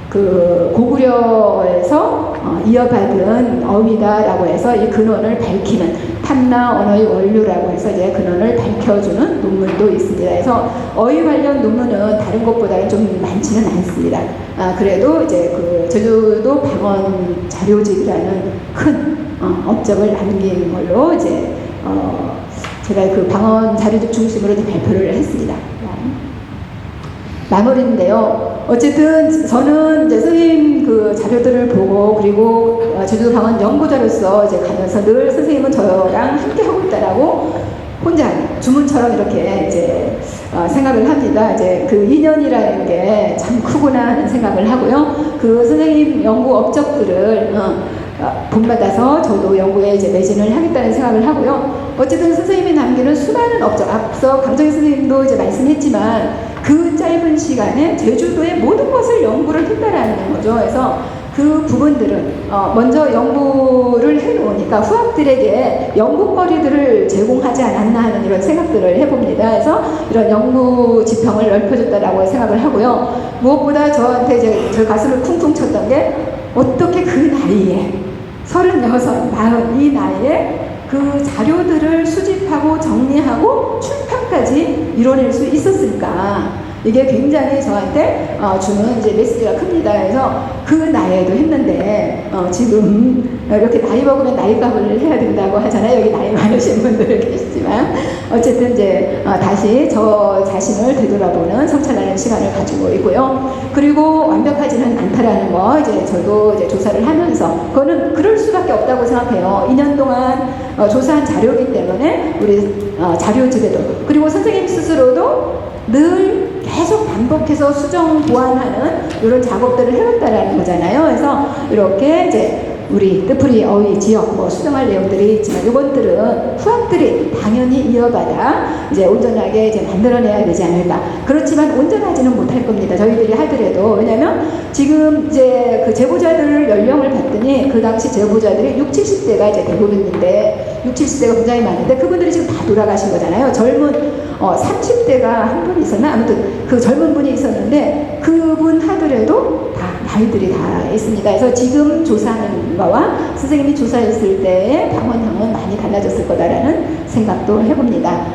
그 고구려에서 이어받은 어휘다라고 해서 이 근원을 밝히는 탐나 언어의 원류라고 해서 이제 근원을 밝혀주는 논문도 있습니다. 그래서 어휘 관련 논문은 다른 것보다는 좀 많지는 않습니다. 그래도 이제 그 제주도 방언 자료집이라는 큰 업적을 남긴 걸로 이제 제가 그 방언 자료집 중심으로 이제 발표를 했습니다. 마무리인데요. 어쨌든 저는 이제 선생님 그 자료들을 보고 그리고 제주도 방언 연구자로서 이제 가면서 늘 선생님은 저랑 함께 하고 있다라고 혼자 주문처럼 이렇게 이제 생각을 합니다. 이제 그 인연이라는 게 참 크구나 하는 생각을 하고요. 그 선생님 연구 업적들을 본받아서 저도 연구에 이제 매진을 하겠다는 생각을 하고요. 어쨌든 선생님이 남기는 수많은 업적, 앞서 강정희 선생님도 이제 말씀했지만 그 짧은 시간에 제주도의 모든 것을 연구를 했다라는 거죠. 그래서 그 부분들은 먼저 연구를 해놓으니까 후학들에게 연구거리들을 제공하지 않았나 하는 이런 생각들을 해봅니다. 그래서 이런 연구 지평을 넓혀줬다라고 생각을 하고요. 무엇보다 저한테 이제 저 가슴을 쿵쿵 쳤던 게 어떻게 그 나이에 36, 40 이 나이에 그 자료들을 수집하고 정리하고 출판까지 이뤄낼 수 있었을까? 이게 굉장히 저한테 주는 이제 메시지가 큽니다. 그래서 그 나이에도 했는데 지금 이렇게 나이 먹으면 나이값을 해야 된다고 하잖아요. 여기 나이 많으신 분들 계시지만 어쨌든 이제 다시 저 자신을 되돌아보는 성찰하는 시간을 가지고 있고요. 그리고 완벽하지는 않다라는 거 이제 저도 이제 조사를 하면서 그거는 그럴 수밖에 없다고 생각해요. 2년 동안 조사한 자료이기 때문에 우리 자료집에도 그리고 선생님 스스로도 늘 계속 반복해서 수정 보완하는 이런 작업들을 해왔다라는 거잖아요. 그래서 이렇게 이제 우리 뜻풀이 어휘 지역 수정할 내용들이 있지만 이것들은 후학들이 당연히 이어받아 이제 온전하게 이제 만들어내야 되지 않을까. 그렇지만 온전하지는 못할 겁니다. 저희들이 하더라도. 왜냐면 지금 이제 그 제보자들 연령을 봤더니 그 당시 제보자들이 60, 70대가 이제 대부분인데 60, 70대가 굉장히 많은데 그분들이 지금 다 돌아가신 거잖아요. 젊은 30대가 한 분 있었나? 아무튼 그 젊은 분이 있었는데 그분 하더라도 다 나이들이 다 있습니다. 그래서 지금 조사하는 거와 선생님이 조사했을 때의 방언형은 많이 달라졌을 거다라는 생각도 해봅니다.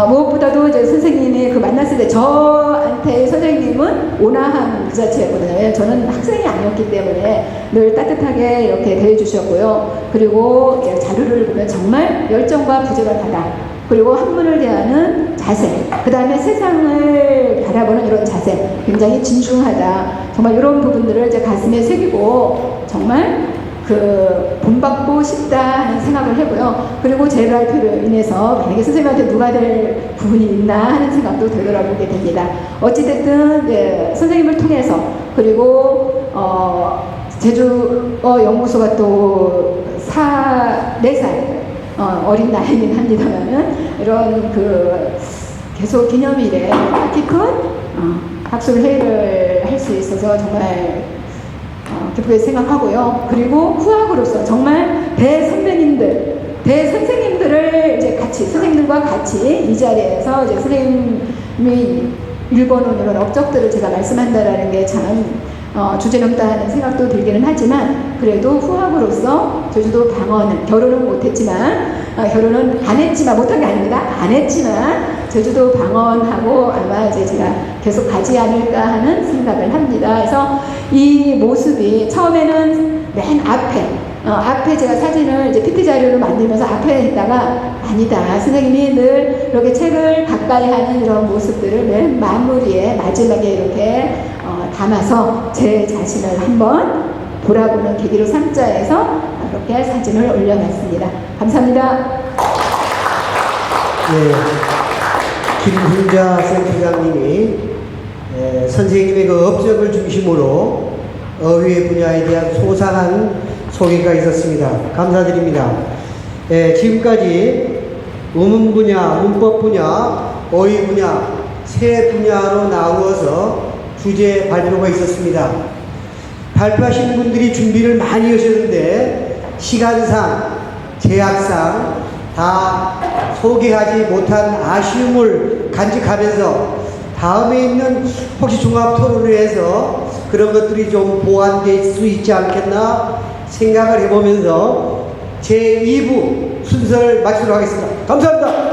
무엇보다도 이제 선생님이 그 만났을 때 저한테 선생님은 온화함 그 자체였거든요. 저는 학생이 아니었기 때문에 늘 따뜻하게 이렇게 대해주셨고요. 그리고 자료를 보면 정말 열정과 부지런하다. 그리고 학문을 대하는 자세, 그 다음에 세상을 바라보는 이런 자세, 굉장히 진중하다. 정말 이런 부분들을 이제 가슴에 새기고 정말 그 본받고 싶다 하는 생각을 해고요. 그리고 제 발표로 인해서 만약에 선생님한테 누가 될 부분이 있나 하는 생각도 되돌아보게 됩니다. 어찌됐든 네, 선생님을 통해서 그리고 제주어 연구소가 또 4살 어린 나이긴 합니다만은 이런 그 계속 기념일에 깊은 학술 회의를 할 수 있어서 정말 기쁘게 생각하고요. 그리고 후학으로서 정말 대선배님들, 대선생님들을 이제 같이 선생님들과 같이 이 자리에서 이제 선생님이 읽어놓은 이런 업적들을 제가 말씀한다라는 게 참 주제넘다 하는 생각도 들기는 하지만 그래도 후학으로서 제주도 방언은 결혼은 못했지만 결혼은 안 했지만 못한 게 아닙니다. 안 했지만 제주도 방언하고 아마 이제 제가 계속 가지 않을까 하는 생각을 합니다. 그래서 이 모습이 처음에는 맨 앞에 제가 사진을 이제 PT 자료로 만들면서 앞에 했다가 아니다. 선생님이 늘 이렇게 책을 가까이 하는 이런 모습들을 맨 마무리에 마지막에 이렇게 담아서 제 자신을 한번 돌아보는 계기로 삼자 해서 이렇게 사진을 올려놨습니다. 감사합니다. 네, 김훈자 센터장님이 선생님의 그 업적을 중심으로 어휘의 분야에 대한 소상한 소개가 있었습니다. 감사드립니다. 지금까지 음운 분야, 문법 분야, 어휘 분야 세 분야로 나누어서 주제 발표가 있었습니다. 발표하신 분들이 준비를 많이 하셨는데 시간상, 제약상 다 소개하지 못한 아쉬움을 간직하면서 다음에 있는 혹시 종합토론회에서 그런 것들이 좀 보완될 수 있지 않겠나 생각을 해보면서 제2부 순서를 마치도록 하겠습니다. 감사합니다.